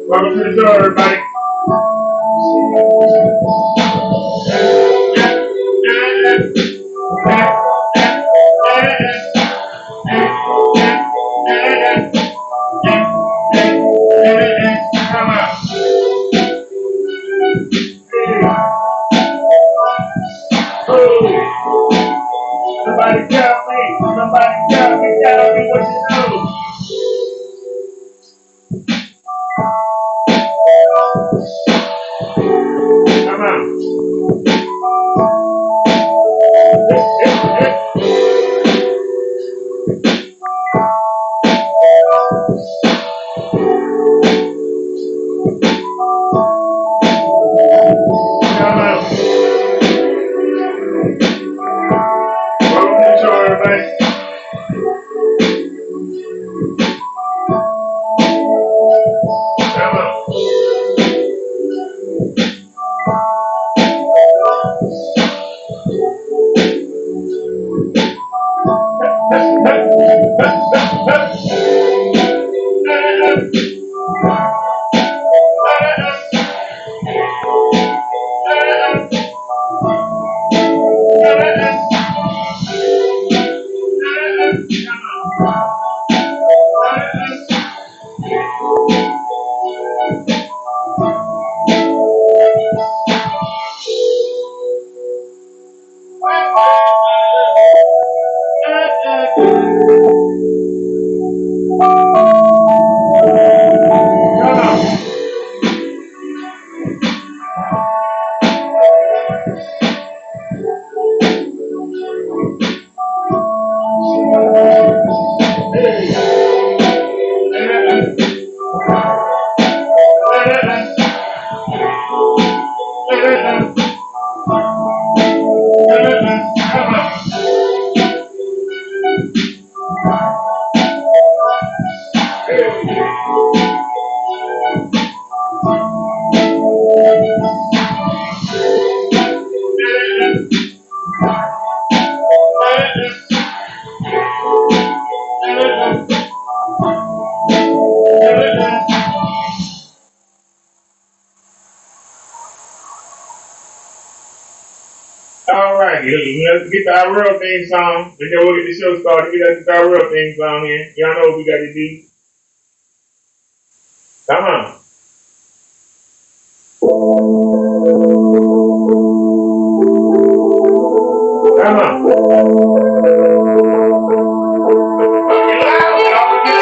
Welcome to the show, everybody. Come out. Somebody tell me what you do. Come on. Come on. Welcome to the show, everybody. Come on. Let's get our real theme song, and then we'll get the show started. Get our real theme song in. Y'all know what we got to do. Come on. Come on. Get loud, y'all. Get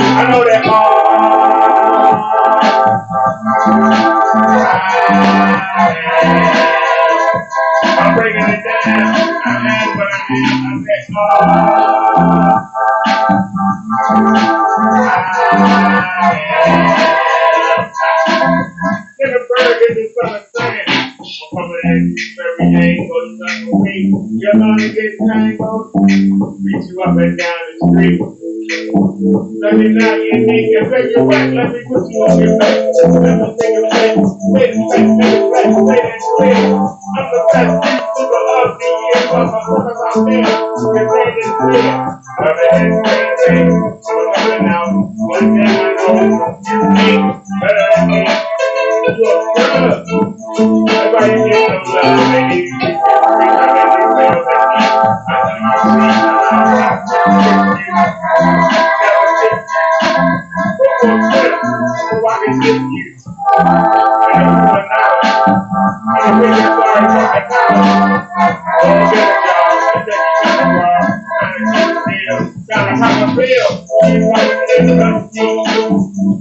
I know that. I'm breaking it down. That's what I did. Get a bird in the sun saying, I'm coming at you every day, but it's not for me. You're gonna get tangled. Reach you up and down the street. Let me know you need your figure wet. Let me put you on your back. Let me take a back. Lay it back, lay it back, lay it clear. I'm the best. people of the year, motherfuckers out there. Your name is clear. We're coming out. One day I know you ain't better than me. You're good. Everybody get some love, baby.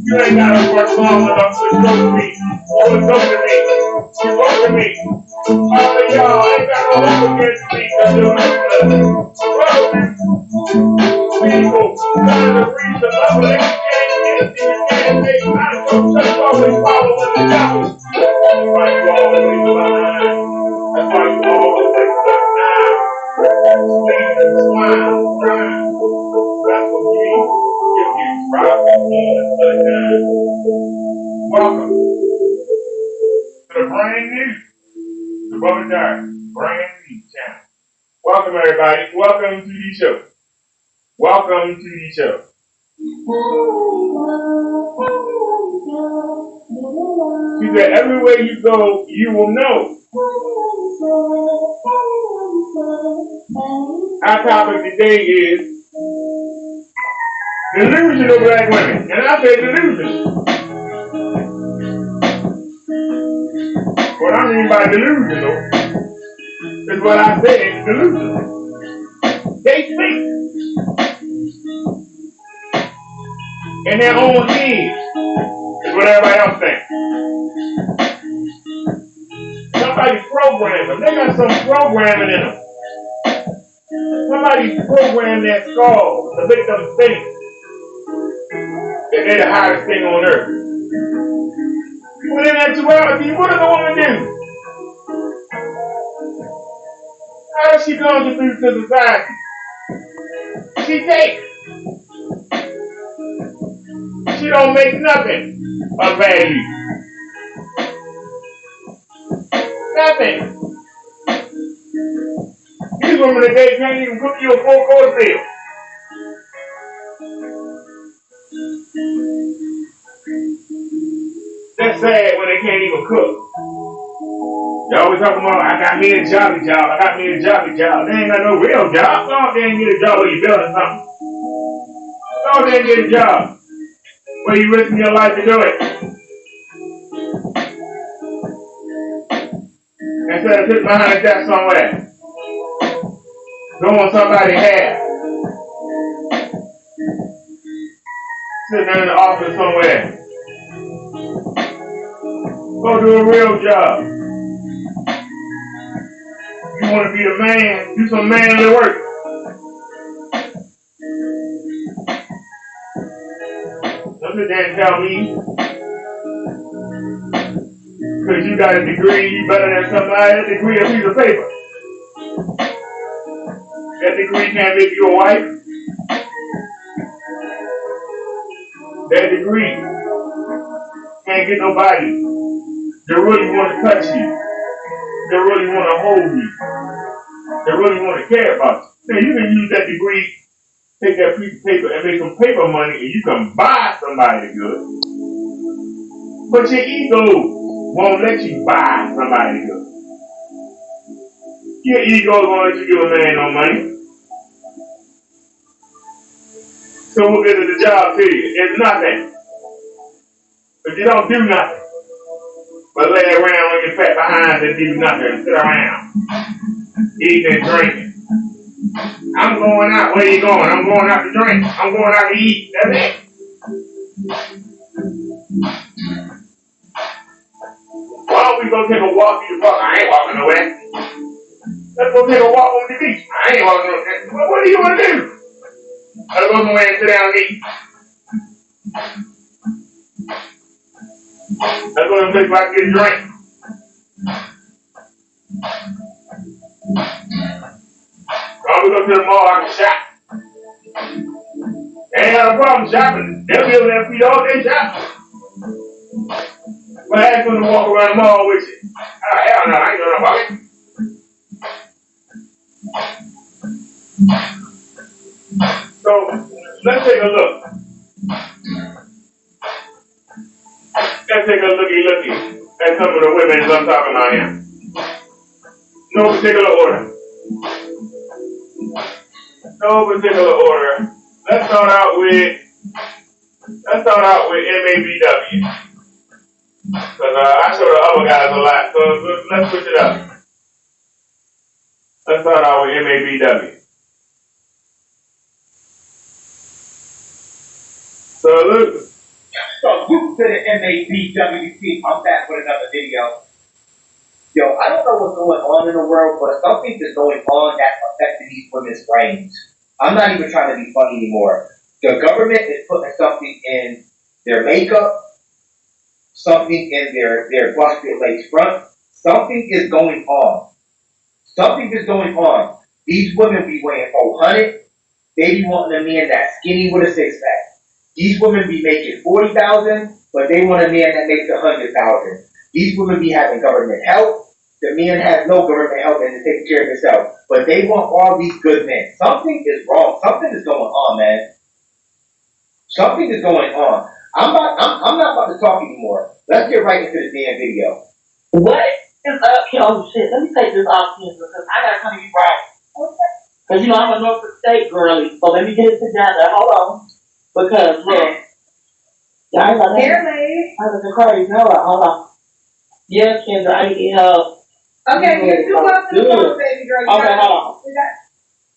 You ain't gotta work long enough to go to me. Or go to me. You go to me. All of y'all ain't got no hope against me because you're not people trying to reach the level they can't get to. You can't make not so just always following the devil. That's why you always behind. That's why you always stuck now. Please smile, cry. That's what we give you proud all the time. Welcome to the brand new Revbrothaderr brand new channel. Welcome everybody. Welcome to the show. Welcome to the show. She said, everywhere you go, you will know. Our topic today is delusional black women. And I say delusional. What I mean by delusional is what I said, delusional. They think in their own head is what everybody else thinks. Somebody programmed them. They got some programming in them. Somebody programmed their skull to make them think that they're the hottest thing on earth. Within that 2 hours, what does a woman do? How does she contribute to society? She takes. She don't make nothing of value. Nothing. These women today can't even cook you a 4-course meal. That's sad when they can't even cook. They always talking about, I got me a jolly job. I got me a jolly job. They ain't got no real job. Go out there and get a job where you building something. Go out there and get a job where you risking your life to do it. Instead of sitting behind a desk somewhere, doing somebody's hair, sitting in the office somewhere. Go do a real job. You want to be the man, do some manly work. Don't sit there and tell me, because you got a degree, you better than somebody. That degree is a piece of paper. That degree can't make you a wife. That degree can't get nobody that really want to touch you, that really want to hold you, that really want to care about you. Now, you can use that degree, take that piece of paper and make some paper money, and you can buy somebody good. But your ego won't let you buy somebody good. Your ego won't let you give a man no money. So what good is the job to you? It's nothing. But you don't do nothing but lay around on your fat behind and do nothing and sit around, eating and drinking. I'm going out. Where you going? I'm going out to drink. I'm going out to eat. That's it. Why don't we go take a walk in the park? I ain't walking nowhere. Let's go take a walk on the beach. I ain't walking nowhere. Well, what do you want to do? Let's go somewhere and sit down and eat. Let's go to a place where I can get a drink. Or we go to the mall, I can shop. They ain't got a problem shopping. They'll be able to feed all day shopping. But I ain't going to walk around the mall with you. Oh, hell no, I ain't doing no walking. Let's take a look. Let's take a looky at some of the women I'm talking about here. No particular order. No particular order. Let's start out with MABW. Because I show the other guys a lot, so let's switch it up. Let's start out with MABW. So look. So you to the MABW team. I'm back with another video. Yo, I don't know what's going on in the world, but something is going on that's affecting these women's brains. I'm not even trying to be funny anymore. The government is putting something in their makeup, something in their busted lace front. Something is going on. Something is going on. These women be weighing 400. They be wanting a man that's skinny with a six-pack. These women be making 40,000, but they want a man that makes 100,000. These women be having government help. The man has no government help and is taking care of himself. But they want all these good men. Something is wrong. Something is going on, man. Something is going on. I'm not about to talk anymore. Let's get right into the damn video. What is up, yo? Shit, let me take this off here because I gotta come to you right. Okay. Because you know I'm a Norfolk State girly, so let me get it together. Hold on. Because look, y'all ain't like that. I was crazy. Hold on. Yes, Kendra, I need help. Okay, you're too close to the phone, baby girl. Okay, hold on.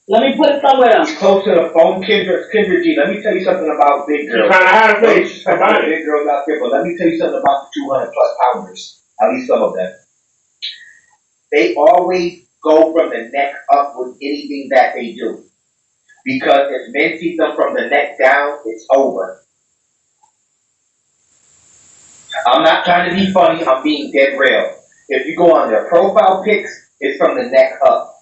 Let me put it somewhere else. Close to the phone, Kendra G. Let me tell you something about big girls. You're trying to hide a face. Big girls out there, but let me tell you something about the 200 plus pounders. At least some of them. They always go from the neck up with anything that they do. Because if men see them from the neck down, it's over. I'm not trying to be funny, I'm being dead real. If you go on their profile pics, it's from the neck up.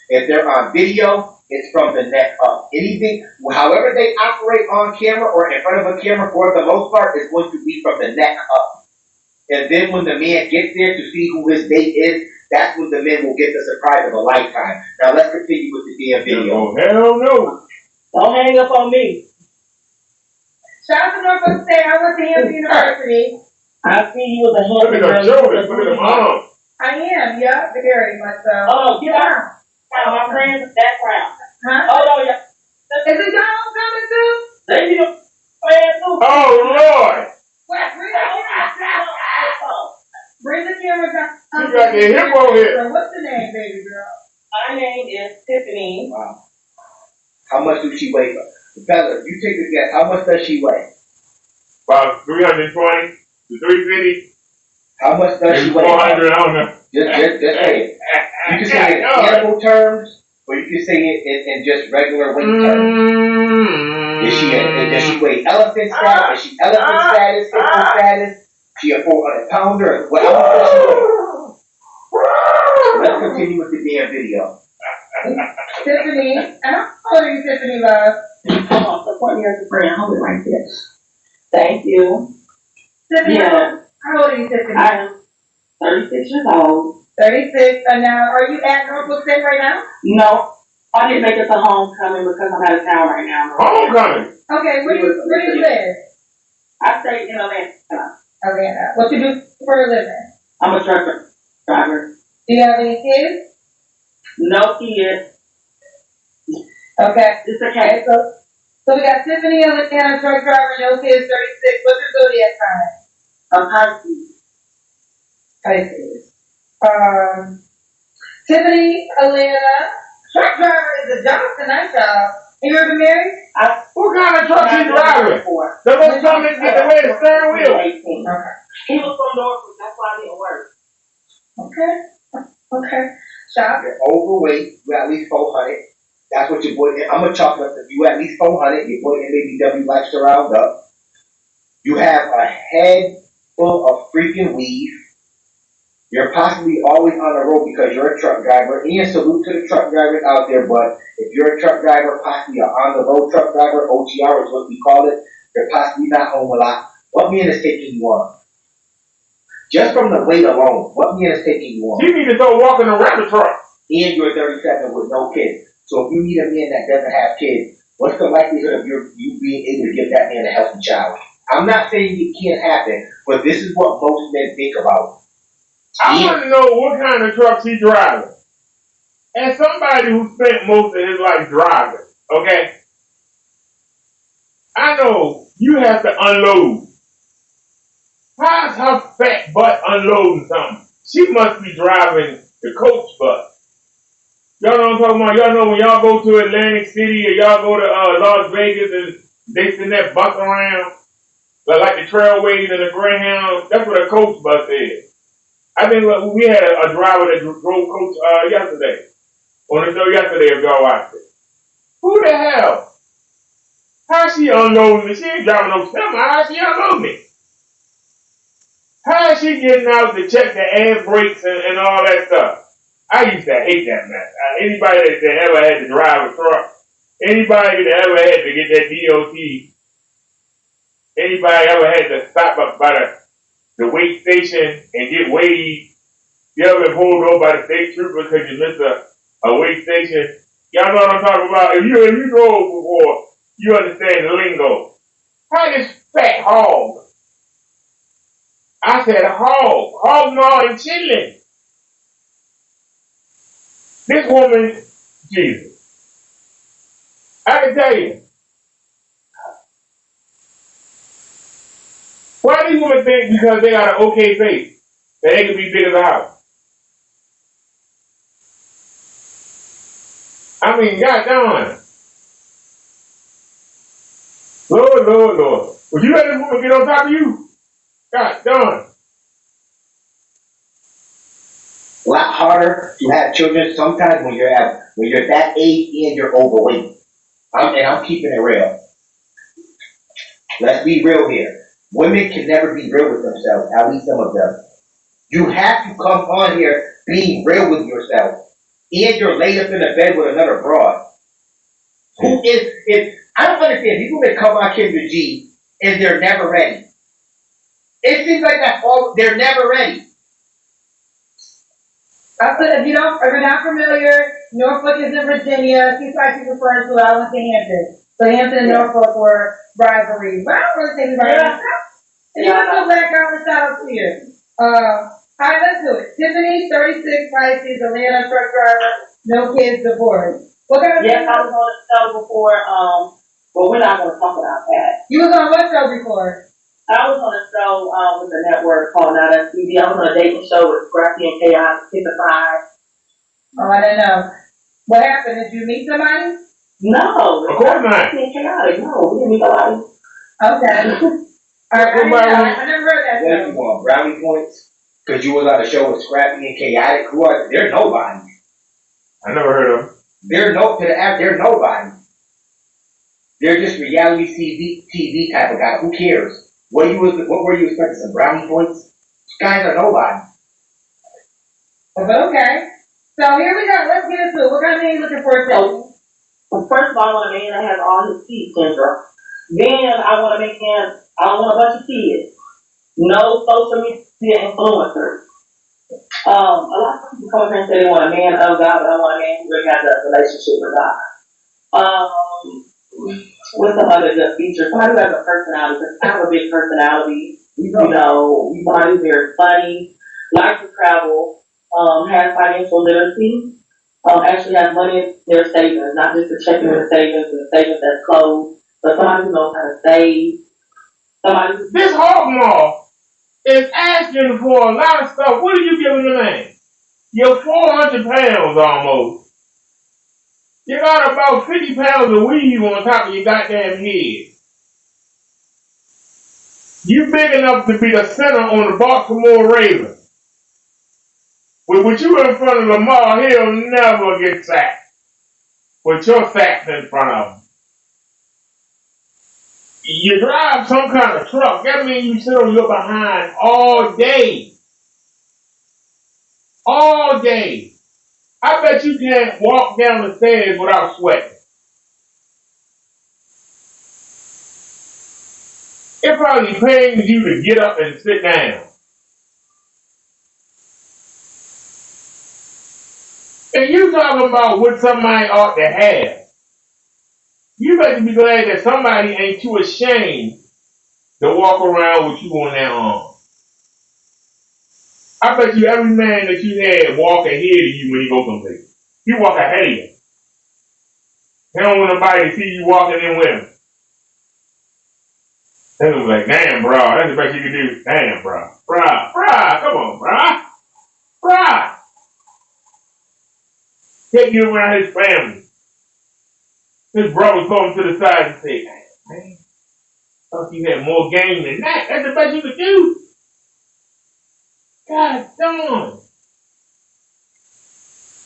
If they're on video, it's from the neck up. Anything, however they operate on camera or in front of a camera for the most part, is going to be from the neck up. And then when the man gets there to see who his date is, that's when the men will get the surprise of a lifetime. Now let's continue with the damn video. Oh, hell no. Don't hang up on me. Shout out to Norfolk State. I went to Hampton University. I see you with a Look at the shoulders. Look at the mom. I am, yeah, very much so. Oh, get out. My friends, background. Huh? Oh, yeah. Is it y'all coming too? They need a plan too. Oh, Lord. Well, bring the camera down. You got your hip on here. What's the name, baby girl? My name is Tiffany. Wow. How much do she weigh? Bella, you take a guess. How much does she weigh? About 320 to 350. How much does she weigh? 400, I don't know. Just say it. You can say it in animal terms, or you can say it in just regular weight terms. Does she weigh elephant status? Is she elephant status, hippo status? Is she a 400 pounder? What else does she weigh? Let's continue with the damn video. Tiffany. How old are you, Tiffany, love? Come on, support me as a friend. Hold it right there. Thank you. Tiffany, Yeah. how old are you, Tiffany? I am 36 years old. 36. And now, are you at Norfolk State right now? No, I didn't make it to homecoming because I'm out of town right now. Homecoming. Okay, where do you live? I stay in Atlanta. Atlanta. What you do for a living? I'm a truck driver. Do you have any kids? No kids. Okay. It's okay. So we got Tiffany, Atlanta, truck driver, no kids, 36. What's your zodiac sign? Pisces. Pisces. Tiffany, Atlanta, truck driver is a job, it's a nice job. You ever been married? What kind of truck you driving? The most time they get the way the steering wheel. Okay. He was from Norfolk, that's why I didn't work. Okay. Shop. You're overweight, you're at least 400. That's what your boy, I'm a chocolate. If you at least 400, your boy MABW likes to round up. You have a head full of freaking weave. You're possibly always on the road because you're a truck driver. And salute to the truck drivers out there, but if you're a truck driver, possibly an on the road truck driver, OTR is what we call it, you're possibly not home a lot. What man is taking you on? Just from the weight alone, what man is taking you on? You need to go walking around the truck. And you're 37 with no kids. So if you need a man that doesn't have kids, what's the likelihood of you being able to give that man a healthy child? I'm not saying it can't happen, but this is what most men think about. I want to know what kind of trucks he driving. As somebody who spent most of his life driving, okay? I know you have to unload. How's her fat butt unloading something? She must be driving the coach bus. Y'all know what I'm talking about? Y'all know when y'all go to Atlantic City or y'all go to Las Vegas and they send that bus around, like the Trailways and the Greyhound, that's what a coach bus is. I think we had a driver that drove coach yesterday. On the show yesterday, if y'all watched it. Who the hell? How she unloading me? She ain't driving no semi. How she unloading me? How is she getting out to check the air brakes and all that stuff? I used to hate that mess. Anybody that ever had to drive a truck, anybody that ever had to get that DOT, anybody ever had to stop up by the weigh station and get weighed, you ever been pulled over by the state trooper because you missed a weigh station? Y'all know what I'm talking about? If you drove before, you understand the lingo. How this fat hog? I said hog maw and chilling. This woman, Jesus, I can tell you, why these women think because they got an okay face that they can be big as a house? I mean, God darn. Lord. Would you let this woman get on top of you? God darn. A lot harder to have children sometimes when you're that age and you're overweight. I'm keeping it real. Let's be real here. Women can never be real with themselves, at least some of them. You have to come on here being real with yourself. And you're laid up in a bed with another broad. Who is, I don't understand, people that come on Kendra G and they're never ready. It seems like that's all, they're never ready. I said, if you're not familiar, Norfolk is in Virginia. She's like she's referring to I went to Hampton. So Hampton and Norfolk were rivalries. But I don't really think rivalries. And you want to go back out and shout out to you. All right, let's do it. Tiffany, 36, Pisces, Atlanta, truck driver, no kids, divorced. What kind of Yes, I was on the show before, but we're not going to talk about that. You was on what show before? I was on a show with a network called Not Us TV. I was on a dating show with Scrappy and Chaos, Tiffany. Oh, I don't know. What happened? Did you meet somebody? No. Of course not. Scrappy and Chaotic. No, we didn't meet nobody. Okay. All right, I never heard that What show. you want, brownie points? Because you was on a show with Scrappy and Chaotic. Who are they're nobody. I never heard of them. They're nobody. They're just reality TV type of guy. Who cares? What were you expecting? Some brownie points? These guys are nobody. Okay. So here we go. Let's get into it. What kind of thing are you looking for? So, first of all, I want a man that has all his teeth, Kendra. Then I want I don't want a bunch of kids. No social media influencers. A lot of people come up here and say they want a man of God, but I want a man who really has a relationship with God. With some other good features. Somebody who has a personality, because I have a big personality. You know, somebody who's very funny, likes to travel, has financial literacy, actually has money in their savings, not just the checking and the savings that's closed, but somebody who knows how to save. This hog maw is asking for a lot of stuff. What are you giving the man? You're 400 pounds almost. You got about 50 pounds of weave on top of your goddamn head. You big enough to be the center on the Baltimore Ravens. With you in front of Lamar, he'll never get sacked. With your sacks in front of him. You drive some kind of truck. That means you sit on your behind all day. All day. I bet you can't walk down the stairs without sweating. It probably pains you to get up and sit down. And you talking about what somebody ought to have. You better be glad that somebody ain't too ashamed to walk around with you on that arm. I bet you every man that you had walk ahead of you when he go someplace. He walk ahead of you. He don't want nobody to see you walking in with him. They was like, damn, bro, that's the best you can do. Damn, bro. Come on, bro. Take you around his family. His brother told him to the side and say, man, thought you had more game than that. That's the best you could do. God darn.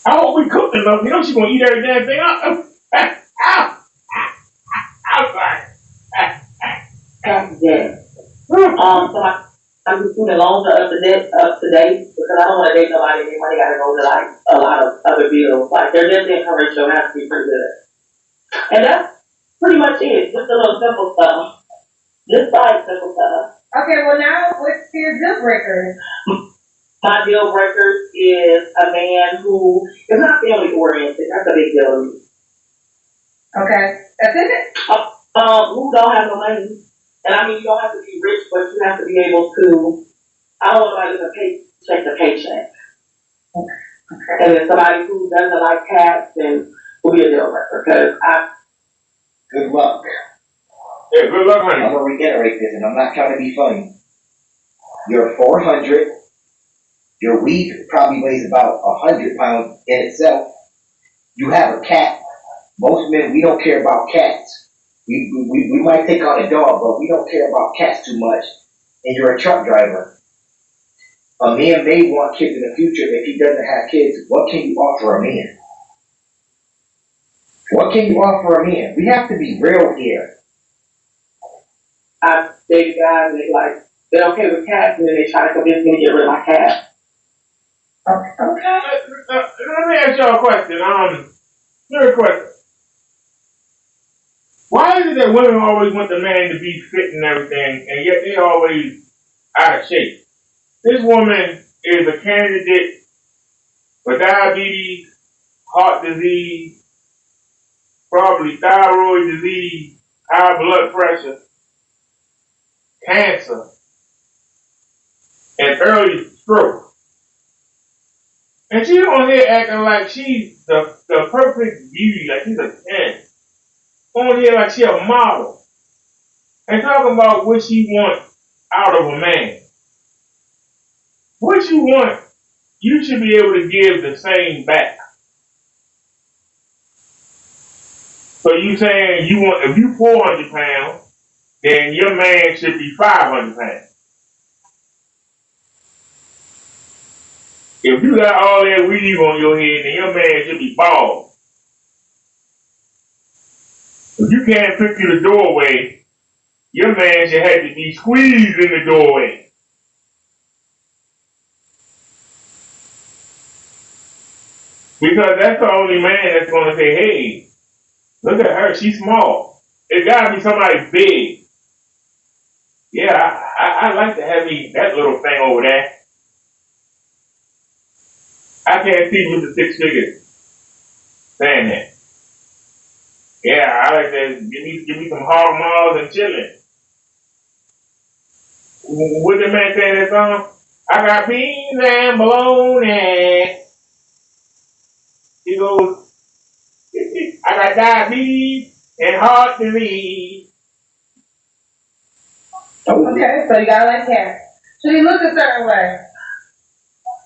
I hope we cooked enough. You know she's going to eat every damn thing up. God damn. So I'm just doing loans are up to date because I don't want to date nobody. Anybody got to go to like a lot of other bills. Like their debt income ratio has to be pretty good. And that's pretty much it. Just a little simple stuff. Just like simple stuff. Okay, well now, what's your deal breaker? My deal breakers is a man who is not family oriented. That's a big deal to me. Okay, that's it? Who don't have no money. And I mean, you don't have to be rich, but you have to be able to, I don't want to paycheck to paycheck. Okay. And then somebody who doesn't like cats and will be a deal breaker because Good luck. Yeah, good luck, honey. I'm going to reiterate this, and I'm not trying to be funny. You're 400. Your weed probably weighs about 100 pounds in itself. You have a cat. Most men, we don't care about cats. We might take on a dog, but we don't care about cats too much. And you're a truck driver. A man may want kids in the future. If he doesn't have kids, what can you offer a man? What can you offer a man? We have to be real here. I date guys and they're okay with cats and then they try to convince me to get rid of my cat. Okay. Let me ask y'all a question. Here's a question. Why is it that women always want the man to be fit and everything, and yet they always out of shape? This woman is a candidate for diabetes, heart disease, probably thyroid disease, high blood pressure, cancer, and early stroke. And she's on here acting like she's the perfect beauty, like she's a 10. On here like she a model. And talking about what she wants out of a man. What you want, you should be able to give the same back. So you saying you want, if you 400 pounds, then your man should be 500 pounds. If you got all that weave on your head, then your man should be bald. If you can't fit through the doorway, your man should have to be squeezed in the doorway. Because that's the only man that's going to say, hey, look at her, she's small. It's got to be somebody big. Yeah, I like to have that little thing over there. I can't see with the 6 figures saying that. Yeah, I like to give me some hog maws and chillin'. What the man saying that song? I got beans and bologna. He goes, I got diabetes and heart disease. Okay, so you gotta like cats. Should he look a certain way?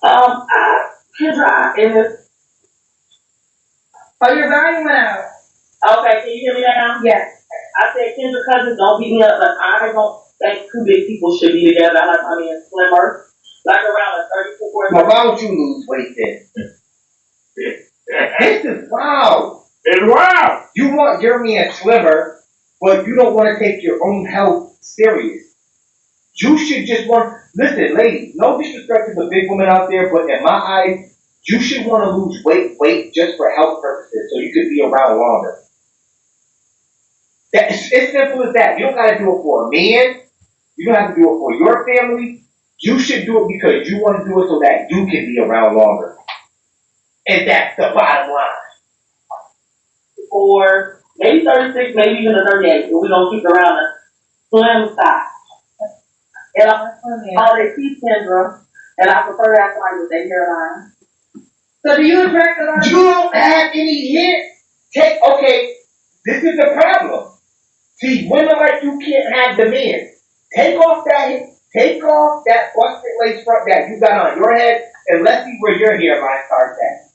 I can try. Oh, your volume went out. Okay, can you hear me now? Yes. I said, Kendra cousins, don't beat me up, but I don't think two big people should be together. I like my man slimmer, like around a 34. Well, why don't you lose weight then? This is wild. It's wild. You want your man slimmer, but you don't want to take your own health serious. You should just listen, ladies, no disrespect to the big women out there, but in my eyes, you should want to lose weight just for health purposes, so you could be around longer. It's simple as that. You don't got to do it for a man. You don't have to do it for your family. You should do it because you want to do it so that you can be around longer. And that's the bottom line. For maybe 36, maybe even a 38, and we're going to keep it around the slim size. And all their teeth syndrome, and I prefer that one with their hairline. So do you attract a lot of You don't have any hair. Okay, this is the problem. See, women like you can't have the men. Take off that busted lace front that you got on your head, and let's see where your hairline starts at.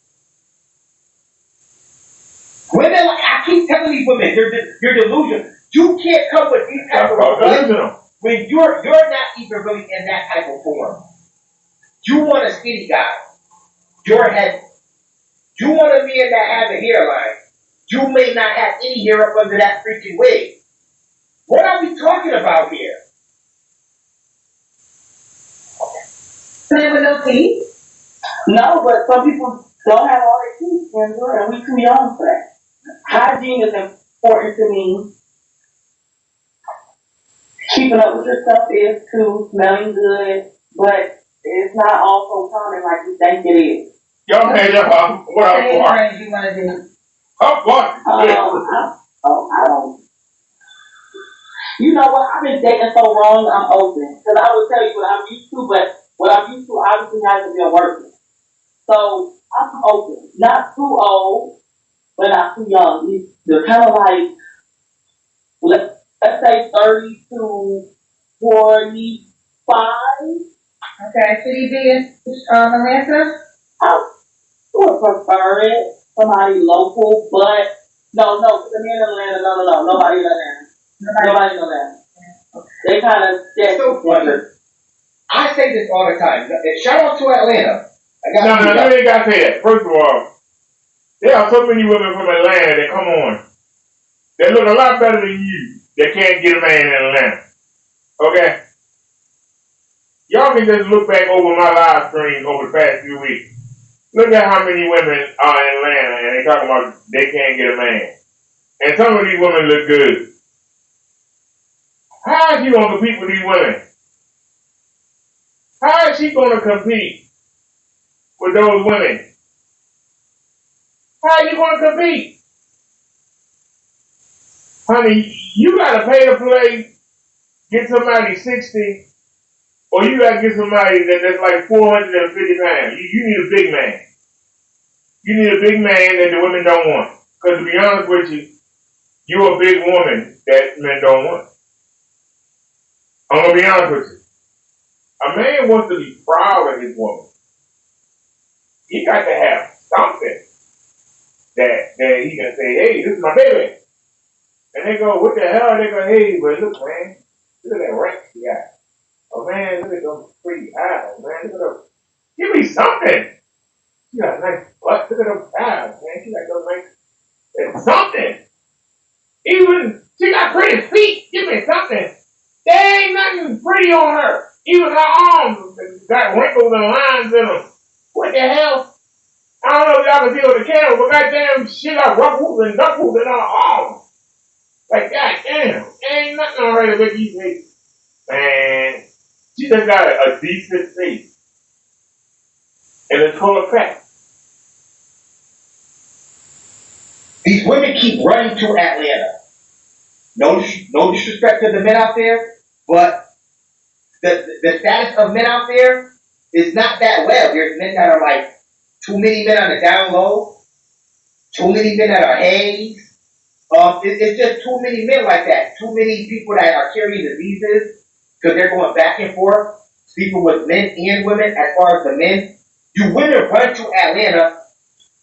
Women, I keep telling these women, you're delusional. You can't come with these type of delusional. When you're not even really in that type of form. You want a skinny guy. Your head. You want a man that has a hairline. You may not have any hair up under that freaking wig. What are we talking about here? men with no teeth? No, but some people don't have all their teeth, and we too young for that. Hygiene is important to me. Keeping up with yourself is too, smelling good, but it's not all so common like you think it is. Y'all had your what I want. You want to do? I don't. You know what? I've been dating so long, I'm open. Because I will tell you what I'm used to, but what I'm used to obviously hasn't been working. So I'm open. Not too old, but not too young. They're kind of like, let's say 30 to 45. Okay, should he be in Atlanta? I would prefer it. Somebody local, but no, the men in Atlanta, no, nobody in Atlanta. Nobody in Atlanta. They kind of It's so funny. I say this all the time. Shout out to Atlanta. No, you ain't got to say that. First of all, there are so many women from Atlanta that come on. They look a lot better than you that can't get a man in Atlanta. Okay? Y'all can just look back over my live stream over the past few weeks. Look at how many women are in Atlanta and they talking about they can't get a man. And some of these women look good. How is she going to compete with these women? How is she going to compete with those women? How are you going to compete? Honey, you got to pay to play, get somebody 60, or you got to get somebody that's like 450 pounds. You need a big man. You need a big man that the women don't want. Because to be honest with you, you're a big woman that men don't want. I'm going to be honest with you. A man wants to be proud of his woman. He got to have something that he can say, hey, this is my baby. And they go, what the hell? They go, hey, but look, man, look at that rank she got. Oh, man, look at those pretty eyes, man. Look at those. Give me something. She got a nice butt. Look at those eyes, man. She got those nice, something. Even, she got pretty feet. Give me something. There ain't nothing pretty on her. Even her arms got wrinkles and lines in them. What the hell? I don't know if y'all can see on the camera, but goddamn, she got ruffles and knuckles in her arms. Like, goddamn, ain't nothing on her to make you say, man, she just got a decent face. And it's full of crap. These women keep running to Atlanta. No disrespect to the men out there, but the status of men out there is not that well. There's men that are like, too many men on the down low, too many men that are haze. It's just too many men like that. Too many people that are carrying diseases because they're going back and forth, sleeping with men and women. As far as the men, you women run to Atlanta,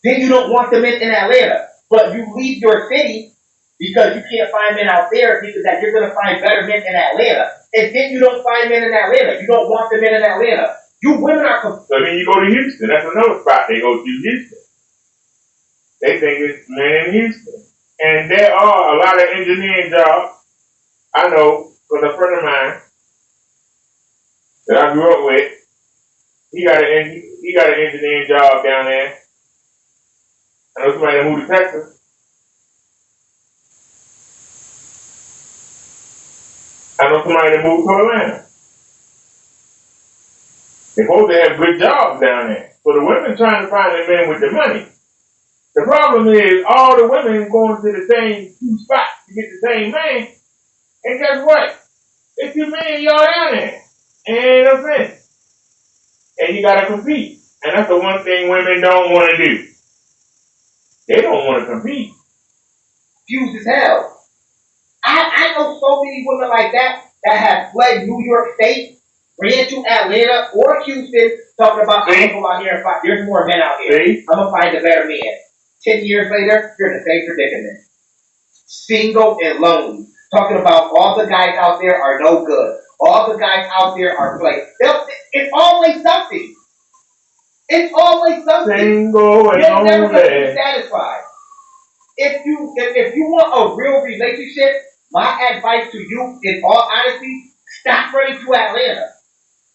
then you don't want the men in Atlanta, but you leave your city because you can't find men out there because that you're going to find better men in Atlanta. And then you don't find men in Atlanta. You don't want the men in Atlanta. You women are... So then you go to Houston. That's another spot they go to, Houston. They think it's men in Houston. And there are a lot of engineering jobs. I know, because a friend of mine that I grew up with, he got an engineering job down there. I know somebody that moved to Texas. I know somebody that moved to Atlanta. They're supposed to have good jobs down there. So the women trying to find the men with the money. Because The problem is all the women going to the same two spots to get the same man. And guess what? It's you men, y'all down there. And that's it. And you gotta compete. And that's the one thing women don't want to do. They don't want to compete. Fused as hell. I know so many women like that have fled New York State, ran to Atlanta or Houston, talking about, I'm going to go out here and fight. There's more men out here. I'm going to find a better man. 10 years later, you're in the same predicament. Single and lonely. Talking about all the guys out there are no good. All the guys out there are playing. It's always something. It's always something. Single and You're never going to lonely. be satisfied. If you want a real relationship, my advice to you, in all honesty, stop running to Atlanta.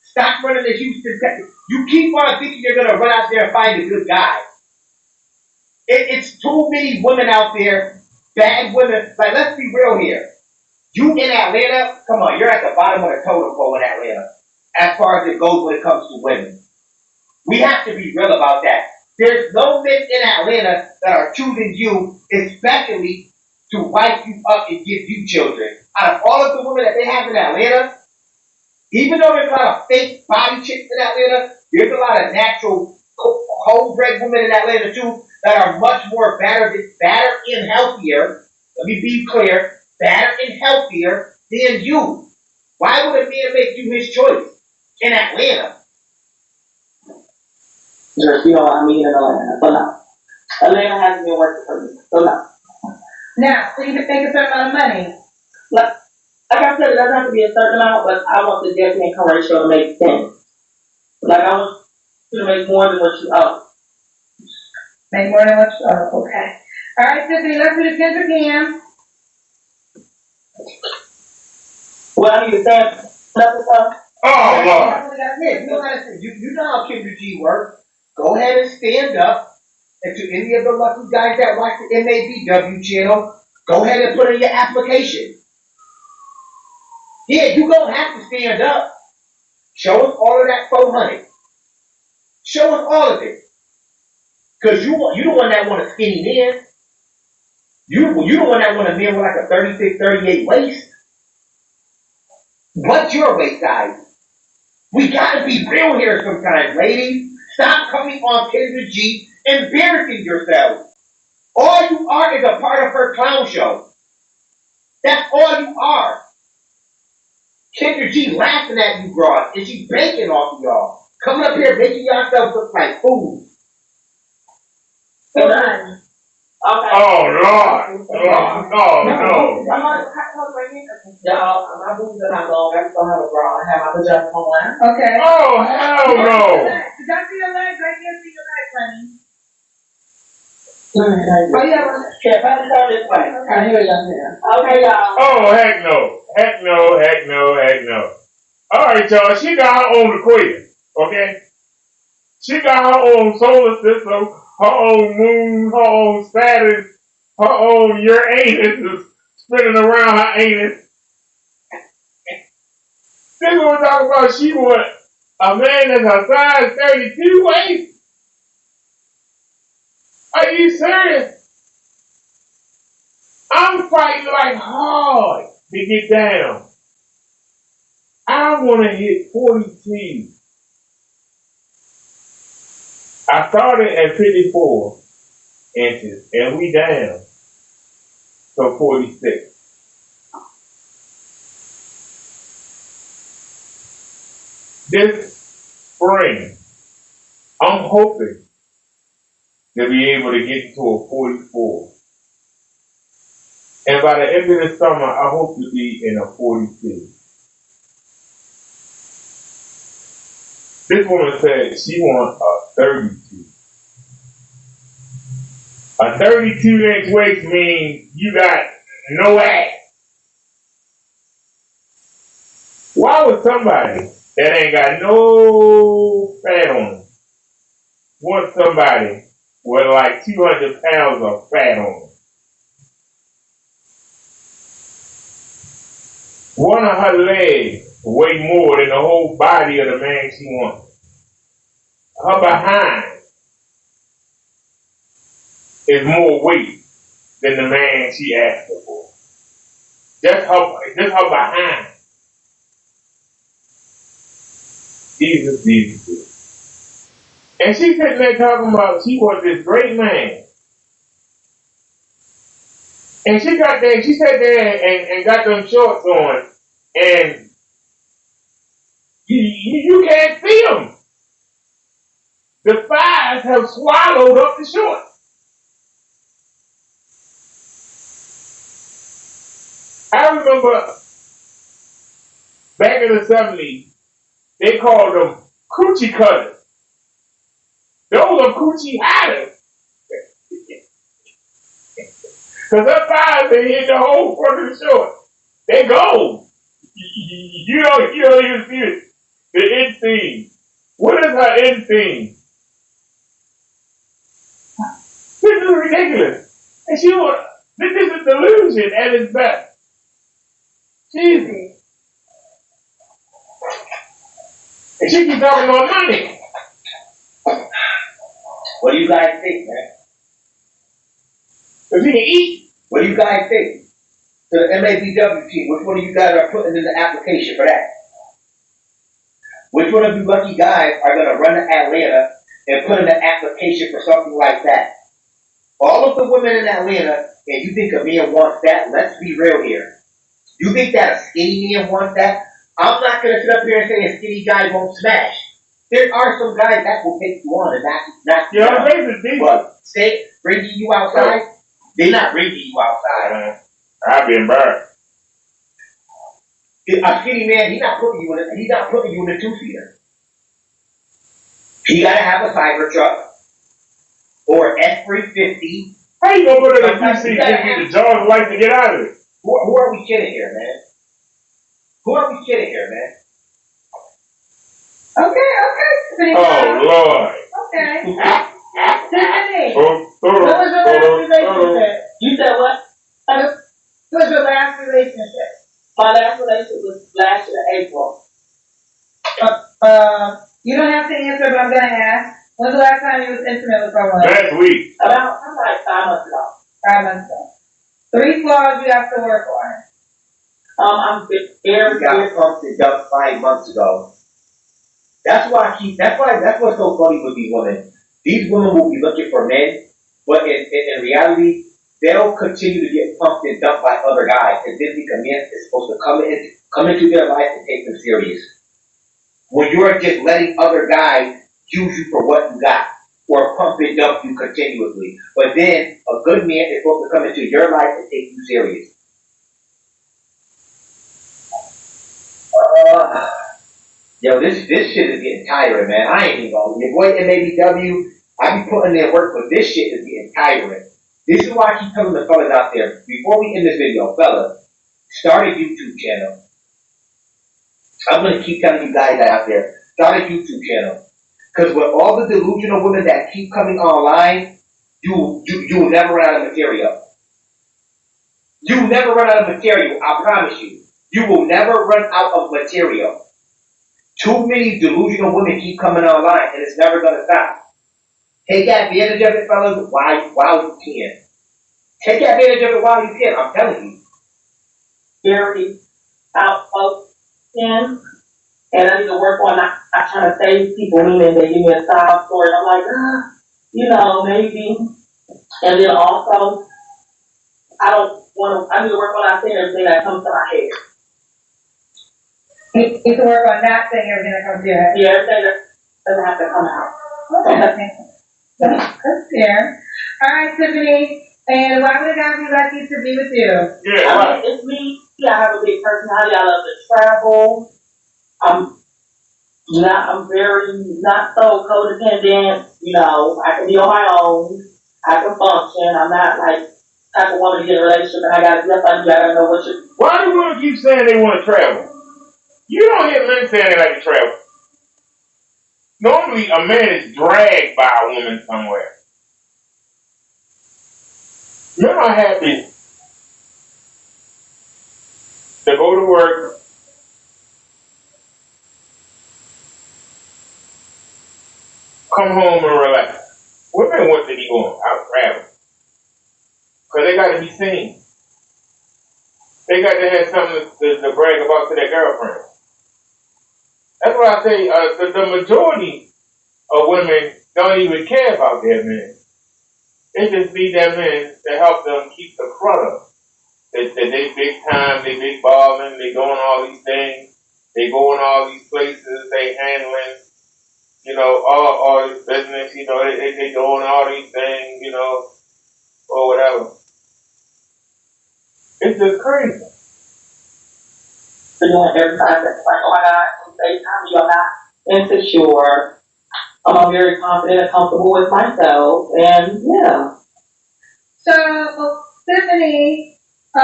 Stop running to Houston, Texas. You keep on thinking you're going to run out there and find a good guy. It's too many women out there, bad women. Like, let's be real here. You in Atlanta, come on, you're at the bottom of the totem pole in Atlanta, as far as it goes when it comes to women. We have to be real about that. There's no men in Atlanta that are choosing you, especially to wipe you up and give you children. Out of all of the women that they have in Atlanta, even though there's a lot of fake body chicks in Atlanta, there's a lot of natural, whole-bred women in Atlanta too that are much more better and healthier. Let me be clear, better and healthier than you. Why would a man make you his choice in Atlanta? Just, in Atlanta. So no. Atlanta hasn't been working for me. So no. Now, so you can think a certain amount of money. Like I said, it doesn't have to be a certain amount, but I want the debt income ratio to make sense. Like I want you to make more than what you owe. Make more than what you owe. Okay. All right, Tiffany, let's do the Kendrick again. Well, I need to stand up and stuff. Oh, Lord. You know how Kendrick G works. Go ahead and stand up. And to any of the lucky guys that watch the MABW channel, go ahead and put in your application. Yeah, you don't have to stand up. Show us all of that 400. Show us all of it. Because you the one that want a skinny man. You the one that want a man with like a 36, 38 waist. What's your waist size? We gotta be real here sometimes, ladies. Stop coming on Kendrick G, embarrassing yourself. All you are is a part of her clown show. That's all you are. Kendrick G laughing at you, broad, and she's banking off of y'all. Coming up here making yourself look like fools. So done. Okay. Oh, Lord. Lord. Oh, no. Y'all, my boobs are not long. I still have a bra. I have my pajamas on. Okay. Oh, hell no. Did I see your legs? I can't see your legs, honey. Oh, yeah. Yeah, better go this way. I hear y'all here. Okay, y'all. Oh, heck no. Heck no, heck no, heck no. All right, y'all. She got her own equator, okay? She got her own solar system, her own moon, her own Saturn, her own Uranus is spinning around her anus. This is what we're talking about. She want a man that's a size 32 waist? Are you serious? I'm fighting like hard to get down. I want to hit 42. I started at 54 inches and we down to 46. This spring, I'm hoping to be able to get to a 44. And by the end of the summer, I hope to be in a 42. This woman said she wants a 32. A 32-inch waist means you got no ass. Why would somebody that ain't got no fat on them want somebody with like 200 pounds of fat on them? One of her legs weigh more than the whole body of the man she wants. Her behind is more weight than the man she asked her for. Just her behind. Jesus. And she sitting there talking about she was this great man. And she got there, she sat there and got them shorts on, and you can't see them. The thighs have swallowed up the shorts. I remember back in the 70s, they called them coochie cutters. Those are coochie hiders. Because her thighs, they hit the whole front of the shorts. They go. You don't even see it. The inseam. What is her inseam? This is ridiculous. And this is a delusion at its best. Jesus. And she keeps talking about money. What do you guys think, man? If he can eat. What do you guys think? To the MABW team, which one of you guys are putting in the application for that? Which one of you lucky guys are going to run to Atlanta and put in an application for something like that? All of the women in Atlanta, and you think a man wants that, let's be real here. You think that a skinny man wants that? I'm not going to sit up here and say a skinny guy won't smash. There are some guys that will take you on and not but say bringing you outside, they're not bringing you outside. I've been burned. A skinny man, he's not putting you in a two-seater. He gotta have a Cybertruck or F350. How you gonna put it in a two-seater if the jaws like to get out of it? Who are we kidding here, man? Who are we kidding here, man? Okay. Oh, Lord. Okay. Tiffany, What what was your last relationship? You said what? What was your last relationship? My last relationship was last year, April. You don't have to answer, but I'm gonna ask. When's the last time you was intimate with someone? Last week. About like 5 months ago. 5 months ago. 3 flaws you have to work on. I'm very got pumped and dumped 5 months ago. That's what's so funny with these women. These women will be looking for men, but in reality, they'll continue to get pumped and dumped by other guys, and then the man is supposed to come into their life and take them serious. When you're just letting other guys use you for what you got, or pump and dump you continuously. But then a good man is supposed to come into your life and take you serious. Yo, this shit is getting tiring, man. I ain't even gonna. Your boy MABW, I be putting in work, but this shit is getting tiring. This is why I keep telling the fellas out there, before we end this video, fellas, start a YouTube channel. I'm gonna keep telling you guys that out there, start a YouTube channel. Because with all the delusional women that keep coming online, you will never run out of material. You will never run out of material, I promise you. You will never run out of material. Too many delusional women keep coming online, and it's never going to stop. Take advantage of it, fellas, while you can. Take advantage of it while you can, I'm telling you. very outspoken, and I need to work on not trying to save people, meaning they give me a side story, and I'm like, maybe. And then also, I need to work on not saying everything that comes to my head. You need to work on not saying everything that comes to your head. Yeah, everything that doesn't have to come out. Okay. That's fair. All right, Tiffany. And why would a guy be lucky to be with you? Yeah, I mean, it's me. I have a big personality. I love to travel. I'm very not so codependent. I can be on my own. I can function. I'm not like type of woman to get a relationship and I gotta know what you. why do women keep saying they want to travel? You don't hear men saying they like to travel. Normally, a man is dragged by a woman somewhere. Men are happy to go to work, come home and relax. Women want to be going out traveling. Because they got to be seen. They got to have something to brag about to their girlfriend. That's why I say the majority of women don't even care about their men. They just need their men to help them keep the front up. They big time, they big balling, they doing all these things, they going all these places, they handling, all this business, they doing all these things, or whatever. It's just crazy. So doing every time that's like, oh my God, FaceTime, you're not insecure. I'm very confident and comfortable with myself, and yeah. So, Tiffany, what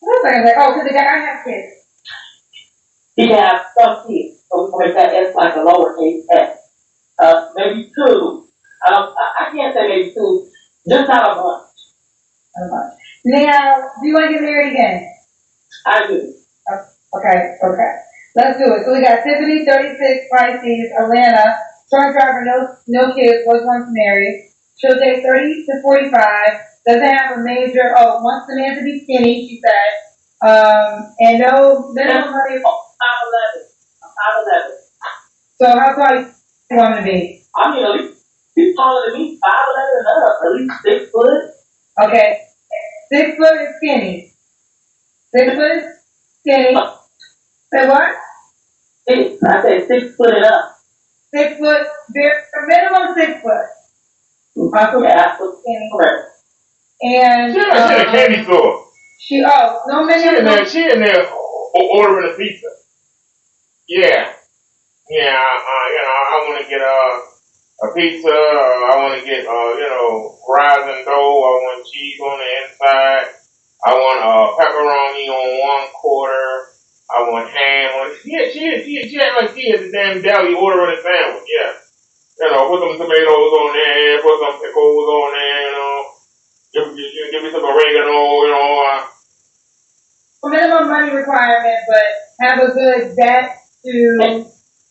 was I gonna say? Oh, because the guy have kids. He can have some kids, so we can make that S like a lowercase s. Maybe two. I can't say maybe two, just not a bunch. Now, do you want to get married again? I do. Okay. Let's do it. So we got Tiffany, 36, Pisces, Atlanta, truck driver, no kids, was once married. She'll take 30 to 45, doesn't have a major, wants the man to be skinny, she said. And no minimum money. 5'11". I'm 5'11". So how tall you want to be? I mean, at least he's taller than me, 5'11" and up, at least 6 foot. Okay. 6 foot is skinny. 6 foot is skinny. Say what? I said 6 foot and up. 6 foot, minimum 6 foot. Yeah, so skinny. Correct. And she at a candy store. No minimum. She in there ordering a pizza. Yeah. Yeah, I want to get a pizza. I want to get rising dough. I want cheese on the inside. I want pepperoni on 1/4. I want ham on. She act like she at the damn deli ordering a sandwich. Yeah. Put some tomatoes on there, put some pickles on there, give me some oregano, Minimum money requirement, but have a good debt to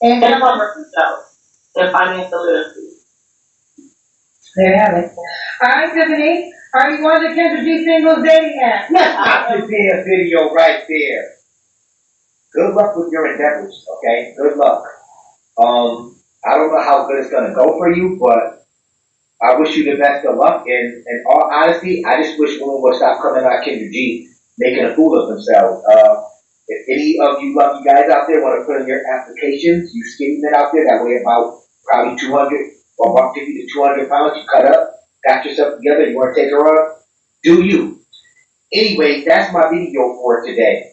income for yourself and financial literacy. There you have it. All right, Tiffany, are you on the Kendra G Singles dating app? I just did a video right there. Good luck with your endeavors, okay? Good luck. I don't know how good it's gonna go for you, but I wish you the best of luck. And in all honesty, I just wish women would stop coming out Kendra G, making a fool of themselves. If any of you lucky guys out there want to put in your applications, you skinny men out there that weigh about probably 200 or 150 to 200 pounds, you cut up, got yourself together, you want to take her on, do you. Anyway, that's my video for today.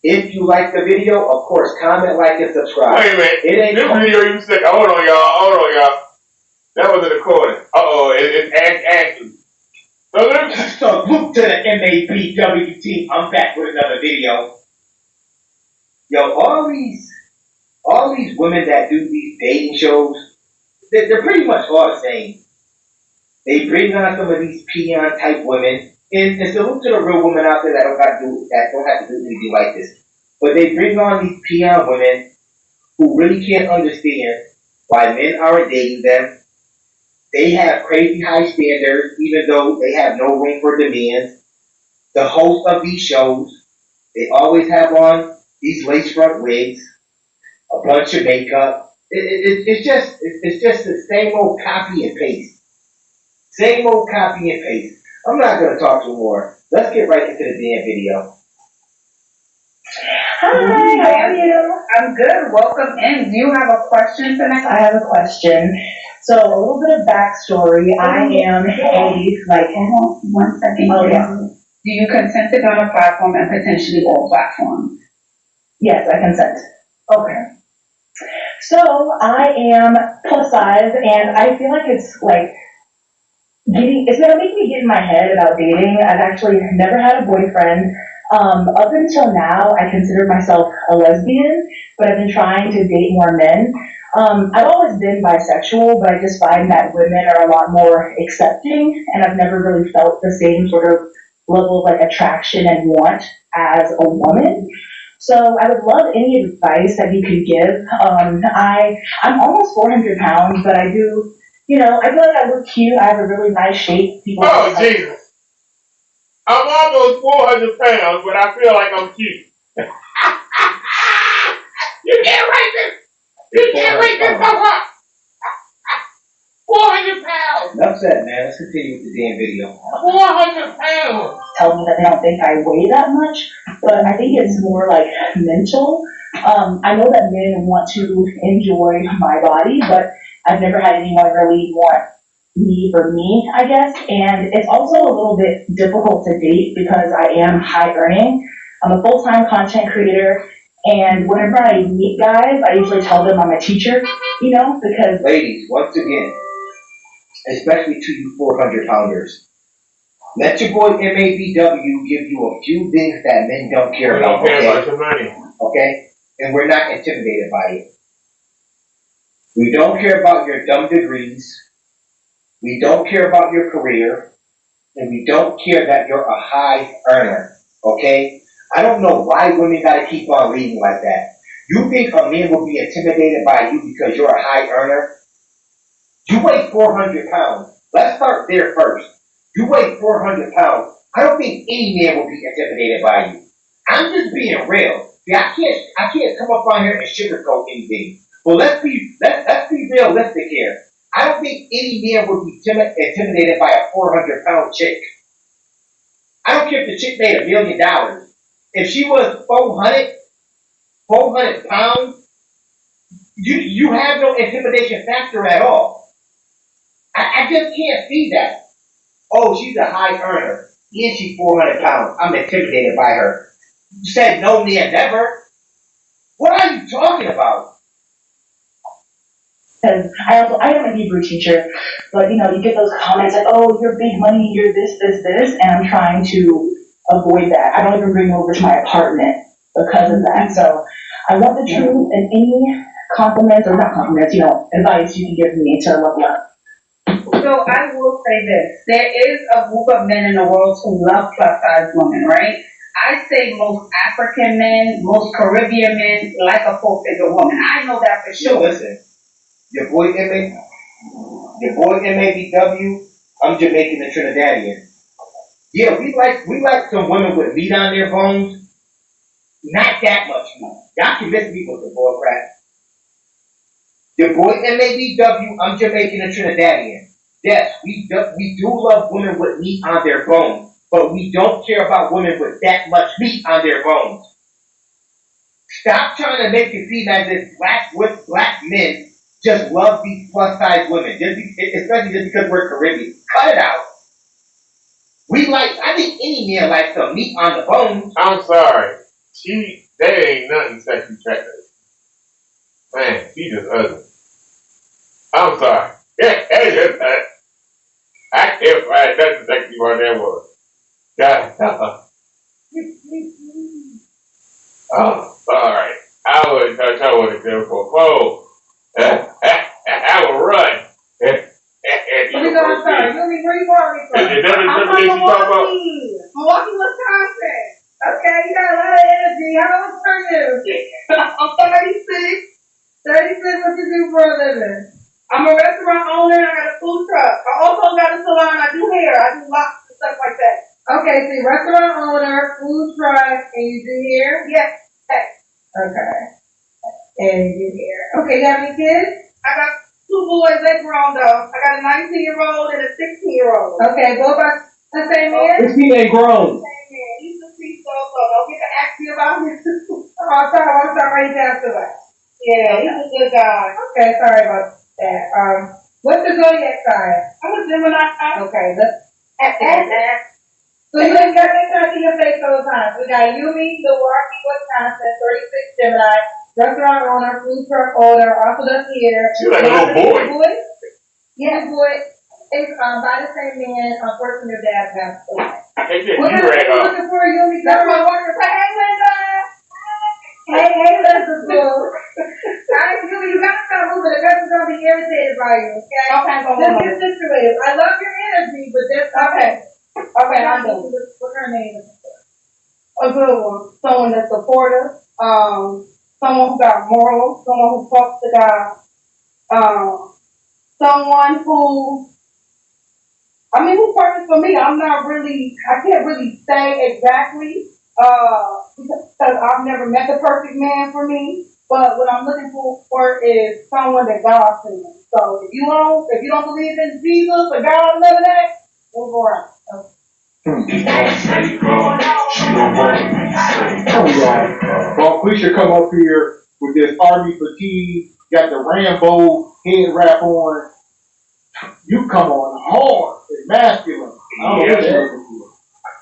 If you like the video, of course, comment, like, and subscribe. Wait a minute. This video you said, hold on, y'all. That was a recording. It's Ashley. So look to the MAPWT. I'm back with another video. Yo, all these women that do these dating shows, they're pretty much all the same. They bring on some of these peon type women. And salute to the real women out there that don't have to do anything like this. But they bring on these peon women who really can't understand why men aren't dating them. They have crazy high standards, even though they have no room for demands. The hosts of these shows, they always have on these lace front wigs, a bunch of makeup. It's just the same old copy and paste. Same old copy and paste. I'm not going to talk too more. Let's get right into the damn video. Hi, how are you? I'm good. Welcome in. Do you have a question tonight? I have a question. So a little bit of backstory. I am hang on 1 second. Oh, yeah. Do you consent to be on a platform and potentially all platforms? Yes, I consent. Okay. So I am plus size, and I feel like it's gonna make me get in my head about dating. I've actually never had a boyfriend. Up until now, I consider myself a lesbian, but I've been trying to date more men. I've always been bisexual, but I just find that women are a lot more accepting, and I've never really felt the same sort of level of attraction and want as a woman. So I would love any advice that you could give. I'm almost 400 pounds, but I do you know, I feel like I look cute. I have a really nice shape. People Oh, like, Jesus. I'm almost 400 pounds, but I feel like I'm cute. You can't rate this. You can't rate this so hard. 400 pounds. Enough said, man. Let's continue with the damn video. 400 pounds. tell me that they don't think I weigh that much, but I think it's more like mental. I know that men want to enjoy my body, but I've never had anyone really want me for me, I guess. And it's also a little bit difficult to date because I am high earning. I'm a full-time content creator, and whenever I meet guys, I usually tell them I'm a teacher, you know, because Ladies, once again, especially to you 400 pounders, let your boy MABW give you a few things that men don't care We about. don't care Okay? about your money. Okay? And we're not intimidated by it. We don't care about your dumb degrees. We don't care about your career. And we don't care that you're a high earner. Okay? I don't know why women gotta keep on reading like that. You think a man will be intimidated by you because you're a high earner? You weigh 400 pounds. Let's start there first. You weigh 400 pounds. I don't think any man will be intimidated by you. I'm just being real. See, I can't come up on here and sugarcoat anything. Well, let's be realistic here. I don't think any man would be intimidated by a 400-pound chick. I don't care if the chick made $1 million. If she was 400 pounds, you have no intimidation factor at all. I just can't see that. Oh, she's a high earner. And she's 400 pounds. I'm intimidated by her. You said no man never. What are you talking about? because I am a Hebrew teacher, but you know, you get those comments like, oh, you're big money, you're this, and I'm trying to avoid that. I don't even bring over to my apartment because of that. So I want the truth and any compliments, or not compliments, you know, advice you can give me to level up. So I will say this. There is a group of men in the world who love plus size women, right? I say most African men, most Caribbean men like a full-figure woman. I know that for Yo, sure. listen. Your boy MABW, I'm Jamaican and Trinidadian. Yeah, we like some women with meat on their bones. Not that much meat. Y'all convince me with the bull crap. Your boy MABW, I'm Jamaican and Trinidadian. Yes, we do love women with meat on their bones, but we don't care about women with that much meat on their bones. Stop trying to make it seem as if black men just love these plus size women, especially just because we're Caribbean. Cut it out. I think any man likes some meat on the bones. I'm sorry. That ain't nothing sexy attractive. Man, she just ugly. I'm sorry. I can't find nothing sexy about that woman. God. Oh, sorry. I wouldn't touch her with a 10-4. I will run. Sorry, where you going from? Is that I'm from the she talking about? Milwaukee, Wisconsin. Okay, you got a lot of energy. How old are you? I'm 36. 36, what you do for a living? I'm a restaurant owner and I got a food truck. I also got a salon. I do hair. I do locks and stuff like that. Okay, so you're restaurant owner, food truck, and you do hair? Yes. Okay. And you do hair. Okay, you have any kids? I got 2 boys, they grown though. I got a 19-year-old and a 16-year-old. Okay, both are the same man? This man ain't grown. Same man. He's a priest also. Don't get to ask me about him. I'm sorry right down to that. Yeah, he's a good guy. Okay, sorry about that. What's the zodiac sign? I'm a Gemini. Okay, let's add that. So you ain't got that time to your face all the time. We got Yumi, Milwaukee, Wisconsin, 36 Gemini, restaurant owner, food truck owner, also does theater. She like a little boy. Yeah, boy. It's by the same man. Unfortunately, your dad passed away. They just What kind of you looking for, Yumi? That's my worker. Say, hey, Linda. Hey, Linda, boo. Yumi, you gotta stop moving. The person's gonna be irritated by you. Okay. Okay, just get situated. I love your energy, but just okay. Okay, I know. What's her name? A good one. Someone that's supportive. Someone who got morals. Someone who talks to God. someone who, I mean, who's perfect for me? I can't really say exactly, because I've never met the perfect man for me. But what I'm looking for is someone that God sends. So if you don't believe in Jesus or God, none of that, we'll go around. Oh, y'all. Well, we should come up here with this army fatigue, got the Rambo head wrap on. You come on hard and masculine.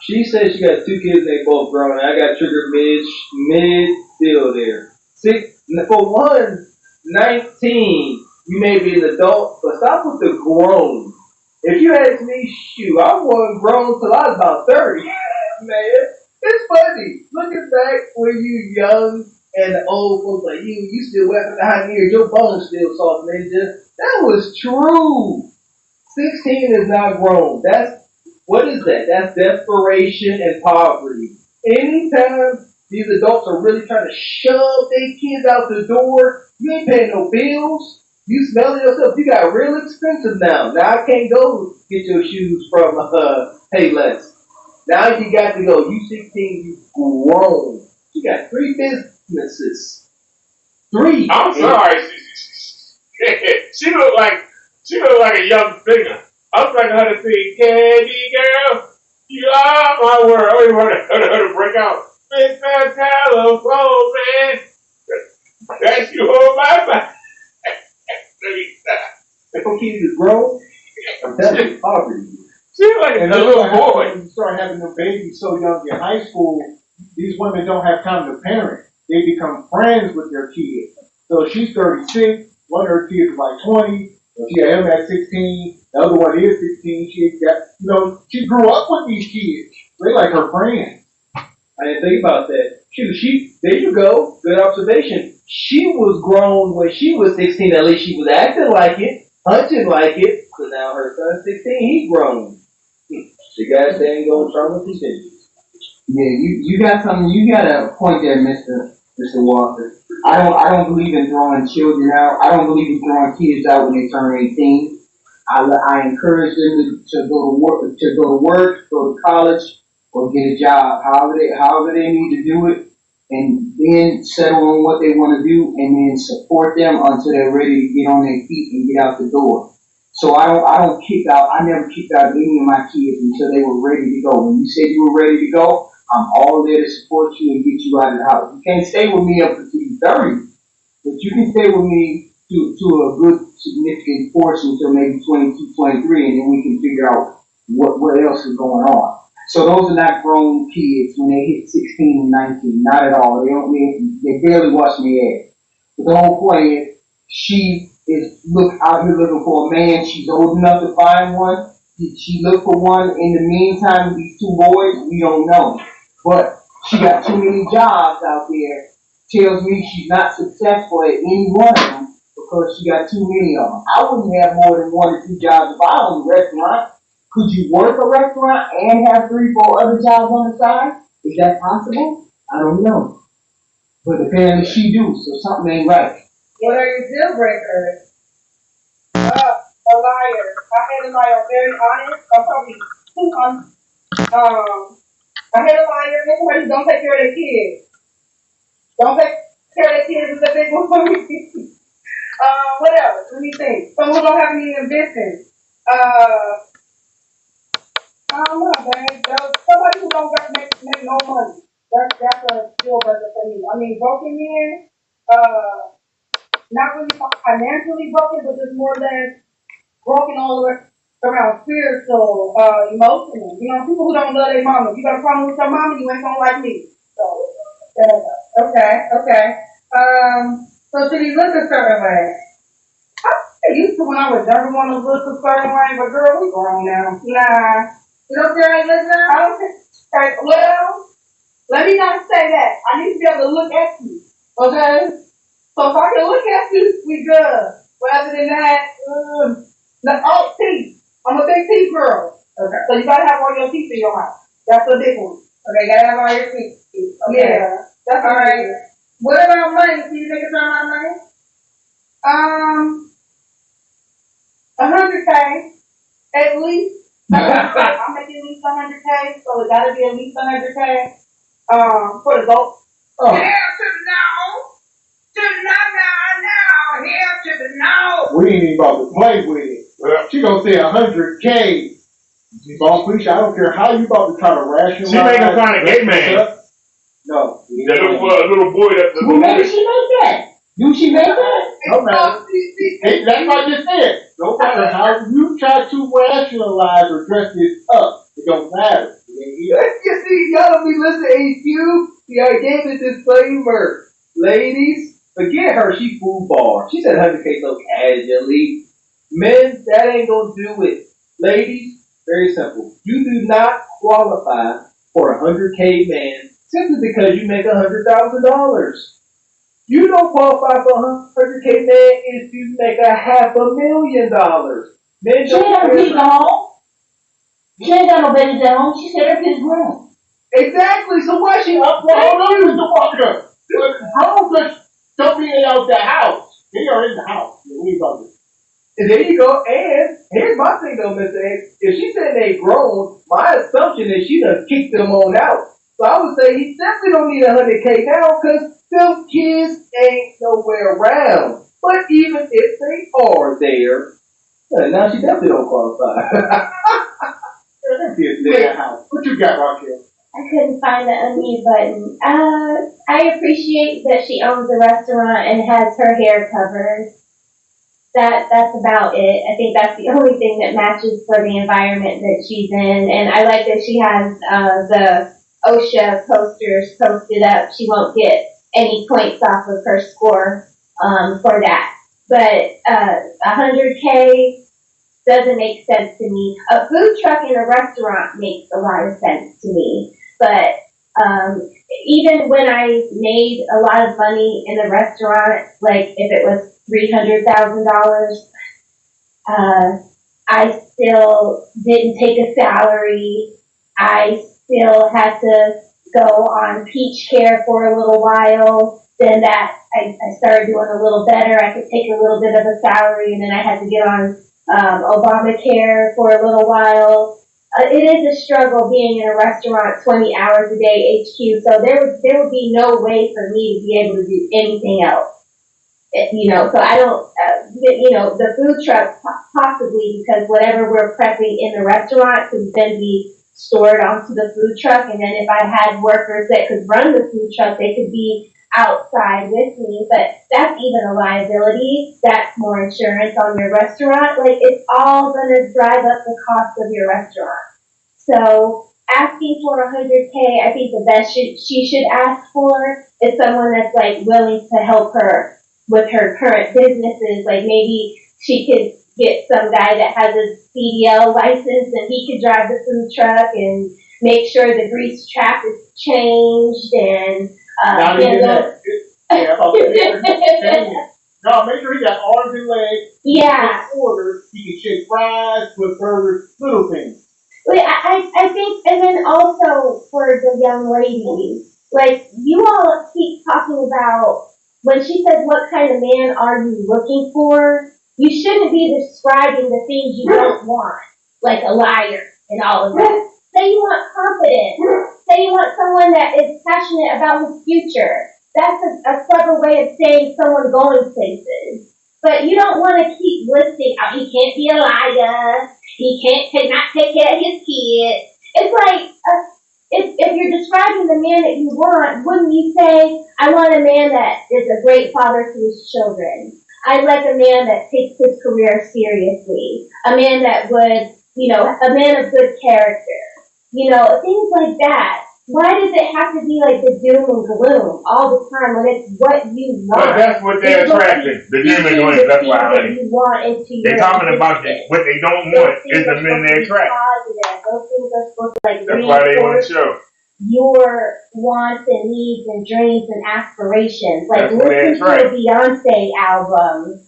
She said she got 2 kids and they both grown. And I got triggered mid still there. For one, 19, you may be an adult, but stop with the grown. If you ask me, shoot, I wasn't grown till I was about 30. Man, it's funny. Looking back when you young and the old folks like you still wearing behind the ears, your bones still soft, ninja. That was true. 16 is not grown. What is that? That's desperation and poverty. Anytime these adults are really trying to shove their kids out the door, you ain't paying no bills. You smelling yourself. You got real expensive now. Now I can't go get your shoes from Payless. Now you got to go. You 16, you grown. You got 3 businesses. 3. I'm sorry. She looked like a young singer. I'm trying her to sing Candy Girl. You are my world. I even wanted her to break out. Mr. Telephone Man. That's you on my mind. If a kid is grown, that's poverty. She's like a little boy. When you start having them babies so young in high school, these women don't have time to parent. They become friends with their kids. So she's 36, one of her kids is like 20, she had him at 16, the other one is 16, she grew up with these kids. They like her friends. I didn't think about that. There you go. Good observation. She was grown when she was 16. At least she was acting like it, hunting like it. So now her son's 16. He's grown. She got dang old trauma continues. Yeah, you got something. You got a point there, Mr. Walker. I don't believe in throwing children out. I don't believe in throwing kids out when they turn 18. I encourage them to go to work, go to college, or get a job, however they need to do it, and then settle on what they want to do, and then support them until they're ready to get on their feet and get out the door. So I never kicked out any of my kids until they were ready to go. When you said you were ready to go, I'm all there to support you and get you out of the house. You can't stay with me up until you're 30, but you can stay with me to a good significant portion until maybe 22, 23, and then we can figure out what else is going on. So those are not grown kids when they hit 16 and 19. Not at all. They barely wash their ass. But the whole point is, she is out here looking for a man. She's old enough to find one. Did she look for one in the meantime? These 2 boys, we don't know. But she got too many jobs out there. Tells me she's not successful at any one of them because she got too many of them. I wouldn't have more than 1 or 2 jobs if I owned a restaurant. Could you work a restaurant and have 3, 4 other jobs on the side? Is that possible? I don't know. But apparently she do, so something ain't right. What are your deal breakers? A liar. I hate a liar. I'm very honest. I'm probably too honest. I hate a liar. Somebody who don't take care of their kids. Don't take care of their kids is a big one for me. What else? Let me think. Someone who don't have any ambition. I don't know, man. Somebody who don't make no money. That's a deal breaker for me. I mean, broken men, not really financially broken, but just more than broken all the way around spiritual, emotional. People who don't love their mama. If you got a problem with your mama, you ain't gonna like me. So, okay. So should he look a certain way? I used to when I was younger want to look a certain way, but girl, we grown now. Nah. You know what I'm saying? I don't think. Okay, well, let me not say that. I need to be able to look at you. Okay? So if I can look at you, we good. But other than that, teeth. I'm a big teeth girl. Okay. So you gotta have all your teeth in your mouth. That's a big one. Okay, you gotta have all your teeth. Okay. Yeah. That's all right. What about money? Can you make a turn on money? price, so it gotta be at least 100K. For the gold. Oh, Hell to the no. To the no. Hell to the no. we ain't even about to play with it. She gonna say 100K. Boss Felicia, I don't care how you about to try to rationalize. She make him find a gay man. No. That little boy that's the Well, maybe she make that. Do she make that? No matter. That's what I just said. No matter how you try to rationalize or dress this up, it don't matter. You see, y'all don't be listening to HQ. See, I gave a disclaimer. Ladies, forget her. She food bar. She said 100K so casually. Men, that ain't gonna do it. Ladies, very simple. You do not qualify for a 100K man simply because you make $100,000. You don't qualify for a 100K man if you make $500,000. Men She ain't got no kids at home. She ain't got no babies at home. She said her kids grown. Exactly. So why she up? Hold on, Mr. Walker. How just don't be out the house? They are in the house. We about to. And there you go. And here's my thing though, Mr. X. If she said they grown, my assumption is she done kicked them on out. So I would say he definitely don't need 100K now because them kids ain't nowhere around. But even if they are there, now she definitely don't qualify. What you got, Raquel? I couldn't find the unmute button. I appreciate that she owns a restaurant and has her hair covered. That's about it. I think that's the only thing that matches for the environment that she's in. And I like that she has the OSHA posters posted up. She won't get any points off of her score for that. But 100K doesn't make sense to me. A food truck in a restaurant makes a lot of sense to me. But even when I made a lot of money in the restaurant, like if it was $300,000, I still didn't take a salary. I still had to go on peach care for a little while. Then that I started doing a little better. I could take a little bit of a salary, and then I had to get on Obamacare for a little while. It is a struggle being in a restaurant 20 hours a day, HQ. So there would be no way for me to be able to do anything else. So I don't, the food truck possibly because whatever we're prepping in the restaurant could then be stored onto the food truck. And then if I had workers that could run the food truck, they could be outside with me. But that's even a liability. That's more insurance on your restaurant. Like it's all going to drive up the cost of your restaurant. So asking for 100K, I think the best she should ask for is someone that's like willing to help her with her current businesses. Like maybe she could get some guy that has a CDL license and he could drive the food truck and make sure the grease trap is changed and No, make sure he got arms and legs. Yeah. Orders. He can shake fries, put burgers, little things. I think, and then also for the young ladies, like you all keep talking about when she says, what kind of man are you looking for? You shouldn't be describing the things you don't want, like a liar and all of that. Say you want confidence. Say you want someone that is passionate about his future. That's a clever way of saying someone going places. But you don't want to keep listing, oh, he can't be a liar. He can't not take care of his kids. It's like, if you're describing the man that you want, wouldn't you say, I want a man that is a great father to his children. I like a man that takes his career seriously. A man that would, a man of good character. Things like that. Why does it have to be like the doom and gloom all the time when it's what you want? But that's what they're attracting. The doom and gloom. That's why you want into they're talking about what they don't want is the men they attract. Those things are supposed to that's why they on the show. Your wants and needs and dreams and aspirations. Like that's listen to a Beyonce album.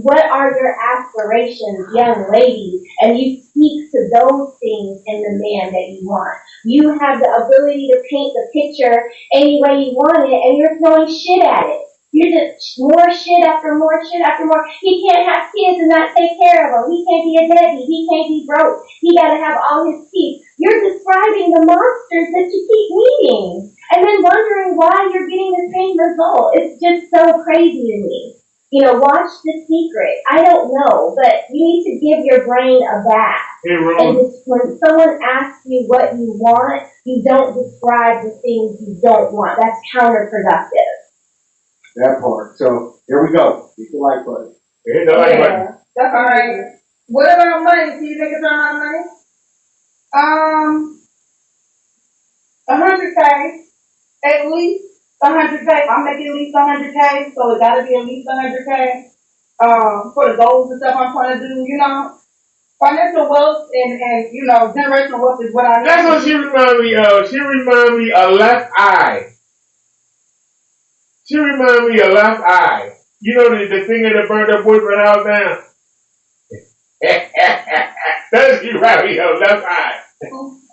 What are your aspirations, young lady? And you speak to those things in the man that you want. You have the ability to paint the picture any way you want it, and you're throwing shit at it. You're just more shit after more shit after more. He can't have kids and not take care of them. He can't be a deadbeat. He can't be broke. He gotta have all his teeth. You're describing the monsters that you keep meeting. And then wondering why you're getting the same result. It's just so crazy to me. Watch The Secret. I don't know, but you need to give your brain a bath. Hey, And Rose. just when someone asks you what you want, you don't describe the things you don't want. That's counterproductive. That part. So, here we go. Hit the like button. Hit the like button. That's all right. What about money? Can you make a ton of money? 100K, at least 100K. I'm making at least 100K, so it gotta be at least 100K. For the goals and stuff I'm trying to do, financial wealth and generational wealth is what I need. That's what she remind me of. She remind me of Left Eye. She remind me of Left Eye. You know the thing that burned her boyfriend house down? That's you right here, Left Eye.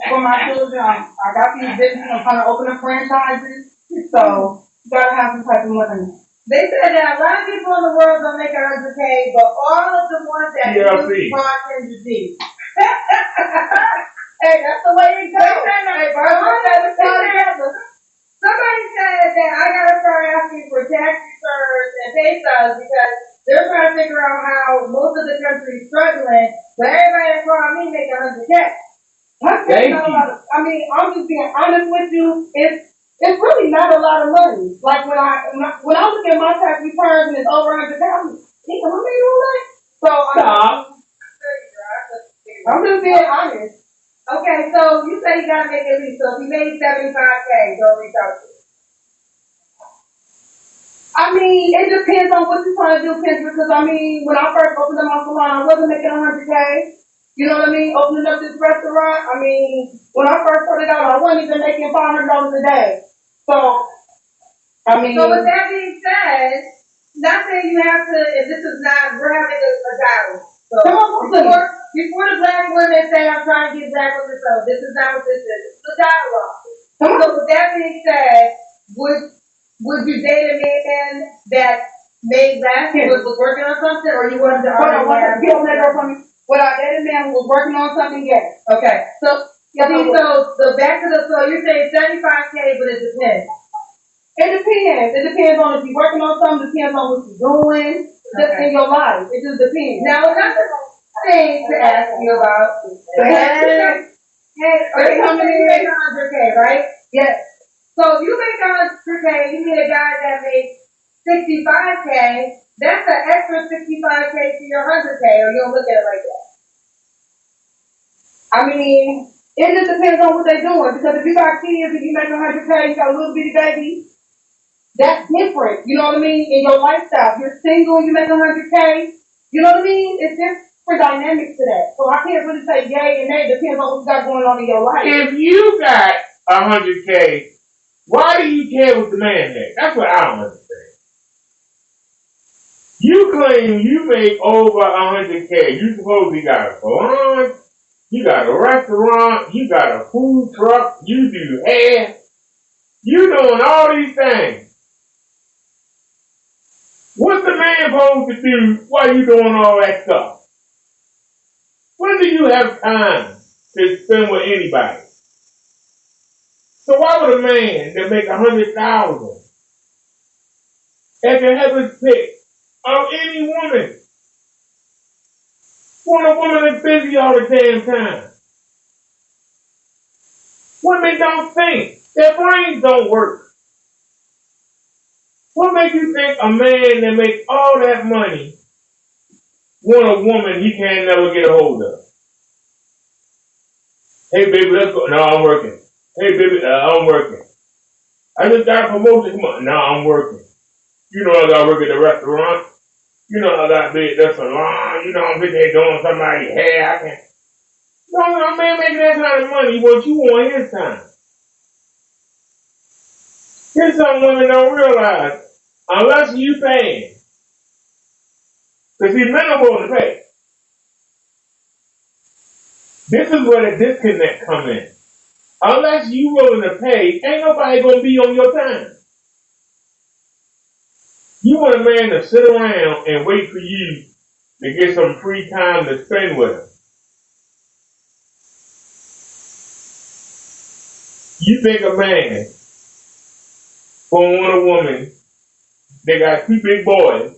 For my children, I got these businesses. I'm trying to open up franchises, so you gotta have some type of money. They said that a lot of people in the world don't make 100K, but all of the ones that do bartenders do. Hey, that's the way it goes. Somebody said that I gotta start asking for tax returns and pay stubs because they're trying to figure out how most of the country is struggling, but everybody that's around me make 100K. I'm just being honest with you. It's really not a lot of money. Like when I look at my tax returns and it's over 100,000, I'm like, how many doing that? So I'm just being honest. Okay, so you say you gotta make at least. So if you made 75K, don't reach out to me. It depends on what you're trying to do, Kendra. Because when I first opened up my salon, I wasn't making 100K. You know what I mean? Opening up this restaurant. When I first started out, I wasn't even making $500 a day. So with that being said, not saying you have to. If this is not, we're having a dialogue. So before the black women say I'm trying to get black women, so this is not what this is. It's a dialogue. So with that being said, would you date a man that made less was working on something, or you wanted to Would I date a man who was working on something? Yes. Okay. So back to so you're saying 75K, but it depends. It depends. It depends on if you're working on something. It depends on what you're doing. Just in your life. It just depends. Now, another thing to ask you about. How many you make 100K, right? Yes. So if you make 100K, you meet a guy that makes 65K. That's an extra 65K to your 100K, or you don't look at it like that. It just depends on what they're doing. Because if you got kids, if you make 100K, you got a little bitty baby, that's different. You know what I mean? In your lifestyle, if you're single, you make 100K. You know what I mean? It's different dynamics to that. So I can't really say yay and nay. It depends on what you got going on in your life. If you got 100K, why do you care what the man makes? That's what I don't understand. You claim you make over 100K. You supposedly got a salon, you got a restaurant, you got a food truck, you do hair. You doing all these things. What's the man supposed to do while you doing all that stuff? When do you have time to spend with anybody? So why would a man that make 100,000 at the heaven's pick of any woman want a woman that's busy all the damn time? Women don't think. Their brains don't work. What makes you think a man that makes all that money want a woman he can't never get a hold of? Hey, baby, let's go. No, I'm working. Hey, baby, I'm working. I just got a promotion. Come on. No, I'm working. You know I got to work at the restaurant. You know I got to be at the salon. You know I'm busy doing somebody's hair. I can't. No, a man making that kind of money, what you want his time. Here's something women don't realize. Unless you paying. Because these men are willing to pay. This is where the disconnect comes in. Unless you willing to pay, ain't nobody going to be on your time. You want a man to sit around and wait for you to get some free time to spend with him. You think a man gonna want a woman that got two big boys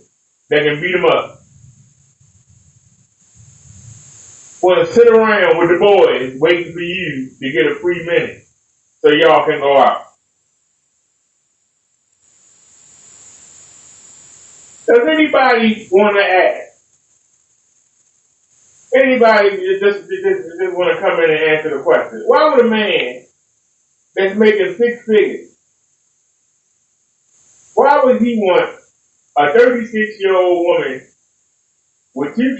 that can beat him up, want to sit around with the boys waiting for you to get a free minute so y'all can go out. Does anybody want to ask? Anybody just want to come in and answer the question? Why would a man that's making 6 figures, why would he want a 36-year-old woman with 2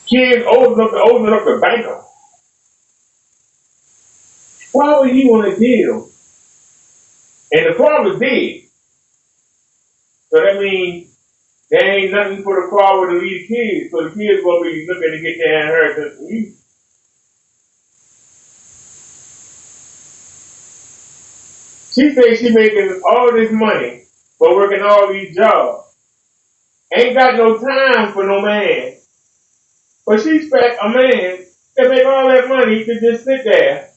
kids old enough to bank them? Why would he want to deal? And the father's dead. So that means there ain't nothing for the father to leave kids. So the kids gonna be looking to get their inheritance from you. She says she making all this money, but working all these jobs. Ain't got no time for no man. But she expect a man to make all that money to just sit there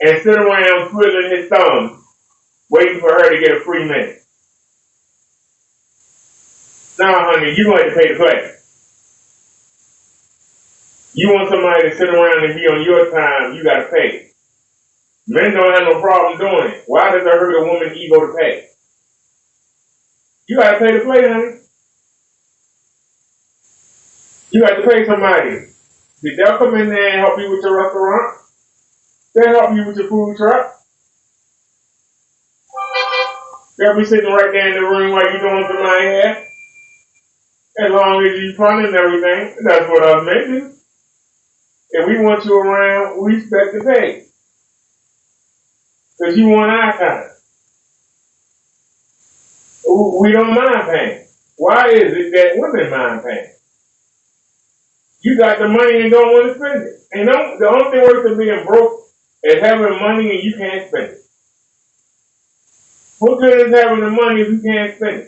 and sit around twiddling his thumbs, waiting for her to get a free minute. Nah, honey, you going to pay to play. You want somebody to sit around and be on your time, you got to pay. Men don't have no problem doing it. Why does it hurt a woman's ego to pay? You got to pay to play, honey. You got to pay somebody. Did they'll come in there and help you with your restaurant? They'll help you with your food truck. They'll be sitting right there in the room while you're doing somebody's hair. As long as you fun and everything. That's what us men do. If we want you around, we expect to pay. Because you want our time. We don't mind paying. Why is it that women mind paying? You got the money and don't want to spend it. And the only thing worse than being broke is having money and you can't spend it. What good is having the money if you can't spend it?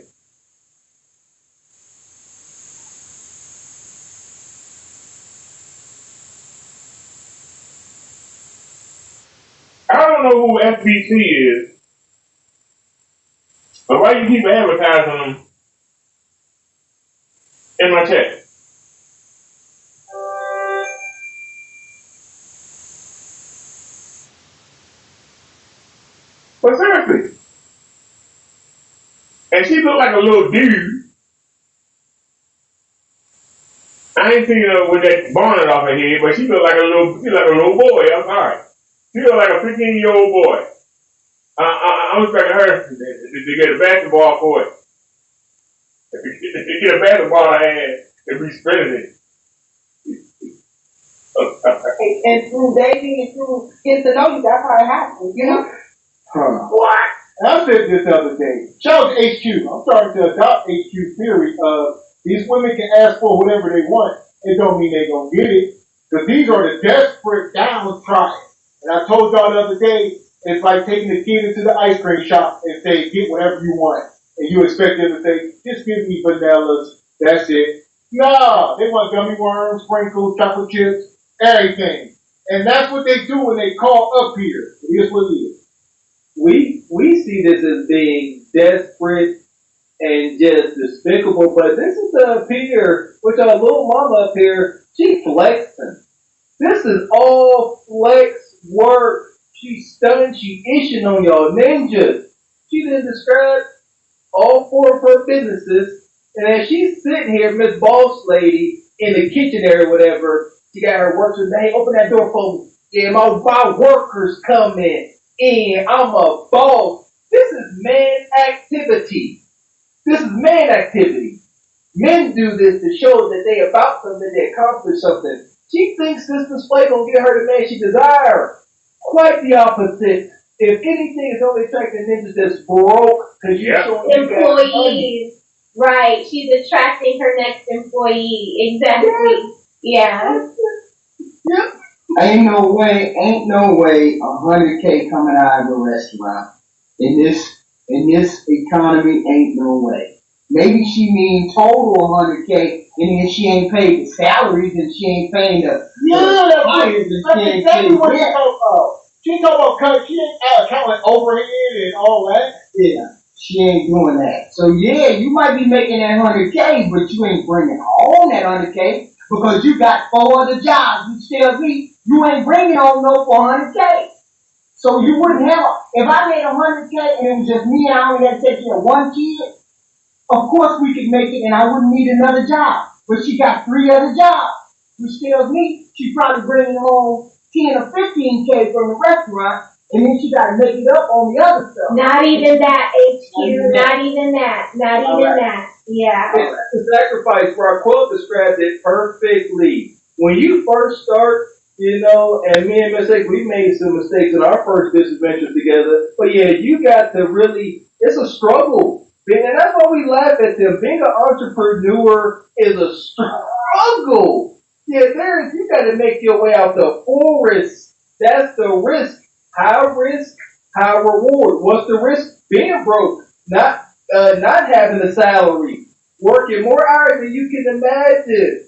I don't know who FBC is, but why you keep advertising them in my chat? But seriously. And she looked like a little dude. I ain't seen her with that bonnet off her head, but she looked like a little boy. I'm sorry. She looked like a 15-year-old boy. I'm expecting her to get a basketball court. To get a basketball hand and be spinning it. And through dating and through getting to know you, that's how it happens, you know? What? And I said this the other day. Shout out to HQ. I'm starting to adopt HQ theory of these women can ask for whatever they want. It don't mean they gonna get it. Because these are the desperate downtrodden. And I told y'all the other day, it's like taking the kid into the ice cream shop and say, get whatever you want. And you expect them to say, just give me vanillas. That's it. No, they want gummy worms, sprinkles, chocolate chips, everything. And that's what they do when they call up here. It is what it is. We see this as being desperate and just despicable, but this is up here, with our little mama up here, she flexing. This is all flex work. She's stunned, she ishing on y'all ninjas. She done described all 4 of her businesses, and as she's sitting here, Miss Boss Lady, in the kitchen area, whatever, she got her workers, hey, open that door for me. Yeah, my workers coming in. I'm a boss. This is man activity. This is man activity. Men do this to show that they about something, they accomplish something. She thinks this display gonna get her the man she desires. Quite the opposite. If anything, it's only attracting ninjas that's broke because you're showing employees. Right. She's attracting her next employee. Exactly. Yeah. Yep. Ain't no way, 100K coming out of a restaurant in this economy. Ain't no way. Maybe she mean total 100K, and then she ain't paid the salaries, and she ain't paying the hires, and she ain't paid what she rent. talking about. She talking about cut. She ain't counting overhead and all that. Yeah, she ain't doing that. So yeah, you might be making that 100K, but you ain't bringing home that 100K because you got 4 other jobs. You tell me you ain't bringing home no 400K. So you wouldn't have, if I made 100K and it was just me and I only had to take care of 1 kid, of course we could make it and I wouldn't need another job. But she got 3 other jobs, which tells me she probably bringing home 10 or 15K from the restaurant, and then she got to make it up on the other stuff. Not even that, HQ. Not even that. Not even that. Yeah. It's a sacrifice where our quote described it perfectly. When you first start, and me and Miss X, we made some mistakes in our first business ventures together. But yeah, you got to really, it's a struggle. And that's why we laugh at them. Being an entrepreneur is a struggle. Yeah, you got to make your way out the forest. That's the risk. High risk, high reward. What's the risk? Being broke, not having a salary, working more hours than you can imagine.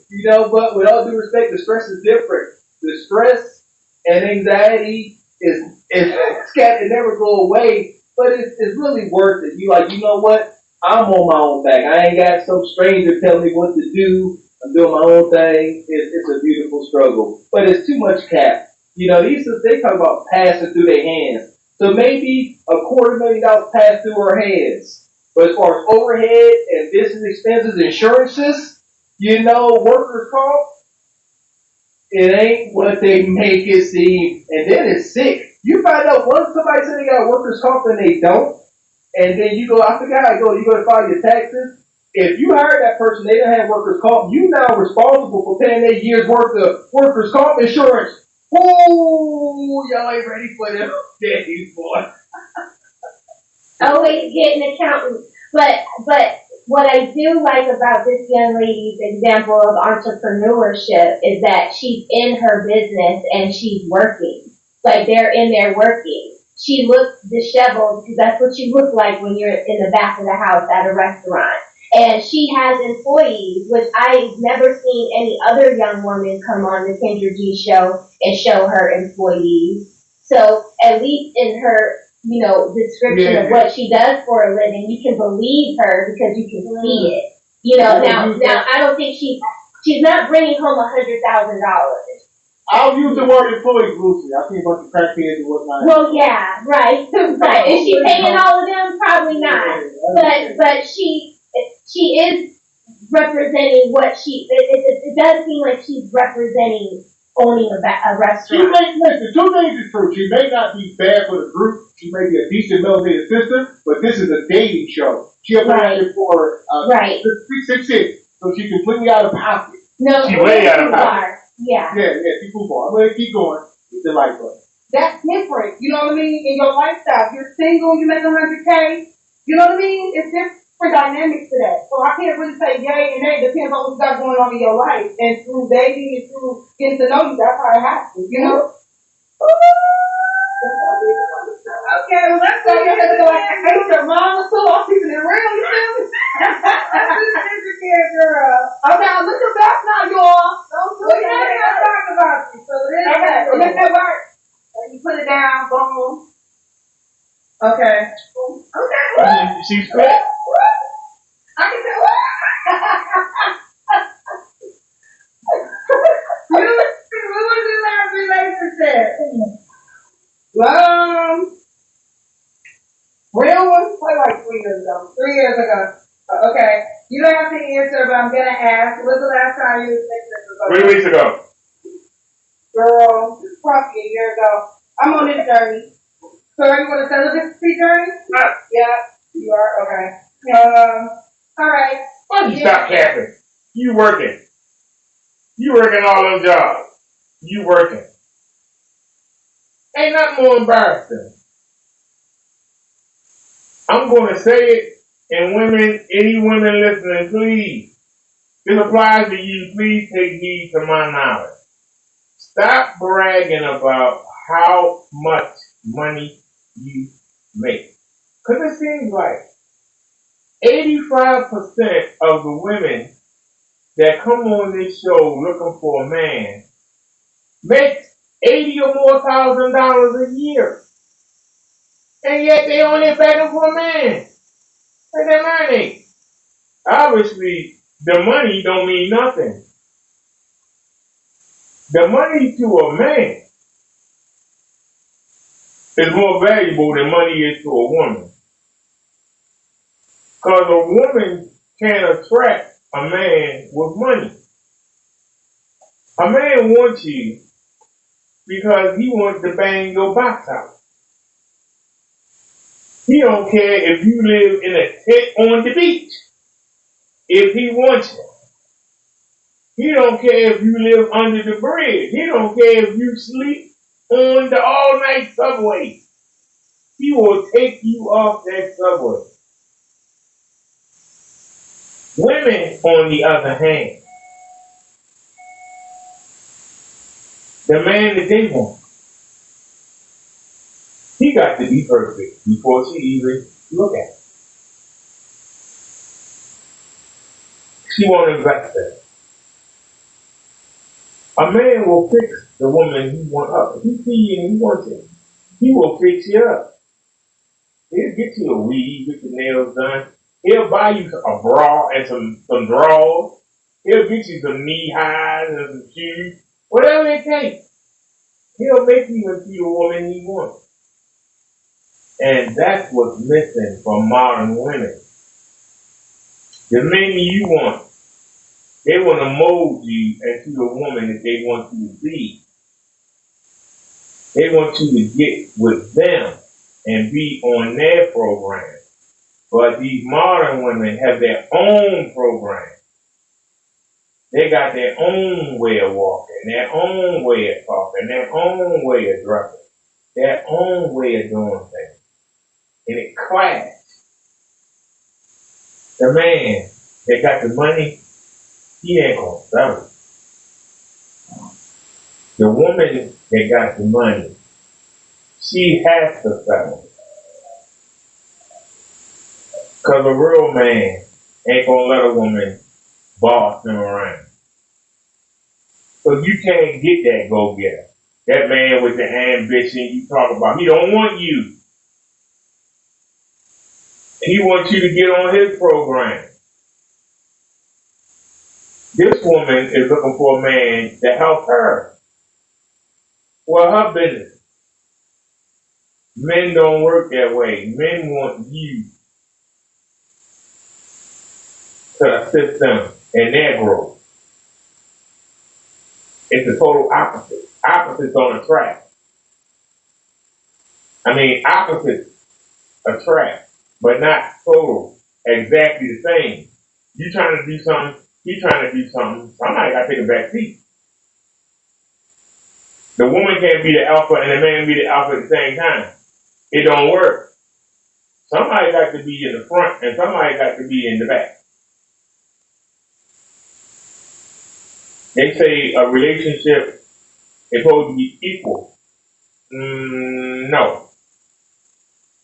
But with all due respect, the stress is different. The stress and anxiety it never go away, but it's really worth it. You know what? I'm on my own back. I ain't got some stranger telling me what to do. I'm doing my own thing. It's a beautiful struggle, but it's too much cap. They talk about passing through their hands. So maybe $250,000 passed through her hands. But as far as overhead and business expenses, insurances, workers' comp, it ain't what they make it seem. And then it's sick. You find out once somebody said they got workers' comp and they don't, and then you go, I forgot how you go to file your taxes. If you hired that person, they don't have workers' comp, you now responsible for paying their year's worth of workers' comp insurance. Ooh, y'all ain't ready for them days, boy. Always get an accountant. But what I do like about this young lady's example of entrepreneurship is that she's in her business and she's working. Like they're in there working. She looks disheveled because that's what you look like when you're in the back of the house at a restaurant. And she has employees, which I've never seen any other young woman come on the Kendra G show and show her employees. So at least in her, description of what she does for a living, you can believe her because you can see it. Now I don't think she's not bringing home $100,000. I'll use the word employees loosely. I see a bunch of crackheads and whatnot. Well, yeah, right. Right. Is she paying all of them? Probably not. But she is representing what it does seem like she's representing owning a restaurant. The two things are true. She may not be bad for the group. She may be a decent melanated sister, but this is a dating show. She applied for 666, so she's completely out of pocket. No, she's way out of pocket. Yeah, she's too far. I'm going to keep going with the light button. That's different. You know what I mean? In your lifestyle, if you're single, you make 100K. You know what I mean? It's different dynamics to that. So I can't really say yay and nay. It depends on what you got going on in your life. And through dating and through getting to know you, that's how it happens. Okay, well, let's go. You have to go like, hey, your mama, so I'm keeping it real. You feel me? Girl. Okay, look at that now, y'all. Don't do it. I'm talking about you. So let that work. You put it down, boom. Okay. Okay. She's quick. I can tell. We want to do that relationship. Real one? Probably like 3 years ago. 3 years ago. Okay. You don't have to answer, but I'm gonna ask. When's the last time you was thinking 3 weeks ago. Girl, this is probably a year ago. I'm on this journey. So are you on a celibacy journey? Yeah. You are? Okay. All right. Why don't you stop capping? You working. You working all those jobs. You working. Ain't nothing more embarrassing. I'm going to say it, and any women listening, please. This applies to you. Please take heed to my knowledge. Stop bragging about how much money you make. Because it seems like 85% of the women that come on this show looking for a man make $80,000 a year. And yet they only begging for a man. And that money. Obviously, the money don't mean nothing. The money to a man is more valuable than money is to a woman. Because a woman can't attract a man with money. A man wants you because he wants to bang your box out. He don't care if you live in a tent on the beach. If he wants you. He don't care if you live under the bridge. He don't care if you sleep on the all-night subway. He will take you off that subway. Women, on the other hand, the man that they want, he got to be perfect before she even look at him. She won't invest that. A man will fix the woman he wants up. If he see you and he wants it, he will fix you up. He'll get you a weave, get your nails done. He'll buy you a bra and some drawers. He'll get you some knee highs and some shoes. Whatever it takes. He'll make you into the woman he wants. And that's what's missing from modern women. The men you want, they want to mold you into the woman that they want you to be. They want you to get with them and be on their program. But these modern women have their own program. They got their own way of walking, their own way of talking, their own way of dressing, their own way of doing things. And it clashes. The man that got the money, he ain't gonna settle. The woman that got the money, she has to settle. Because a real man ain't gonna let a woman boss him around. So you can't get that go-getter. That man with the ambition you talk about, he don't want you. He wants you to get on his program. This woman is looking for a man to help her. Well, her business. Men don't work that way. Men want you to assist them in their growth. It's the total opposite. Opposites don't attract. Opposites attract, but not total, exactly the same. You trying to do something, he trying to do something, somebody got to take a back seat. The woman can't be the alpha and the man be the alpha at the same time. It don't work. Somebody got to be in the front and somebody got to be in the back. They say a relationship is supposed to be equal. No.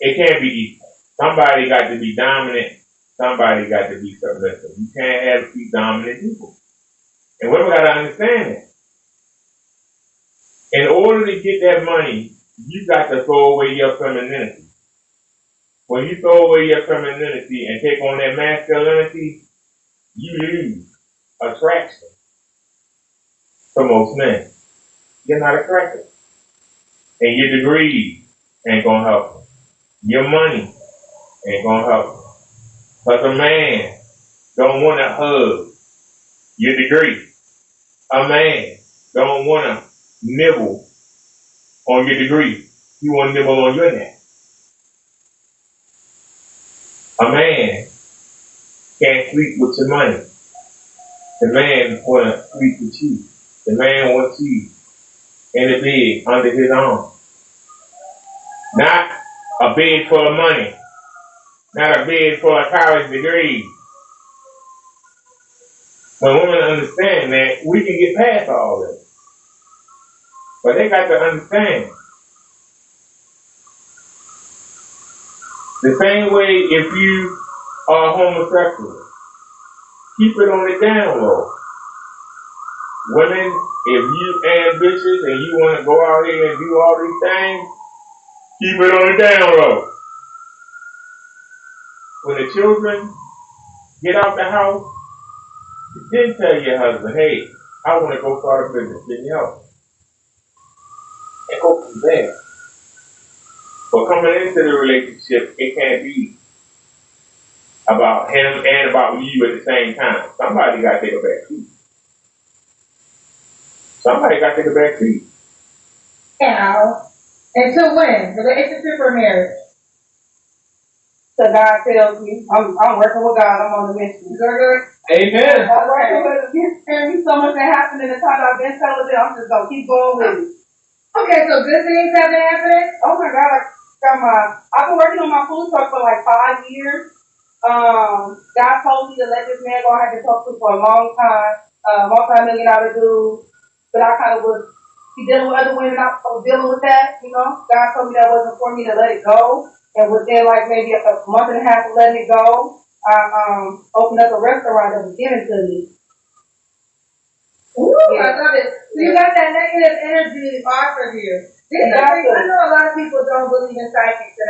It can't be equal. Somebody got to be dominant. Somebody got to be submissive. You can't have two dominant people. And women got to understand that. In order to get that money, you got to throw away your femininity. When you throw away your femininity and take on that masculinity, you lose attraction to most men. You're not attractive. And your degrees ain't gonna help them. Your money ain't gonna help them. But a man don't want to hug your degree. A man don't want to nibble on your degree. He want to nibble on your neck. A man can't sleep with your money. The man want to sleep with you. The man wants you in the bed under his arm. Not a bed full of money. Not a bed full of college degrees. When women understand that, we can get past all this. But they got to understand. The same way if you are homosexual, keep it on the down low. Women, if you ambitious and you want to go out here and do all these things, keep it on the down low. When the children get out the house, then tell your husband, hey, I want to go start a business. Can you help? And go from there. But coming into the relationship, it can't be about him and about you at the same time. Somebody got to take a back seat. Somebody got to take a back seat. How? Until when? Relationship or marriage? So God tells me, I'm working with God, I'm on the mission. Amen. I'm working with Him. He's telling me so much that happened in the time I've been celibate, I'm just gonna keep going with it. Okay, so good things have been happening? Oh my God, I've been working on my food truck for like 5 years. God told me to let this man go. I had to talk to for a long time, multi-million-dollar dude. But I kind of he dealing with other women, I was dealing with that, you know. God told me that wasn't for me to let it go. And within like maybe a month and a half of letting it go, I opened up a restaurant that was given to me. Ooh, I love it. So you got that negative energy off of you. These are things, I know a lot of people don't believe in psychics, and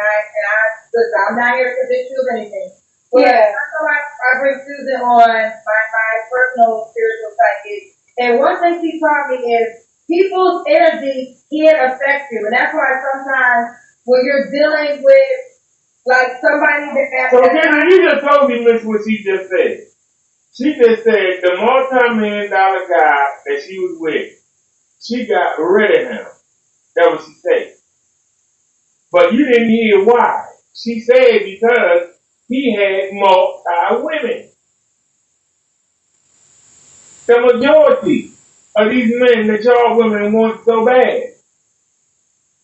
listen, I'm not here to convince you of anything. But I know I bring Susan on my personal spiritual psychic, and one thing she taught me is people's energy can affect you, and that's why sometimes when you're dealing with like somebody that So Kendra, you just told me, Miss, what she just said. She just said the multi-million-dollar guy that she was with, she got rid of him. That's what she said. But you didn't hear why. She said because he had multi-women. The majority of these men that y'all women want so bad,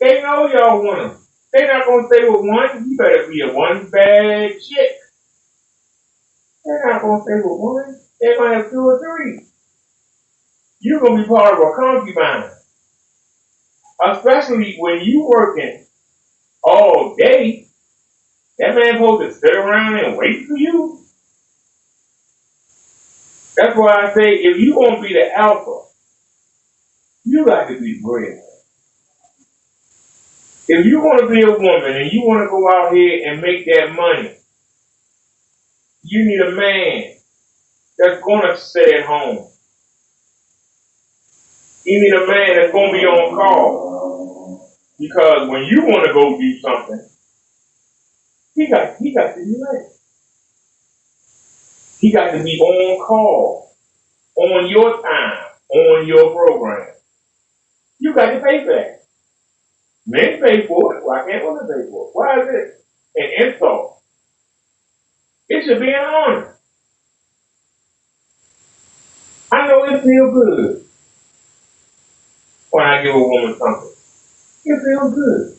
they know y'all want them. They're not going to stay with one. You better be a one bad chick. They're not going to stay with one. They're going to have 2 or 3. You're going to be part of a concubine. Especially when you working all day. That man supposed to sit around and wait for you. That's why I say if you want to be the alpha, you got to be real. If you want to be a woman and you want to go out here and make that money, you need a man that's going to sit at home. You need a man that's going to be on call. Because when you want to go do something, he got to be ready. He got to be on call, on your time, on your program. You got to pay for that. Men pay for it. Why can't women pay for it? Why is it an insult? It should be an honor. I know it feels good when I give a woman something. It feels good.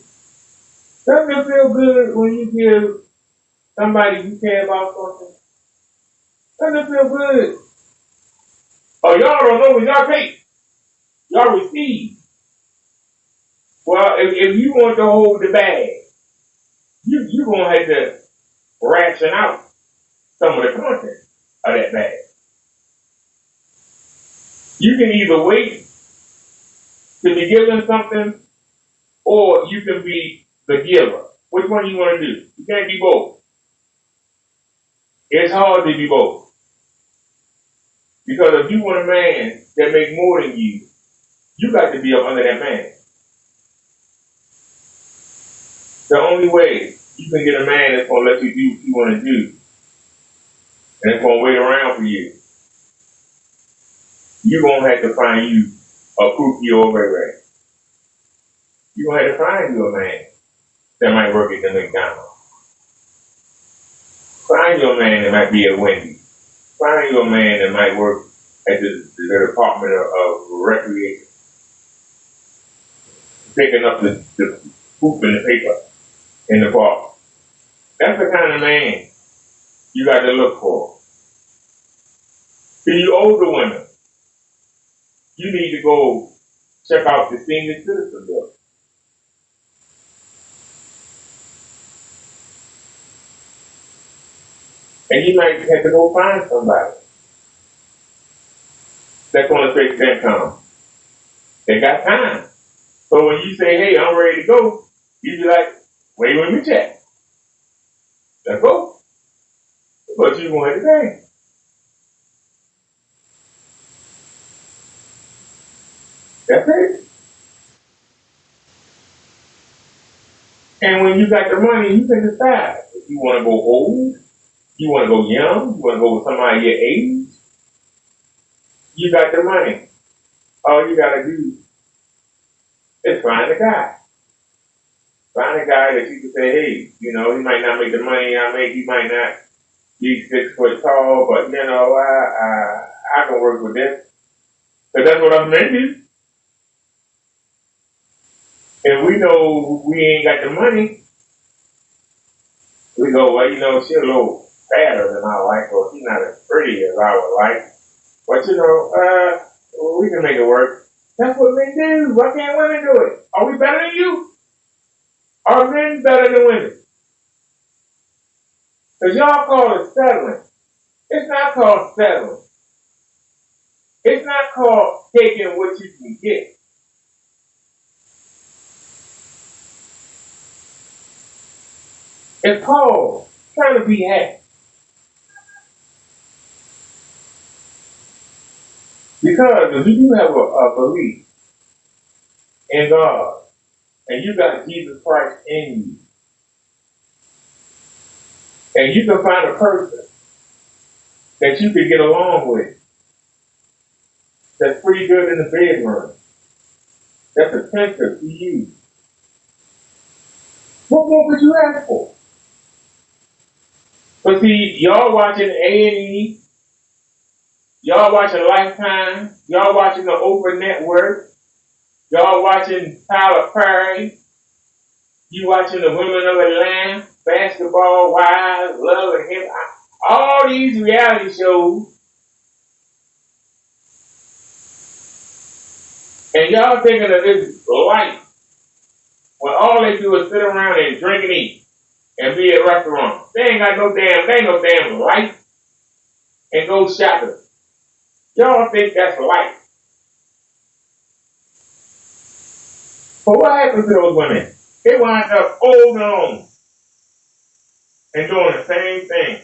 Doesn't it feel good when you give somebody you care about something? Doesn't it feel good? Oh, y'all don't know when y'all take. Y'all receive. Well, if you want to hold the bag, you're going to have to ration out some of the content of that bag. You can either wait to be given something, or you can be the giver. Which one you want to do? You can't be both. It's hard to be both. Because if you want a man that makes more than you got to be up under that man. The only way you can get a man that's going to let you do what you want to do, and it's going to wait around for you, you're going to have to find you a Pookie or a Ray Ray. You're going to have to find you a man that might work at the McDonald's. Find you a man that might be at Wendy's. Find you a man that might work at the Department of Recreation, picking up the poop in the paper in the park. That's the kind of man you got to look for. To you older women, you need to go check out the senior citizen bill. And you might have to go find somebody that's going to fix income. They got time. So when you say, hey, I'm ready to go, you be like, wait, let me check. Let's go. What you want today? That's it. And when you got the money, you can decide if you want to go old, you want to go young, you want to go with somebody your age. You got the money. All you got to do is find a guy. Find a guy that you can say, hey, you know, he might not make the money I make, he might not be 6 foot tall, but you know, I can work with this. Because that's what I'm meant to. If we know we ain't got the money, we go, well, you know, she's a little fatter than I like, or she's not as pretty as I would like. But you know, we can make it work. That's what men do. Why can't women do it? Are we better than you? Are men better than women? Because y'all call it settling. It's not called settling. It's not called taking what you can get. It's called trying to be happy. Because if you do have a belief in God, and you got Jesus Christ in you, and you can find a person that you can get along with, that's pretty good in the bedroom, that's attentive to you, what more could you ask for? But see, y'all watching A&E, y'all watching Lifetime, y'all watching the Oprah Network, y'all watching Tyler Perry, you watching the Women of Atlanta, Basketball Wives, Love and Hip Hop, all these reality shows, and y'all thinking of this life when all they do is sit around and drink and eat and be at restaurants. They ain't no damn life and go shopping. Y'all think that's life. But what happens to those women? They wind up holding on and doing the same thing.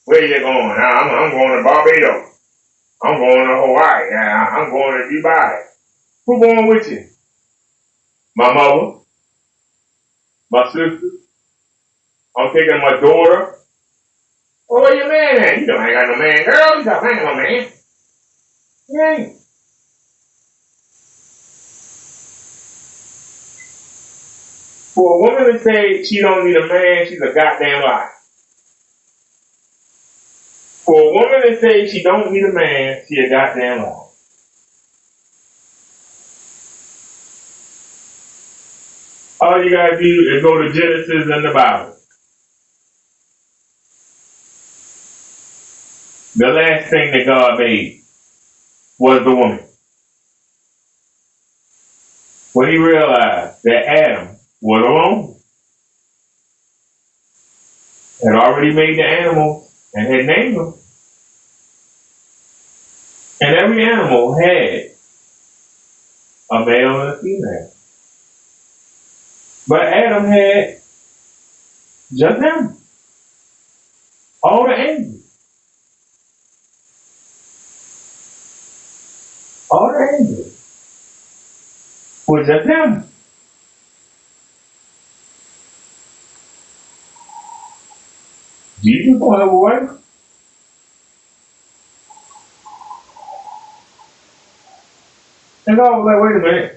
Where you going? I'm going to Barbados. I'm going to Hawaii. I'm going to Dubai. Who going with you? My mother, my sister. I'm taking my daughter. Well, where your man at? You don't ain't got no man, girl. You got no man. You ain't. For a woman to say she don't need a man, she's a goddamn lie. For a woman to say she don't need a man, she a goddamn lie. All you gotta do is go to Genesis and the Bible. The last thing that God made was the woman. When he realized that Adam was alone, had already made the animals and had named them. And every animal had a male and a female. But Adam had just him. All the angels. All the angels was just him. Jesus gonna have a wife. And God was like, wait a minute.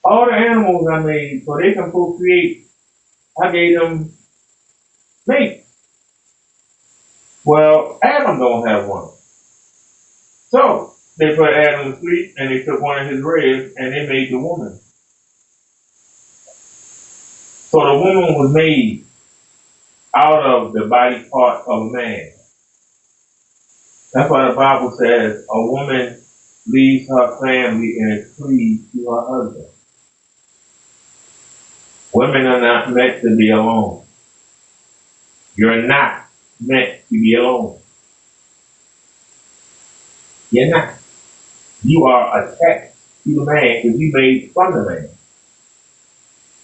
All the animals I made so they can procreate, I gave them mates. Well, Adam don't have one. So they put Adam to sleep and they took one of his ribs and they made the woman. So the woman was made out of the body part of a man. That's why the Bible says a woman leaves her family and is cleaved to her husband. Women are not meant to be alone. You're not meant to be alone. You're not. You are attached to the man because you made from the man.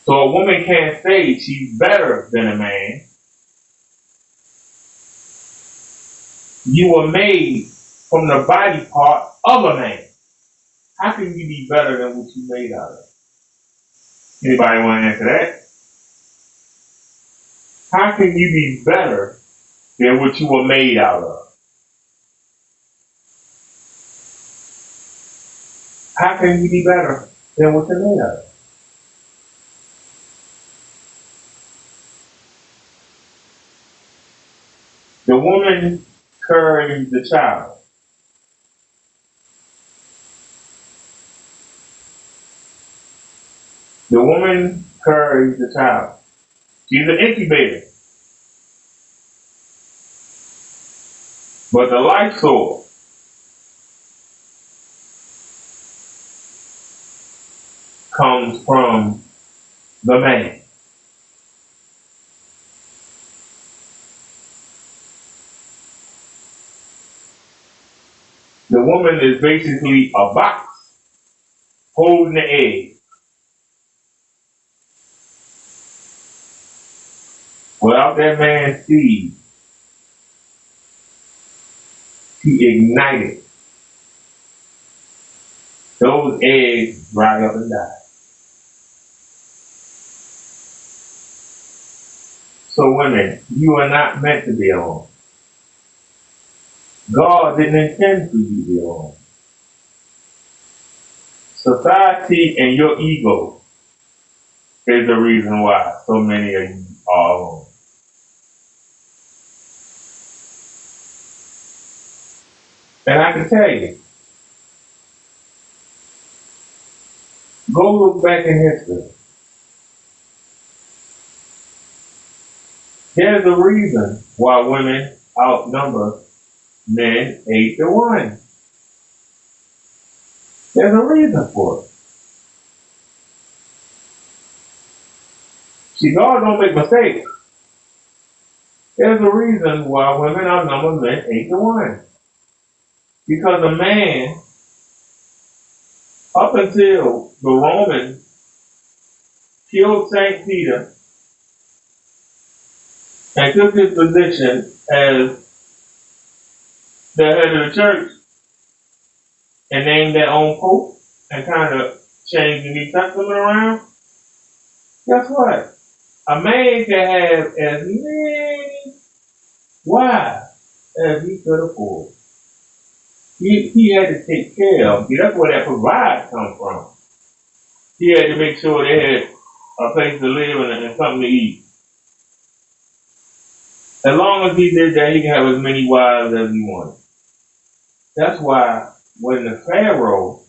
So a woman can't say she's better than a man. You were made from the body part of a man. How can you be better than what you made out of? Anybody want to answer that? How can you be better than what you were made out of? How can you be better than what you're made out of? The woman carries the child. The woman carries the child. She's an incubator. But the life source comes from the man. The woman is basically a box holding the egg. Without that man's seed to ignite it, those eggs dry up and die. So women, you are not meant to be alone. God didn't intend for you to be alone. Society and your ego is the reason why so many of you are alone. And I can tell you, go look back in history. There's a reason why women outnumber men 8-1. There's a reason for it. See, God don't make mistakes. There's a reason why women outnumber men 8-1. Because a man, up until the Romans killed St. Peter and took his position as the head of the church and named their own pope and kind of changed the New Testament around, guess what? A man can have as many wives as he could afford. He had to take care of them. See, that's where that provide comes from. He had to make sure they had a place to live and something to eat. As long as he did that, he can have as many wives as he wanted. That's why when the Pharaoh,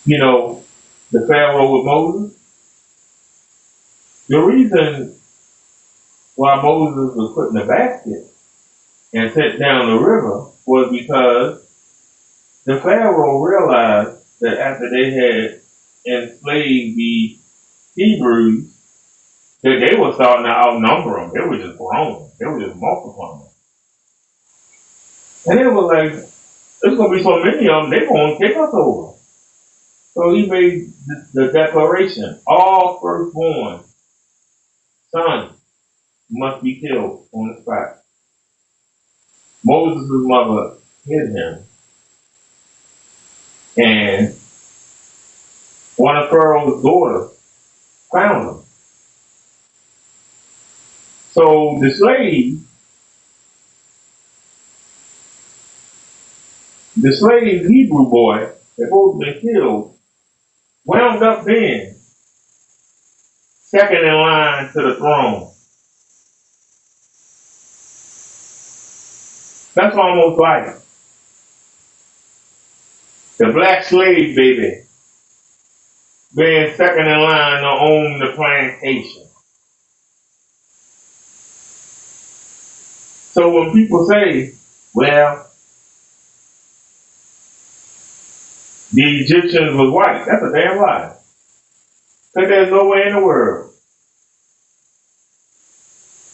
the Pharaoh with Moses, the reason why Moses was put in a basket and sent down the river was because the Pharaoh realized that after they had enslaved the Hebrews, that they were starting to outnumber them. They were just growing. They were just multiplying. And it was like, there's going to be so many of them, they're going to take us over. So he made the declaration, all firstborn sons must be killed on the spot. Moses' mother hid him. And one of Pharaoh's daughters found him. So the slave Hebrew boy that supposed to be killed wound up being second in line to the throne. That's almost like the black slave baby being second in line to own the plantation. So when people say, well, the Egyptians was white. That's a damn lie. Because there's no way in the world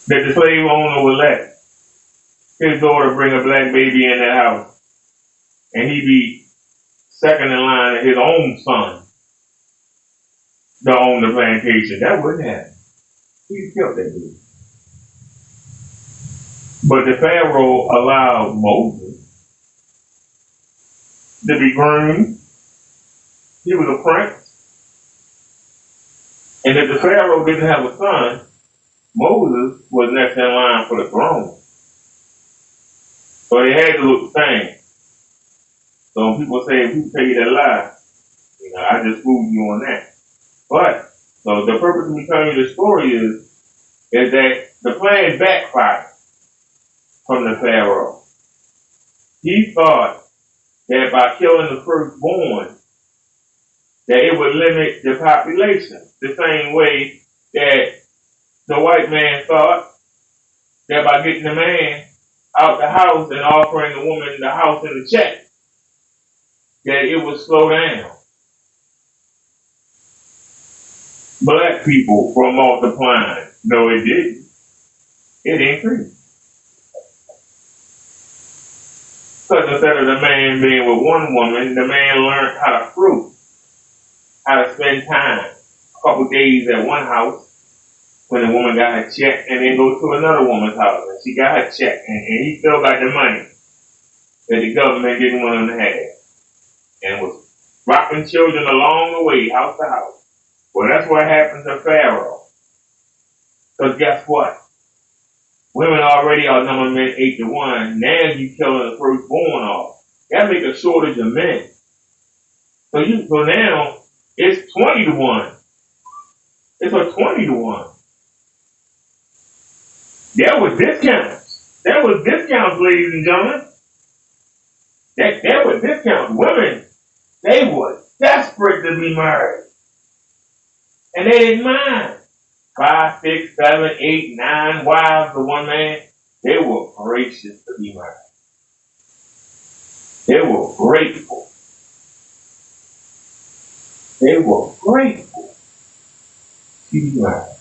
that the slave owner would let his daughter bring a black baby in that house and he be second in line to his own son to own the plantation. That wouldn't happen. He'd killed that dude. But the Pharaoh allowed Moses to be groomed. He was a prince. And if the Pharaoh didn't have a son, Moses was next in line for the throne. So they had to look the same. So when people say, who tell you that lie? I just fooled you on that. But, so the purpose of me telling you the story is that the plan backfired from the Pharaoh. He thought that by killing the firstborn, that it would limit the population. The same way that the white man thought that by getting the man out the house and offering the woman the house and the check, that it would slow down black people from multiplying. No, it didn't. It increased. Because instead of the man being with one woman, the man learned how to fruit, how to spend time. A couple days at one house when the woman got her check, and then go to another woman's house and she got her check, and he still got the money that the government didn't want him to have, and was dropping children along the way, house to house. Well, that's what happened to Pharaoh. Because guess what? Women already outnumber men 8-1. Now you killing the firstborn off. That make a shortage of men. So now it's 20-1. It's a 20-1. There was discounts. There was discounts, ladies and gentlemen. There was discounts. Women, they were desperate to be married. And they didn't mind. 5, 6, 7, 8, 9 wives to one man. They were gracious to be married. They were grateful. They were grateful to be married.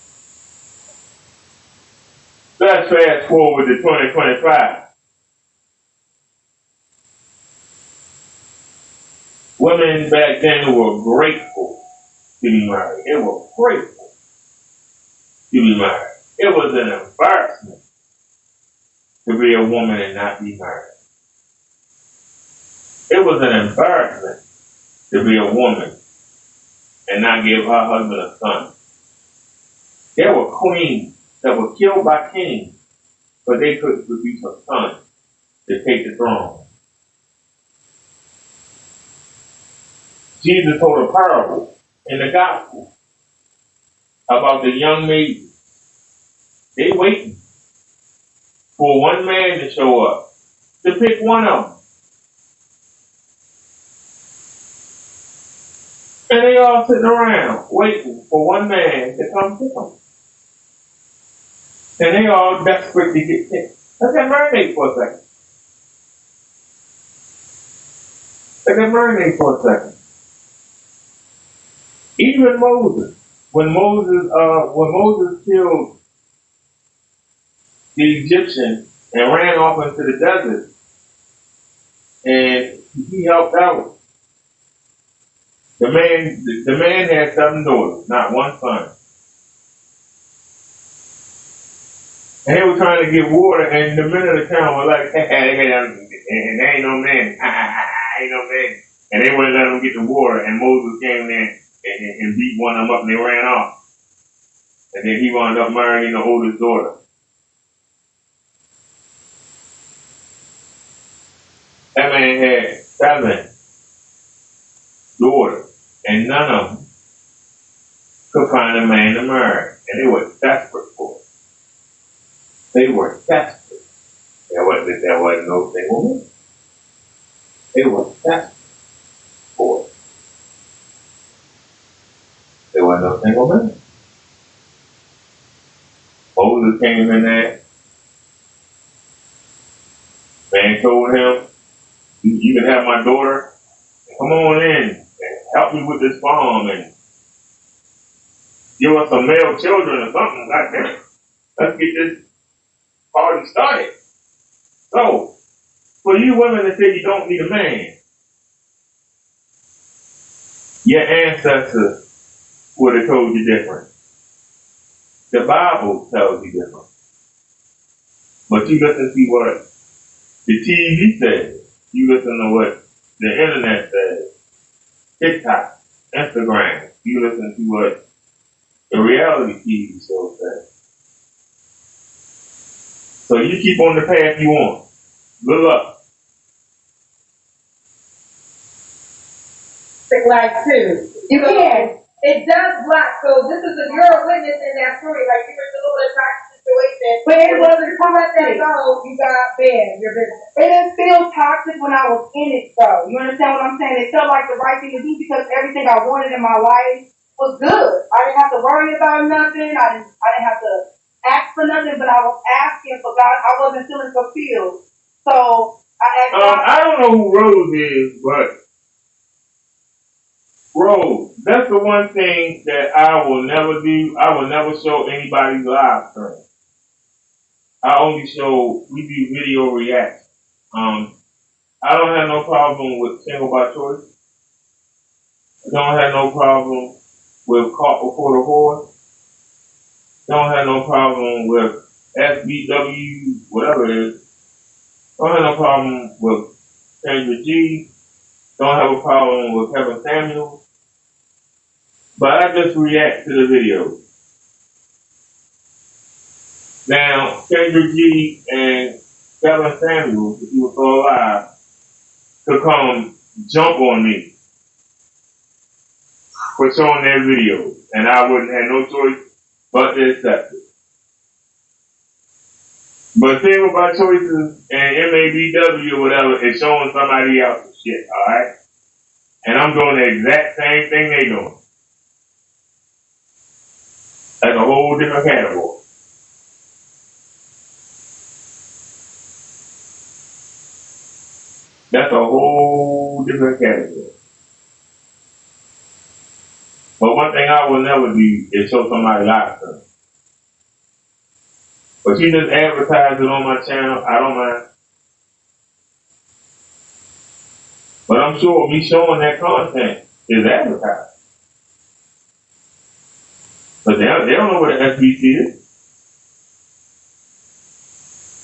Let's fast forward to 2025. Women back then were grateful to be married. They were grateful to be married. It was an embarrassment to be a woman and not be married. It was an embarrassment to be a woman and not give her husband a son. There were queens that were killed by kings, but they couldn't produce a son to take the throne. Jesus told a parable in the gospel about the young maiden. They waiting for one man to show up to pick one of them. And they all sitting around waiting for one man to come pick them. And they all desperate to get picked. Let that marinate for a second. Let that marinate for a second. Even Moses, when Moses killed the Egyptian and ran off into the desert, and he helped out. The man had 7 daughters, not one son. And they were trying to get water, and the men of the town were like, and there ain't no man. Ain't no man. And they wouldn't let them get the water, and Moses came there and beat one of them up, and they ran off. And then he wound up marrying the oldest daughter. That man had 7 daughters, and none of them could find a man to marry. And they were desperate for it. They were desperate. There wasn't no single man. They were desperate for it. There wasn't no single man. Moses came in there. Man told him, you can have my daughter, come on in and help me with this farm and give us some male children or something. God damn it. Let's get this party started. So, for you women that say you don't need a man, your ancestors would have told you different. The Bible tells you different. But you listen to what the TV says. You listen to what the internet says. TikTok, Instagram. You listen to what the reality TV show says. So you keep on the path you want. Good luck. Like too. You can. It does block. So this is you're a witness in that story. Like you were in a little bit of toxic situation. But it wasn't to let that go. You got banned. Your business. It didn't feel toxic when I was in it though. You understand what I'm saying? It felt like the right thing to do because everything I wanted in my life was good. I didn't have to worry about nothing. I didn't have to ask for nothing, but I was asking for God. I wasn't feeling fulfilled. So I asked God. I don't know who Rose is, but Rose, that's the one thing that I will never do. I will never show anybody's live stream. I only show, we do video reaction. I don't have no problem with single by choice. I don't have no problem with caught before the horse. Don't have no problem with SBW, whatever it is. Don't have no problem with Kendra G. Don't have a problem with Kevin Samuels. But I just react to the video. Now, Kendra G and Kevin Samuels, if he was still alive, could come jump on me for showing their videos. And I wouldn't have no choice but to accept it. But Single by Choices and MABW or whatever is showing somebody else's shit, alright? And I'm doing the exact same thing they doing. That's a whole different category. That's a whole different category. But one thing I will never do is show somebody live stream. But you just advertise it on my channel, I don't mind. But I'm sure me showing that content is advertised. But they don't know what an SBC is.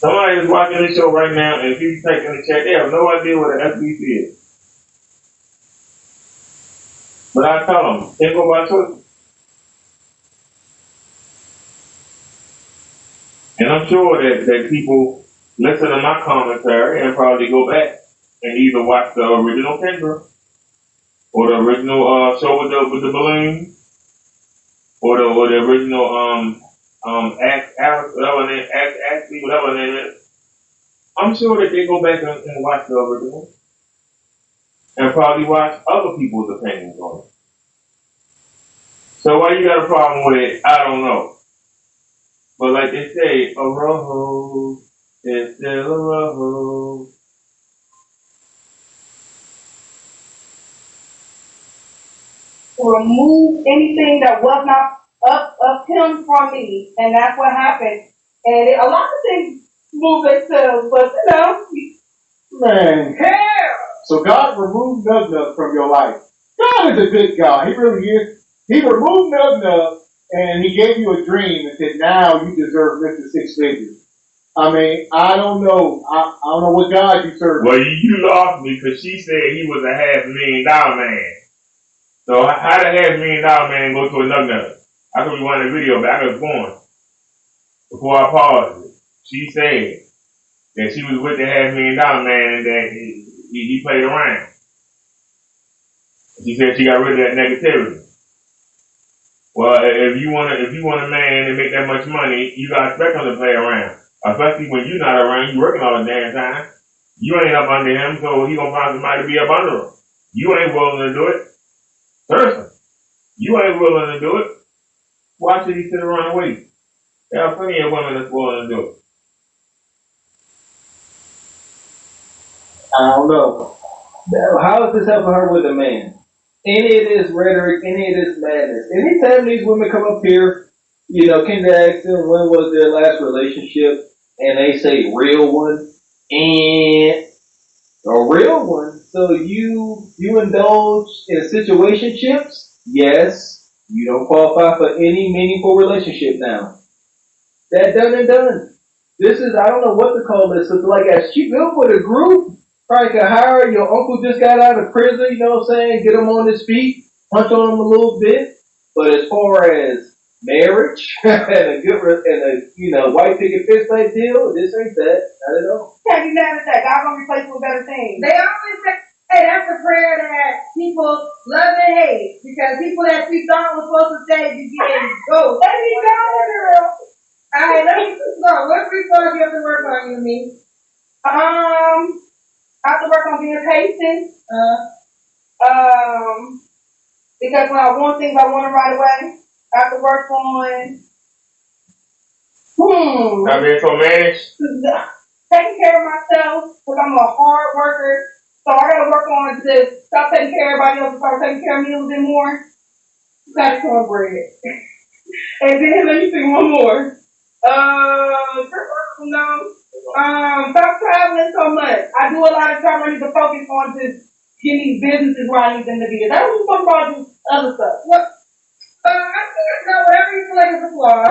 Somebody is watching this show right now, and if you type in the chat, they have no idea what an SBC is. But I tell them, single by choice. And I'm sure that people listen to my commentary and probably go back and either watch the original Kendra or the original show with the balloon or the original Ask Alex, whatever name, Ask me, whatever name is. I'm sure that they go back and watch the original and probably watch other people's opinions on it. So why you got a problem with it, I don't know. But like they say, a rose is still a rose. To remove anything that was not of him from me, and that's what happened. And a lot of things move themselves, but you know, Man, so God removed Nub Nub from your life. God is a good God. He really is. He removed Nub Nub and he gave you a dream and said, now you deserve Mr. Six Figures. I mean, I don't know. I don't know what God you serve. Well, you lost me because she said he was a $500,000 man. So how did a $500,000 man go to a Nub Nub? I could rewind the video, but I was born. Before I paused it, she said that she was with the $500,000 man and that he played around. She said she got rid of that negativity. Well, if you want a man to make that much money, you gotta expect him to play around. Especially when you're not around, you working all the damn time. You ain't up under him, so he gonna find somebody to be up under him. You ain't willing to do it. Seriously. You ain't willing to do it. Why should he sit around and wait? There are plenty of women that's willing to do it. I don't know. Now, how is this helping her with a man? Any of this rhetoric, any of this madness. Anytime these women come up here, Kendra asks them when was their last relationship, and they say real one, and a real one. So you indulge in situationships? Yes. You don't qualify for any meaningful relationship now. That done and done. This is, I don't know what to call this. It's like as she built with a group, probably could hire your uncle just got out of prison, you know what I'm saying? Get him on his feet, punch on him a little bit. But as far as marriage and a good white picket fist type deal, this ain't that. Not at all. Can't be mad at that. God gonna replace you with better things. They always say, hey, that's a prayer that people love and hate. Because people that we thought was supposed to stay be getting ghosts. Let me go, girl. Alright, let me go. What three songs you have to work on, you and me? I have to work on being patient. Because when I want things, I want it right away. I have to work on Not being so managed. taking care of myself because I'm a hard worker. So I gotta work on to stop taking care of everybody else and start taking care of me a little bit more. Got cornbread. And then let me see one more. Stop traveling so much. I do a lot of time. I need to focus on just getting these businesses where I need them to be. That's what I'm talking about. Other stuff. What? I think whatever you feel like is a flaw.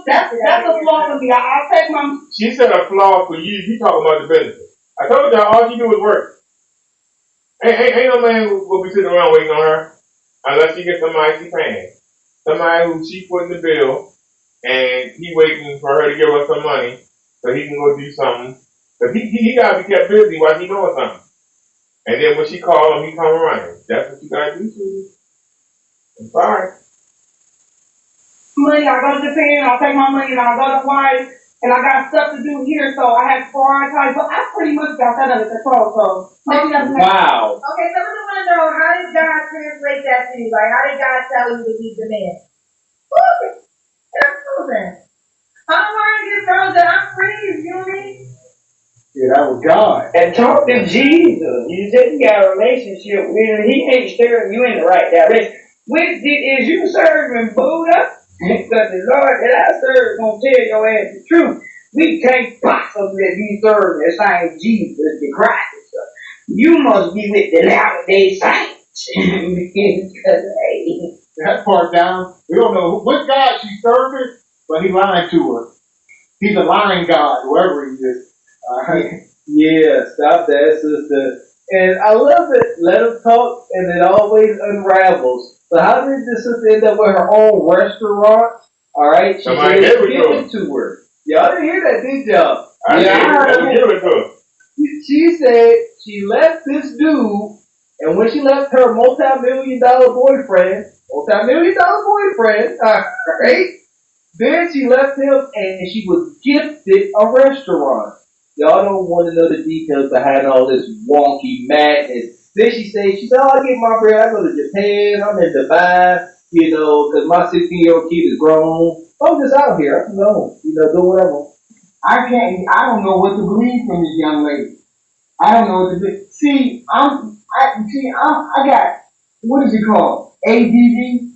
That's a flaw for me. I'll take my. She said a flaw for you. You talking about the business. I told y'all all you do is work. Ain't no man will be sitting around waiting on her unless she gets somebody she paying. Somebody who she put in the bill and he waiting for her to give her some money so he can go do something. But he gotta be kept busy while he doing something. And then when she call him, he come running. That's what you gotta do, sweetie. I'm sorry. Money, I go to Japan, I'll take my money and I'll go to Hawaii, and I got stuff to do here, so I have to prioritize, but I pretty much got that under control, so maybe that's next. Wow. Okay, so we want to know, how did God translate that to you? Like, how did God tell you to be the man? Woo! That's proven. I don't want to get girls that I'm free, you know what I mean? Yeah, that was God. And talk to Jesus. You said you got a relationship with him. He ain't steering you in the right direction. Which is you serving Buddha? Because the Lord that I serve is going to tell your ass the truth. We can't possibly be serving the same Jesus, the Christ. You must be with the Latter-day Saints. Because, hey, That part down. We don't know what God she's serving, but he lied to her. He's a lying God, whoever he is. Yeah, stop that, sister. And I love it. Let them talk, and it always unravels. So how did this sister end up with her own restaurant? All right, she Somebody said gave it give it to her. Y'all didn't hear that, did y'all? I Yeah. did. Give it to her. She said she left this dude, and when she left her multi-million-dollar boyfriend, all right, then she left him, and she was gifted a restaurant. Y'all don't want to know the details behind all this wonky madness. Then she said, oh, I get my bread, I go to Japan, I'm in Dubai, because my 16-year-old kid is grown. I'm just out here, I'm alone, do whatever. I don't know what to believe from this young lady. I don't know what to believe. See, I got, what is it called? ADD?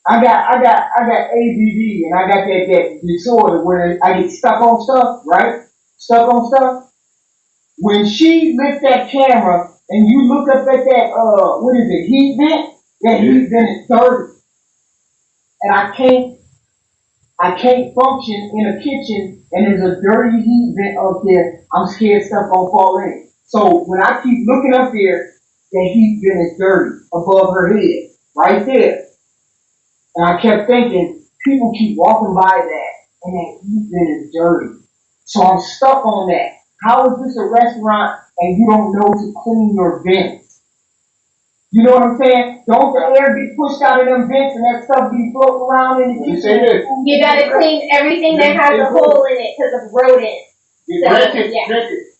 I got ADD, and I got that disorder where I get stuck on stuff, right? Stuck on stuff. When she lit that camera and you look up at that, what is it, heat vent? That heat vent is dirty. And I can't function in a kitchen and there's a dirty heat vent up there. I'm scared stuff gonna fall in. So when I keep looking up there, that heat vent is dirty above her head, right there. And I kept thinking, people keep walking by that and that heat vent is dirty. So I'm stuck on that. How is this a restaurant and you don't know to clean your vents? You know what I'm saying? Don't the air get pushed out of them vents and that stuff be floating around in the kitchen? You gotta clean everything that has a hole in it because of rodents. Granted,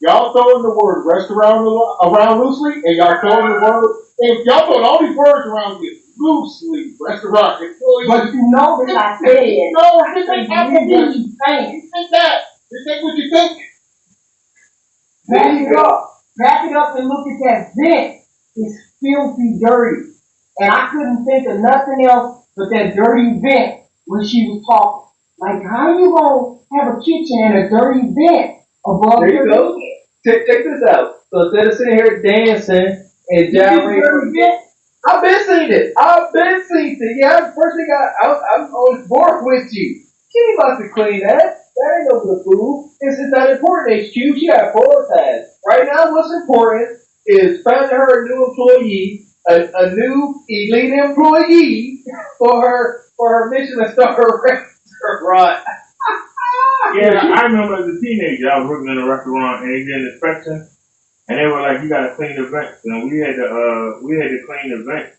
y'all throwing the word restaurant around loosely, and y'all throwing the word, and y'all throwing all these words around here loosely, restaurant. But you know that I said, no, this ain't after me. You think that? This ain't what you think. Back it up and look at that vent. is filthy dirty. And I couldn't think of nothing else but that dirty vent when she was talking. Like, how you gonna have a kitchen and a dirty vent above There your you go. bed? Check this out. So instead of sitting here dancing and gyrating, I've been seen it. Yeah, first thing I'm always bored with you. She ain't about to clean that. That ain't over the food. It's not important, HQ. She got prioritized. Right now, what's important is finding her a new employee, a new elite employee for her mission to start her restaurant. Yeah, I remember as a teenager, I was working in a restaurant and they did an inspection, and they were like, "You gotta clean the vents," and we had to clean the vents,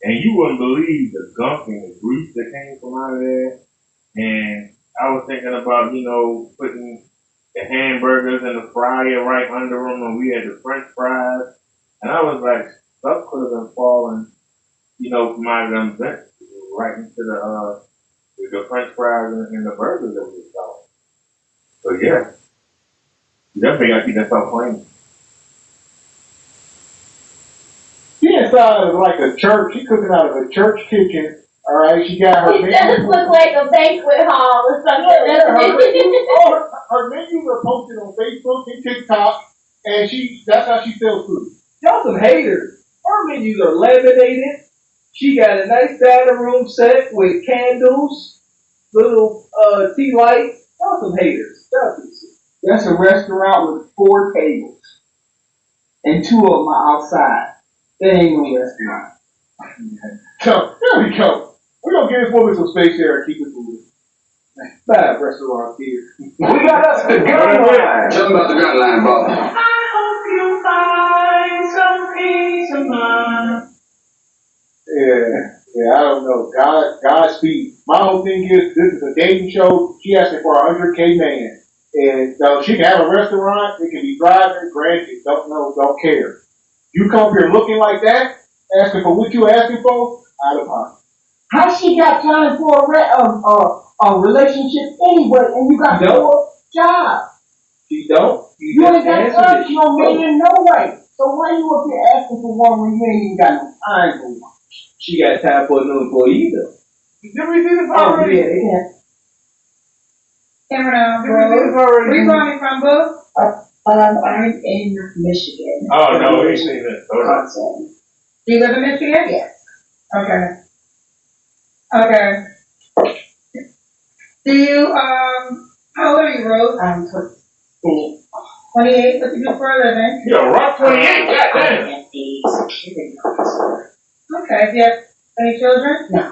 and you wouldn't believe the gunk and the grease that came from out of there. And I was thinking about, putting the hamburgers in the fryer right under them, and we had the French fries, and I was like, stuff could have been falling, from out of them vents right into the French fries and the burgers that we were selling. So yeah, you definitely gotta keep that stuff clean. She inside of like a church. She cooking out of a church kitchen. All right, she got her It menu. does look like a banquet hall or something, doesn't it? Her menus are posted on Facebook and TikTok, and that's how she sells food. Y'all some haters. Her menus are laminated. She got a nice dining room set with candles, little tea lights. Y'all some haters. That's a restaurant with 4 tables. And 2 of them are outside. That ain't no restaurant. So, there we go. We're going to give this woman some space there and keep it moving. Bad restaurant here. We got us the gun line. Tell them about the gun line, Bob. I hope you find some peace of mind. Yeah, I don't know. Godspeed. My whole thing is, this is a dating show. She asking for a 100K man. And so she can have a restaurant, it can be driving, granted, don't care. You come here looking like that, asking for what you asking for, out of pocket. How she got time for a relationship anyway, and you got 4 jobs? She don't. You ain't got time for no man, no way. So why you up here asking for one when you ain't even got no time for one? She got time for a new employee though. Did we see this Oh already? yeah. Cameron, where you calling from, boo? I'm in Michigan. Oh no, we ain't seen this. Wisconsin. Do you live in Michigan? Yes. Okay. Okay. Do you, how old are you, Rose? I'm 28. 28, what you do for a living? Yo, Rock 28, goddamn. I'm a security officer. Okay, do you have any children? No.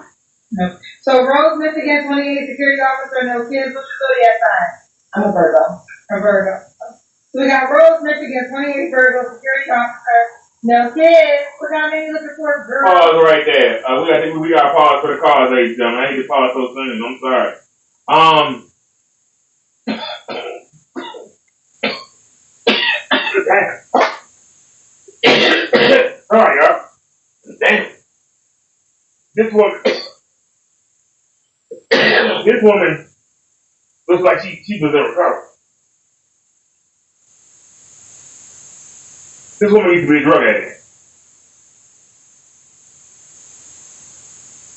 No. So Rose, Michigan, 28, security officer, no kids, what's your zodiac sign? I'm a Virgo. A Virgo. So we got Rose, Michigan, 28, Virgo, security officer, no kids. What kind of name you looking for, girl? Pause right there. We got to pause for the cause, ladies and gentlemen. I hate to pause so soon. I'm sorry. All right, y'all. Damn. This woman looks like she was in recovery. This woman used to be a drug addict.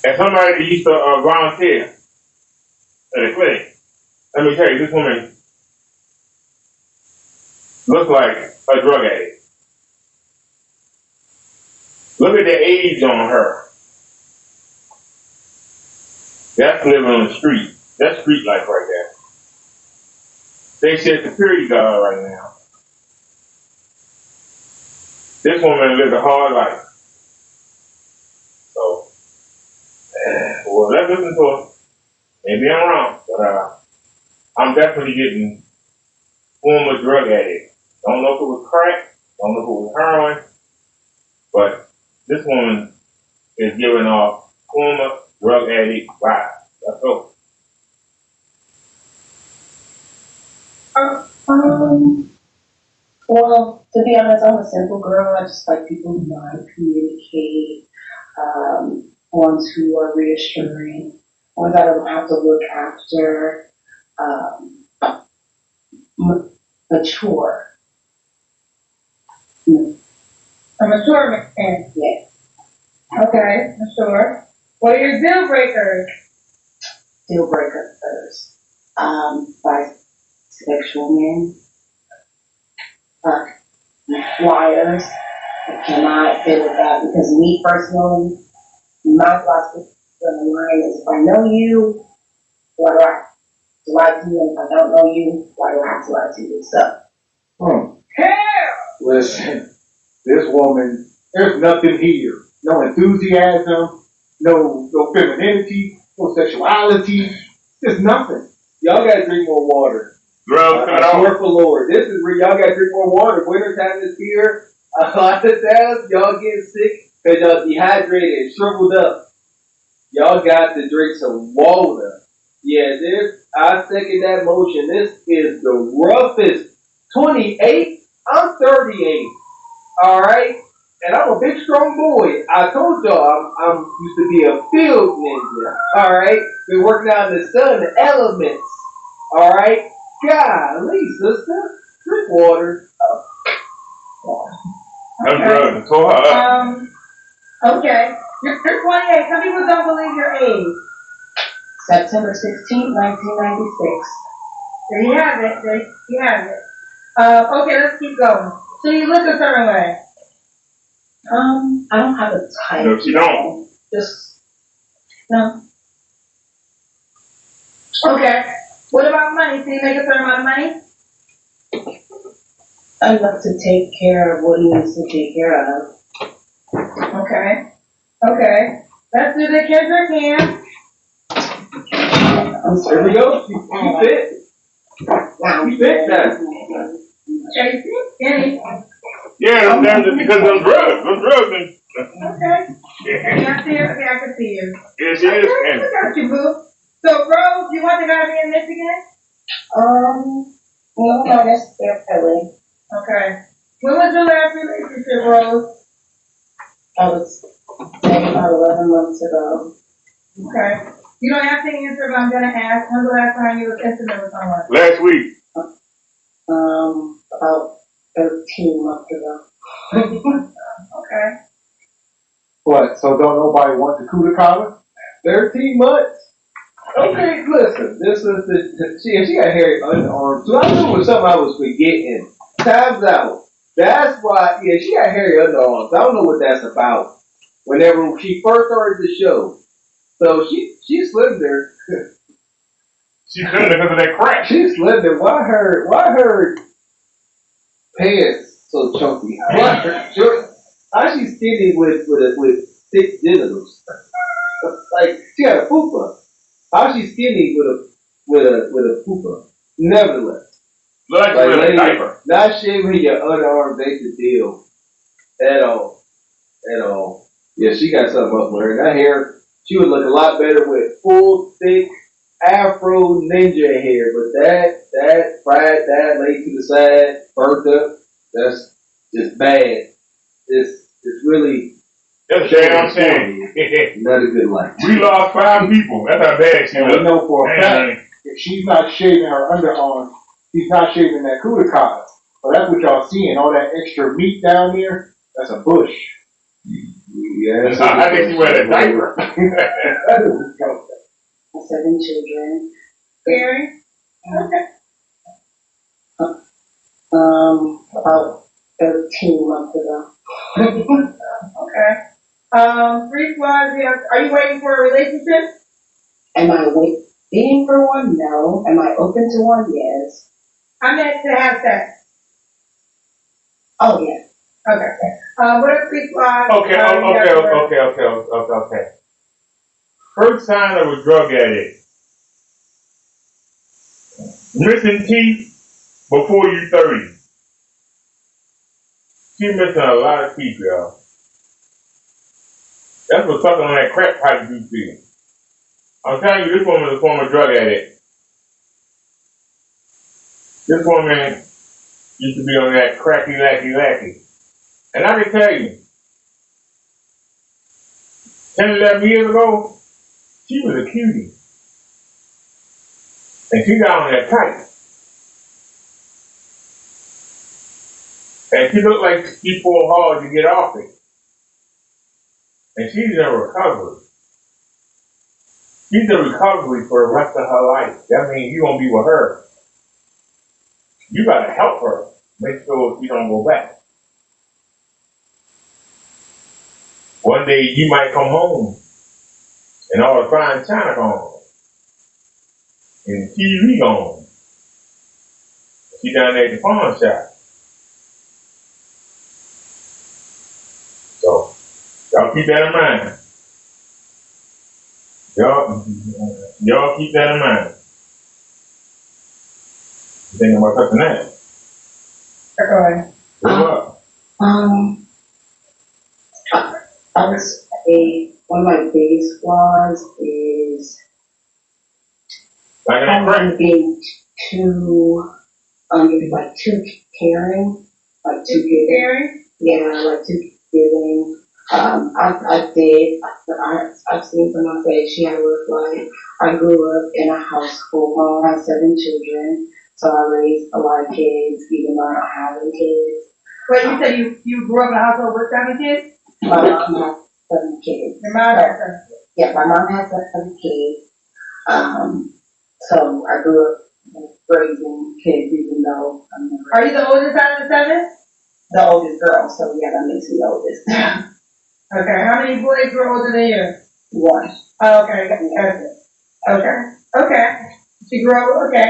And somebody that used to volunteer at a clinic, let me tell you, this woman looks like a drug addict. Look at the age on her. That's living on the street. That's street life right there. They said security guard right now. This woman lived a hard life. So, well, let's listen to her. Maybe I'm wrong, but I'm definitely getting former drug addict. Don't know if it was crack, don't know if it was heroin, but this woman is giving off former drug addict vibes. Let's go. Well, to be honest, I'm a simple girl. I just like people who know how to communicate, ones who are reassuring, ones I don't have to look after, mature. A mature man. Yes. Okay, mature. What are your deal breakers? Deal breaker first. Bisexual men. Liars. I cannot deal with that because me personally, my philosophy on the line is if I know you, why do I have to lie to you? And if I don't know you, why do I have to lie to you? So. Hell! Listen, this woman, there's nothing here. No enthusiasm, no femininity, no sexuality. There's nothing. Y'all gotta drink more water. Drugs cut I swear off. for Lord, this is where y'all gotta drink more water. Winter time is here. A lot of times y'all get sick because y'all dehydrated and shriveled up. Y'all got to drink some water. Yeah, I second that motion. This is the roughest 28. I'm 38. Alright? And I'm a big strong boy. I told y'all I'm used to be a field ninja. Alright? Been working out in the sun, the elements. Alright? Golly, sister. Drink water. Them drugs tore her up. Okay. You're 28. Some people don't believe your age. September 16th, 1996. There you have it. There you have it. Okay, let's keep going. So you look a certain way. I don't have a type. No, she don't. Just, no. Okay. What about money? Can you make a certain amount of money? Enough to take care of what he needs to take care of. Okay. Okay. Let's do the Kendra Cam. Here we go. You fit. You fit that. Tracy? Kenny? Yeah, them because of them drugs. Them drugs. Okay. Yeah. Can I see you? Okay, I can see you. Yeah, she is. I got you, boo. So, Rose, you want the guy to be in Michigan? No, not necessarily. Okay. When was your last relationship, Rose? I was dating about 11 months ago. Okay. You don't have to answer, but I'm going to ask. When's the last time you were intimate with someone? Last week. About 13 months ago. Okay. What? So don't nobody want the coup de collar? 13 months? Okay, listen. This is she got hairy underarms. So I knew it was something I was forgetting. Time's out. That's why, yeah, she got hairy underarms. I don't know what that's about. Whenever she first started the show. So she slender. She couldn't because of that crack. She slender. Why her pants so chunky? Why her short? How she skinny with 6 genitals? Like she got a fupa. How she skinny with a fupa? Nevertheless, Like really a diaper. not shaving your underarms ain't the deal at all. At all. Yeah, she got something up with her. That hair, she would look a lot better with full, thick, Afro ninja hair. But that fried, that laid to the side, burnt up, that's just bad. It's really That's damn shame. not a good life. We lost 5 people. That's how bad she And we was. know for a fact, if she's not shaving her underarms, she's not shaving that coup de collar. So that's what y'all seeing, all that extra meat down there, that's a bush. Yeah, I think she wear a diaper. 7 children. Gary? Okay. About 13 months ago. Okay. Free flies, are you waiting for a relationship? Am I waiting for one? No. Am I open to one? Yes. I meant to have sex. Oh, yeah. Okay. What are free flies? Okay. First sign of a drug addict. Missing teeth before you 30. She missing a lot of teeth, y'all. That's what sucking on that crack pipe do to you. I'm telling you, this woman is a former drug addict. This woman used to be on that cracky, lacky. And I can tell you, 10, 11 years ago, she was a cutie. And she got on that pipe. And she looked like she pulled hard to get off it. And she's in recovery. She's in recovery for the rest of her life. That means you're going to be with her. You got to help her. Make sure she don't go back. One day you might come home and all the fine china gone. And the TV gone. She down there at the pawn shop. So, y'all keep that in mind. Y'all keep that in mind. You thinking about something else? Okay. I would say one of my biggest flaws is being too too caring, like too giving. Caring? Yeah, like too giving. I've seen someone say she had a rough life. I grew up in a household. My mom has 7 children, so I raised a lot of kids, even though I don't have any kids. Wait, you said you grew up in a household with 7 kids? My mom has 7 kids. Your mom has 7 kids? Yeah, my mom has 7 kids. So I grew up raising kids, even though I'm never. Are you the oldest out of the 7? The oldest girl, so yeah, that makes me the oldest. Okay, how many boys were older than you? 1. Oh, okay, okay. She grew up, okay.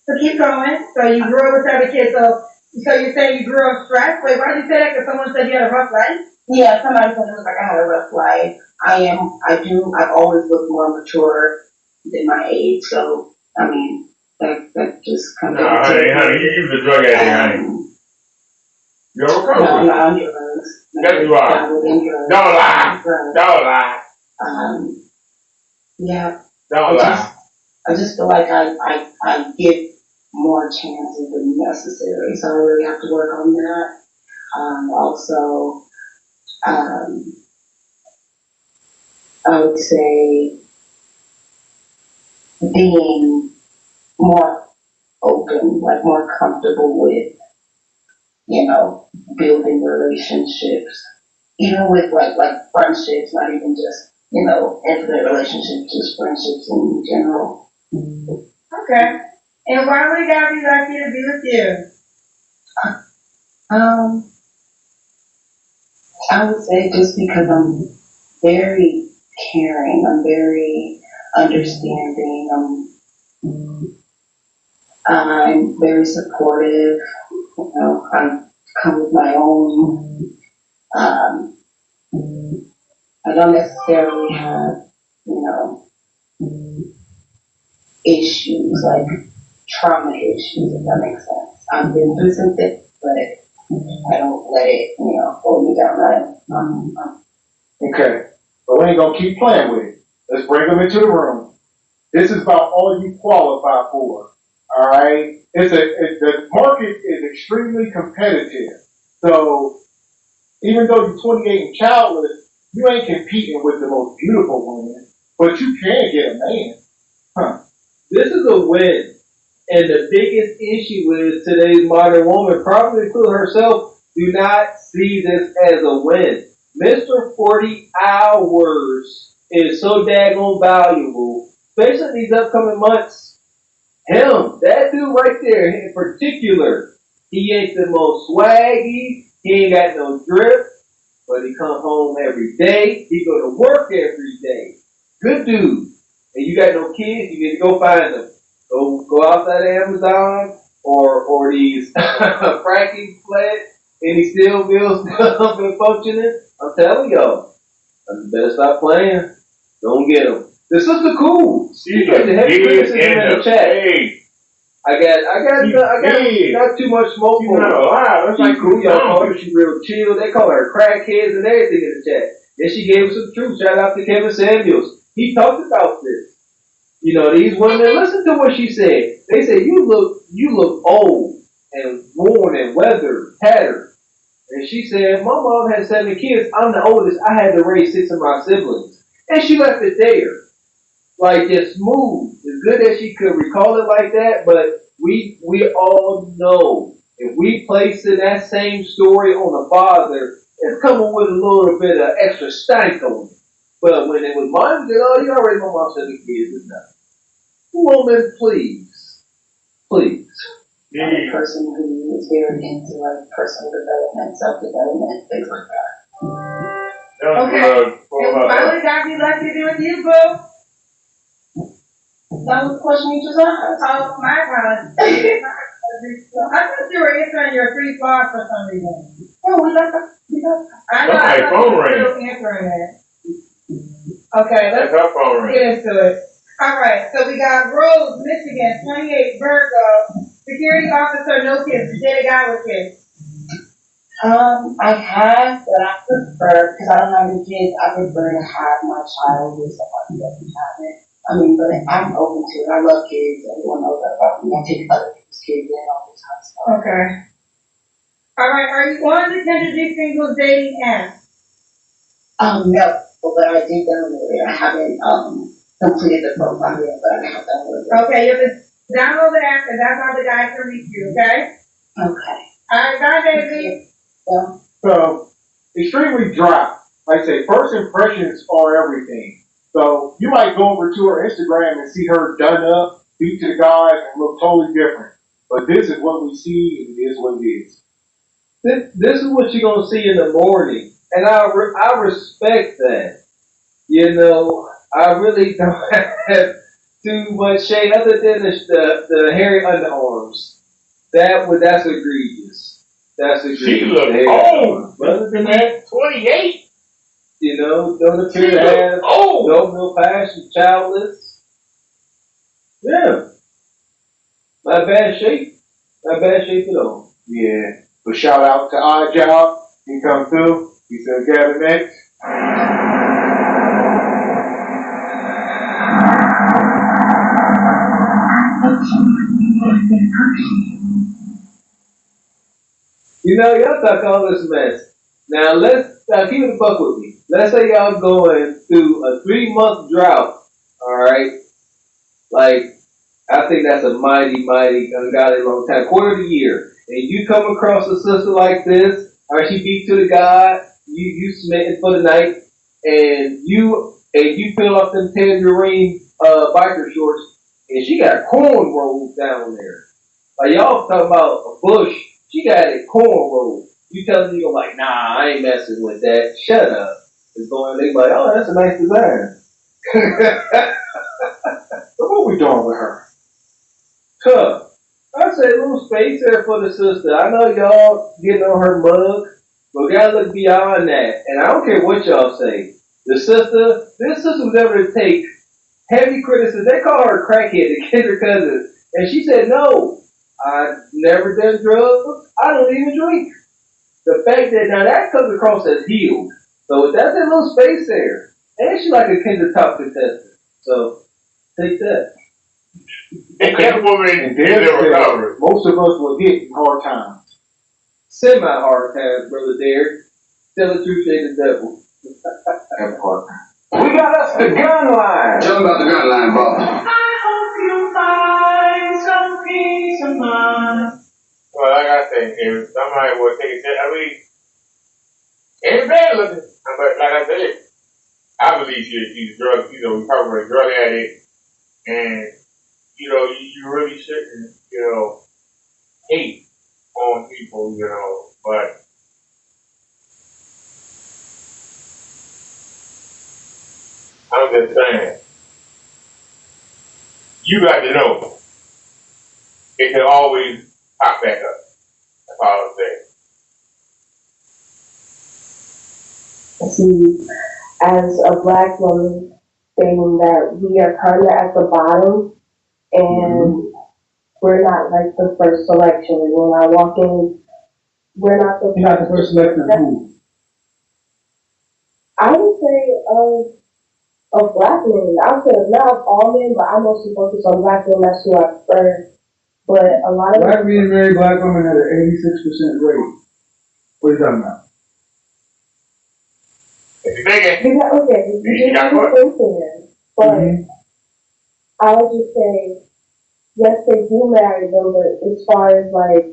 So keep going. So you grew up with 7 kids, so you're saying you grew up stressed? Wait, why did you say that? Because someone said you had a rough life? Yeah, somebody said it was like I had a rough life. I've always looked more mature than my age, so, I mean, that just comes Nah, honey, you was a drug addict, honey. You're a recovery. No, I'm not on drugs. Yes, you are. Don't lie. Don't lie. Yeah. Don't lie. I just feel like I give more chances than necessary, so I really have to work on that. Also, I would say being more open, like more comfortable with, building relationships, even with like friendships, not even just, intimate relationships, just friendships in general. Okay. And why would God be lucky to be with you? I would say just because I'm very caring, I'm very understanding, I'm very supportive, I come with my own, I don't necessarily have, issues, like trauma issues, if that makes sense. I've been through some things, but I don't let it, hold me down. Okay, but we ain't gonna keep playing with it. Let's bring them into the room. This is about all you qualify for. All right, the market is extremely competitive. So even though you're 28 and childless, you ain't competing with the most beautiful women, but you can get a man. Huh? This is a win. And the biggest issue is today's modern woman, probably including herself, do not see this as a win. Mr. 40 hours is so daggone valuable, especially in these upcoming months. That dude right there in particular, he ain't the most swaggy, he ain't got no drip, but he come home every day, he go to work every day. Good dude. And you got no kids, you need to go find them. Go outside Amazon or these fracking plant, any steel mills still been functioning. I'm telling y'all, you better stop playing. Don't get them. The sister cool. She got the heavy criticism in the chat. I got too much smoke for her. She's cool, y'all call her. She real chill. They call her crackheads and everything in the chat. Then she gave us some truth. Shout out to Kevin Samuels. He talked about this. These women, listen to what she said. They say, you look old and worn and weathered, tattered. And she said, my mom had 7 kids. I'm the oldest. I had to raise 6 of my siblings. And she left it there. Like, just smooth. It's good that she could recall it like that, but we all know if we place in that same story on the father, it's coming with a little bit of extra stank on it. But when it was mine, oh, you already know my son the kids enough. Woman, please. Please. I'm a person who is very into like personal development, self-development, things like that. Okay. And finally, got me lucky to do with you, boo. That was the question you just asked. Oh, my God. I thought you were answering your free thoughts for some reason. Oh, we got that. I know. I thought you were still answering that. Okay, let's get into it. All right, so we got Rose, Michigan, 28, Virgo, security officer, no kids. You date a guy with kids? I have, but I prefer, because I don't have any kids, I prefer to have my child with somebody that doesn't have it. I mean, but I'm open to it. I love kids. Everyone knows that about me. I take other people's kids in all the time. So. Okay. All right, are you on the Kendra G Singles dating app? No, but I did download it. I haven't completed the profile yet, but I have downloaded it. Okay, you have to download the app, and that's how the guy can reach you, okay? Okay. All right, bye, baby. Yeah. So, extremely dry. Like I say, first impressions are everything. So, you might go over to her Instagram and see her done up, beat to the guys, and look totally different. But this is what we see, and it is what it is. This is what you're going to see in the morning. And I respect that. You know, I really don't have too much shade other than the hairy underarms. That's egregious. That's egregious. She look old. Other than that, 28. You know, don't appear to have no real passion, childless. Yeah. Not bad shape. Not bad shape at all. Yeah. But shout out to Odd Job. He come through. He said, Gavin next. You know, y'all talk all this mess. Now keep it a buck with me. Let's say y'all going through a 3-month drought. All right, like I think that's a mighty, mighty ungodly long time, quarter of the year, and you come across a sister like this, or she beat to the God, you smitten for the night, and you peel off them tangerine biker shorts, and she got corn rolls down there. Like y'all talking about a bush. She got it cornrow. You telling me you're like, nah, I ain't messing with that. Shut up. It's going. They like, oh, that's a nice design. So what we doing with her? Huh. I say a little space there for the sister. I know y'all getting on her mug, but we gotta look beyond that. And I don't care what y'all say. This sister was able to take heavy criticism. They call her a crackhead, the Kendra cousin, and she said no. I've never done drugs. I don't even drink. The fact that now that comes across as healed. So that's a little space there. And she like a Kendra top contestant. So take that. That woman is in recovery. Most of us will hit in hard times. Semi-hard times, brother Derek. Tell the truth, shade the devil. That part. We got us the gun line. Tell them about the gun line, Bob. I hope you find some peace of mind. Well, like I said, if somebody will take a chance, I mean, ain't bad looking. But like I said, I believe she's recovering drug addict, and you really shouldn't, hate on people, but I'm just saying, you got to know it can always pop back up. That's all I'm saying. See, as a black woman, saying that we are kind of at the bottom and we're not like the first selection. When I walk in, we're not the You're not the first selection of who? I would say of black men. I would say not of all men, but I mostly focus on black men. That's who I prefer. But a lot of Black men marry black women at an 86% rate. What are you talking about? Okay, you got there. But I would just say, yes, they do marry them, but as far as like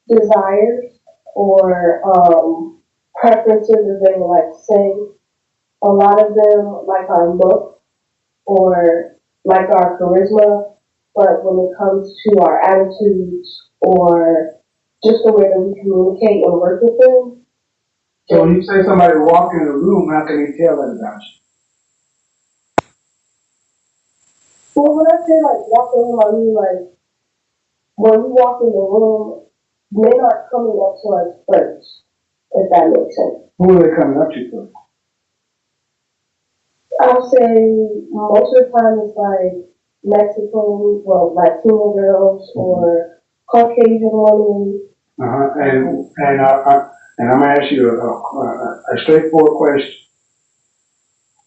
desires or preferences, as they would like to say. A lot of them like our look or like our charisma, but when it comes to our attitudes or just the way that we communicate and work with them. So when you say somebody walk in the room, how can they tell that about you? Well, when I say like walk in the room, I mean like when we walk in the room, men are coming up to us first, if that makes sense. Who are they coming up to first? I'll say most of the time it's like Mexican, well, Latino girls or Caucasian women. And I'm gonna ask you a straightforward question.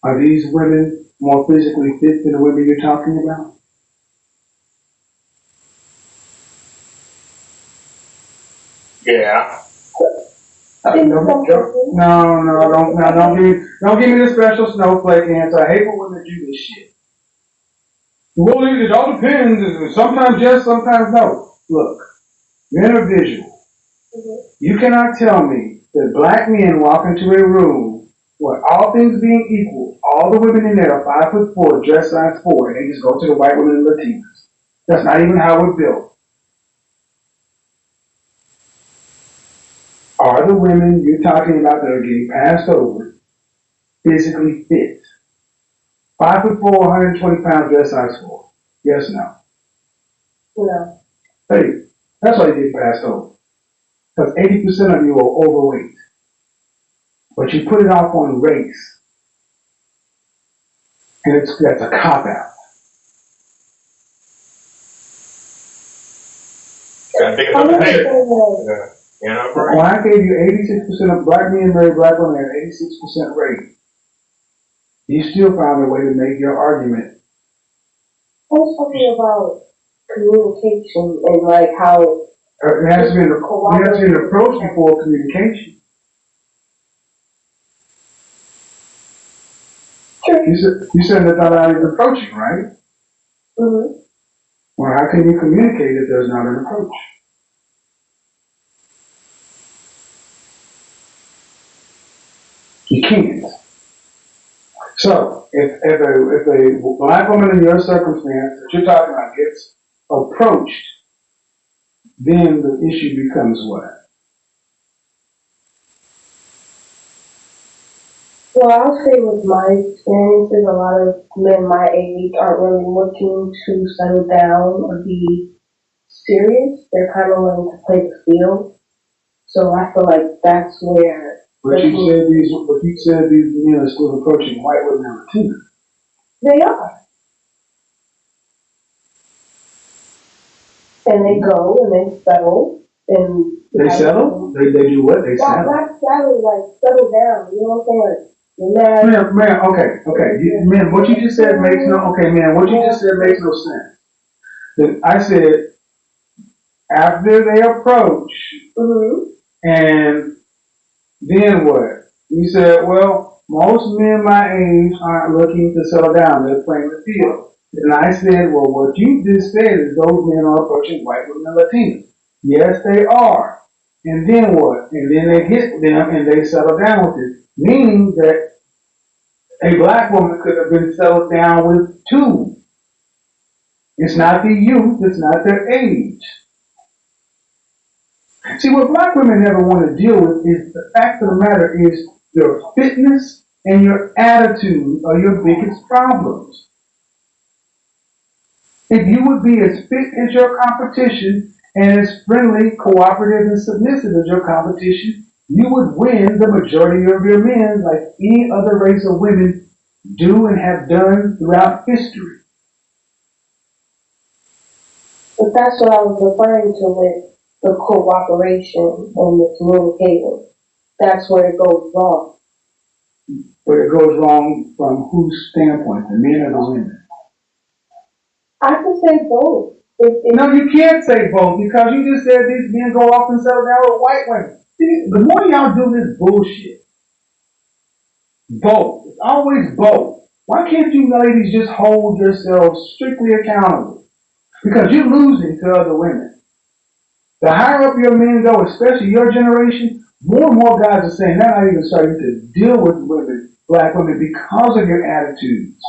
Are these women more physically fit than the women you're talking about? Yeah. Don't give me the special snowflake answer. I hate when women do this shit. Well, it all depends. Sometimes yes, sometimes no. Look, men are visual. You cannot tell me that black men walk into a room where all things being equal, all the women in there are 5'4", dress size 4, and they just go to the white women and Latinas. That's not even how we're built. Are the women you're talking about that are getting passed over physically fit? 5'4", 120 pounds, dress size 4. Yes, no. No. Hey, that's why you're getting passed over. Because 80% of you are overweight. But you put it off on race. And that's a cop-out. When I gave you 86% of black men marry black women at 86% rate, you still found a way to make your argument. I was talking about communication and like how there has to be an approach before communication. Sure. You said that's not how you're approaching, right? Mm-hmm. Well, how can you communicate if there's not an approach? You can't. So, if a black woman in your circumstance that you're talking about gets approached, then the issue becomes what? Well, I'll say with my experiences, a lot of men my age aren't really looking to settle down or be serious. They're kind of wanting to play the field. So I feel like that's where. But you said these men are still approaching white women and Latinas. They are. And they go and they settle and. They settle? They do what? They settle? Not settle, like settle down. You know what I'm saying? Like, Man, okay. Man, what you just said makes no sense. I said, after they approach, and then what? You said, well, most men my age aren't looking to settle down. They're playing the field. And I said, well, what you just said is those men are approaching white women and Latinas. Yes, they are. And then what? And then they hit them and they settle down with it. Meaning that a black woman could have been settled down with two. It's not the youth, it's not their age. See, what black women never want to deal with is the fact of the matter is your fitness and your attitude are your biggest problems. If you would be as fit as your competition and as friendly, cooperative, and submissive as your competition, you would win the majority of your men like any other race of women do and have done throughout history. But that's what I was referring to with the cooperation and the communicating. That's where it goes wrong. But it goes wrong from whose standpoint, the men or the women? I can say both. No, you can't say both because you just said these men go off and settle down with white women. The more y'all do this bullshit, both. It's always both. Why can't you ladies just hold yourselves strictly accountable? Because you're losing to other women. The higher up your men go, especially your generation, more and more guys are saying they're not even starting to deal with women, black women, because of your attitudes.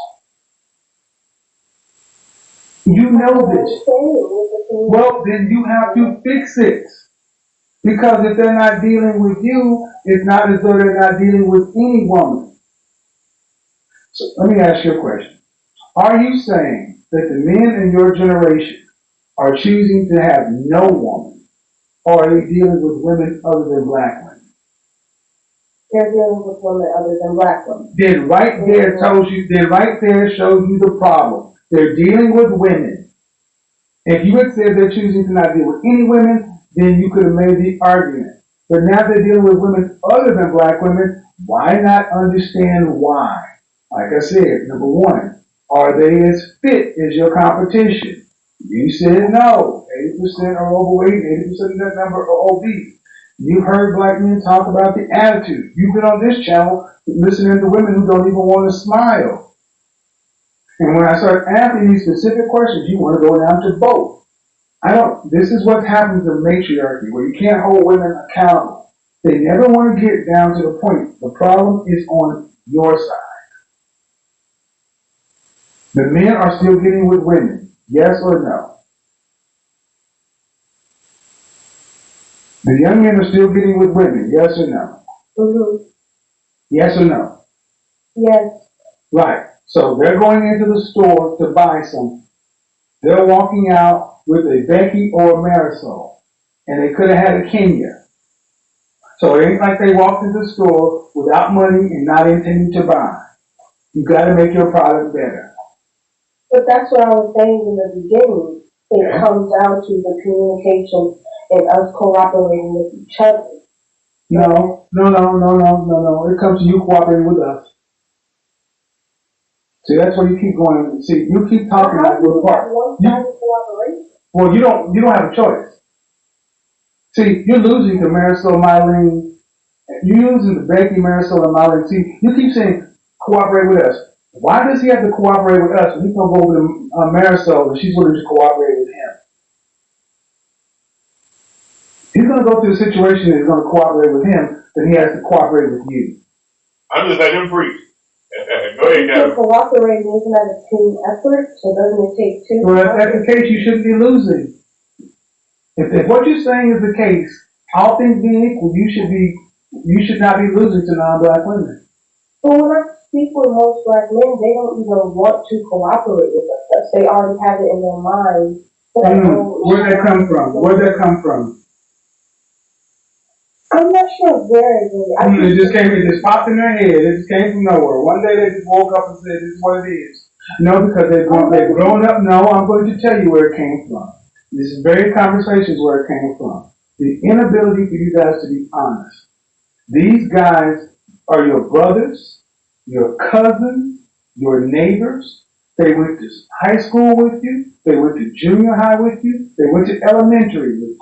You know this. Well, then you have to fix it. Because if they're not dealing with you, it's not as though they're not dealing with any woman. So let me ask you a question. Are you saying that the men in your generation are choosing to have no woman? Or are they dealing with women other than black women? They're dealing with women other than black women. Then right there shows you the problem. They're dealing with women. If you had said they're choosing to not deal with any women, then you could have made the argument. But now they're dealing with women other than black women. Why not understand why? Like I said, number one, are they as fit as your competition? You said no. 80% are overweight, 80% of that number are obese. You heard black men talk about the attitude. You've been on this channel listening to women who don't even want to smile. And when I start asking these specific questions, you want to go down to both. This is what happens in matriarchy, where you can't hold women accountable. They never want to get down to the point. The problem is on your side. The men are still getting with women, yes or no? The young men are still getting with women, yes or no? Mm-hmm. Yes or no? Yes. Right. So they're going into the store to buy something. They're walking out with a Becky or a Marisol, and they could have had a Kenya. So it ain't like they walked into the store without money and not intending to buy. You got to make your product better. But that's what I was saying in the beginning. It comes down to the communication and us cooperating with each other. No. It comes to you cooperating with us. See, that's where you keep going. See, you keep talking like we're part. Well, you don't have a choice. See, you're losing to Marisol, Mylene. You're using the Becky, Marisol, and Mylene. See, you keep saying cooperate with us. Why does he have to cooperate with us when he's going to go over to Marisol and she's willing to cooperate with him? He's going to go through a situation and he's going to cooperate with him, then he has to cooperate with you. I'm just letting him preach. Go ahead, Gavin. Cooperating isn't that a team effort? So doesn't it take two? Well, if that's the case, you shouldn't be losing. If what you're saying is the case, all things being equal, you should not be losing to non-black women. But when I speak with most black men, they don't even want to cooperate with us. They already have it in their mind. Where'd that come from? I'm not sure where it is. It just popped in their head. It just came from nowhere. One day they just woke up and said, this is what it is. No, because they've grown up. No, I'm going to tell you where it came from. This is very conversations where it came from. The inability for you guys to be honest. These guys are your brothers, your cousins, your neighbors. They went to high school with you. They went to junior high with you. They went to elementary with you.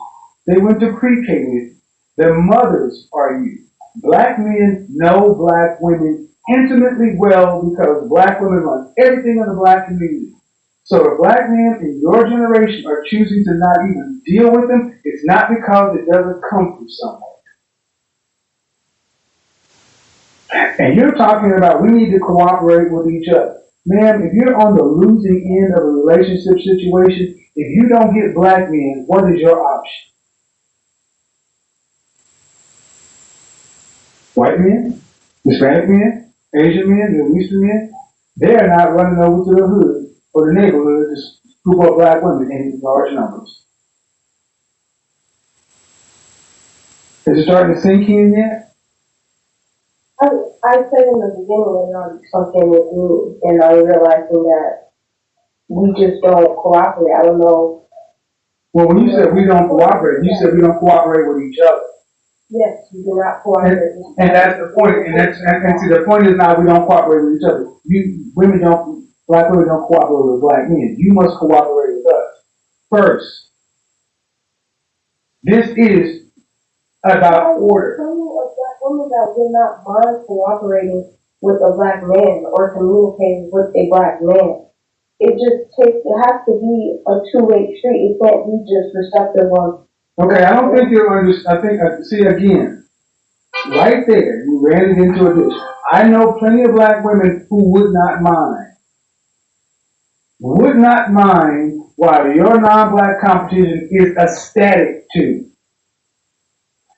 They went to pre-K with you. Their mothers are you. Black men know black women intimately well because black women run everything in the black community. So the black men in your generation are choosing to not even deal with them. It's not because it doesn't come from somewhere. And you're talking about we need to cooperate with each other. Man, if you're on the losing end of a relationship situation, if you don't get black men, what is your option? White men, Hispanic men, Asian men, Middle Eastern men, they're not running over to the hood or the neighborhood to scoop up black women in large numbers. Is it starting to sink in yet? I said in the beginning it already sunk in with me, and I'm realizing that we just don't cooperate. I don't know. Well, when you said we don't cooperate, you said we don't cooperate with each other. Yes, we do not cooperate. And that's the point. And see, the point is not we don't cooperate with each other. Black women don't cooperate with black men. You must cooperate with us first. This is about order. Some of black women that will not mind cooperating with a black man or communicating with a black man. It has to be a two-way street. It can't be just receptive on Okay, I don't think you're understand. I think, see again, right there, you ran it into a ditch. I know plenty of black women who would not mind while your non-black competition is ecstatic to.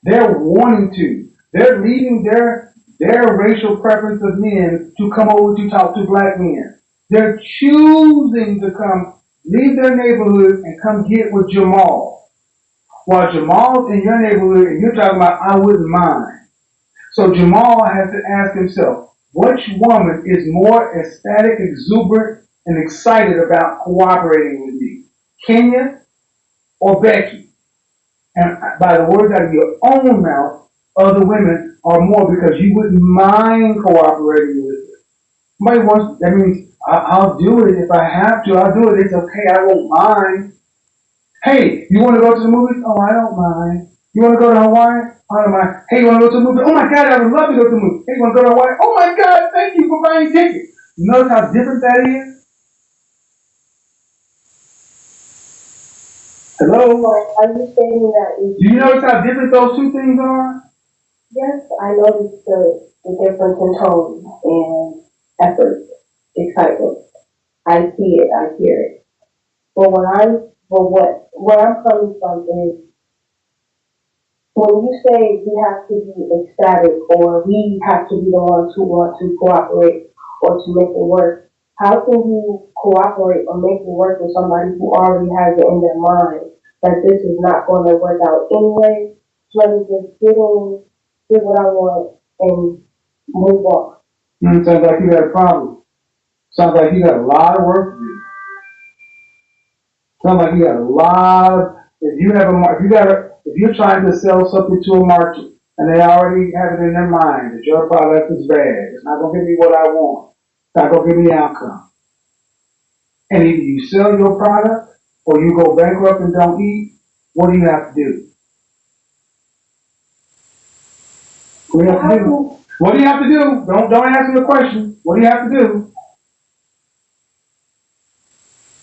They're wanting to. They're leaving their racial preference of men to come over to talk to black men. They're choosing to leave their neighborhood and come get with Jamal. While Jamal's in your neighborhood and you're talking about, I wouldn't mind. So Jamal has to ask himself, which woman is more ecstatic, exuberant, and excited about cooperating with me? Kenya or Becky? And by the words out of your own mouth, other women are more because you wouldn't mind cooperating with her. Somebody wants, that means I'll do it if I have to. I'll do it. It's okay. I won't mind. Hey, you want to go to the movies? Oh, I don't mind. You want to go to Hawaii? I don't mind. Hey, you want to go to the movies? Oh my God, I would love to go to the movies. Hey, you want to go to Hawaii? Oh my God, thank you for buying tickets. You notice how different that is? Hello? Understanding that is. Do you notice how different those two things are? Yes, I noticed the difference in tone and effort, excitement. I see it, I hear it. But where I'm coming from is when you say we have to be ecstatic or we have to be the ones who want to cooperate or to make it work, how can you cooperate or make it work with somebody who already has it in their mind that this is not going to work out anyway? Let me just get what I want and move on. Sounds like you got a problem. Sounds like you got a lot of work to do. Sounds like you got a lot of, if you're trying to sell something to a market and they already have it in their mind that your product is bad, it's not going to give me what I want, it's not going to give me the outcome. And either you sell your product or you go bankrupt and don't eat, what do you have to do? What do you have to do? What do you have to do? Don't answer the question. What do you have to do?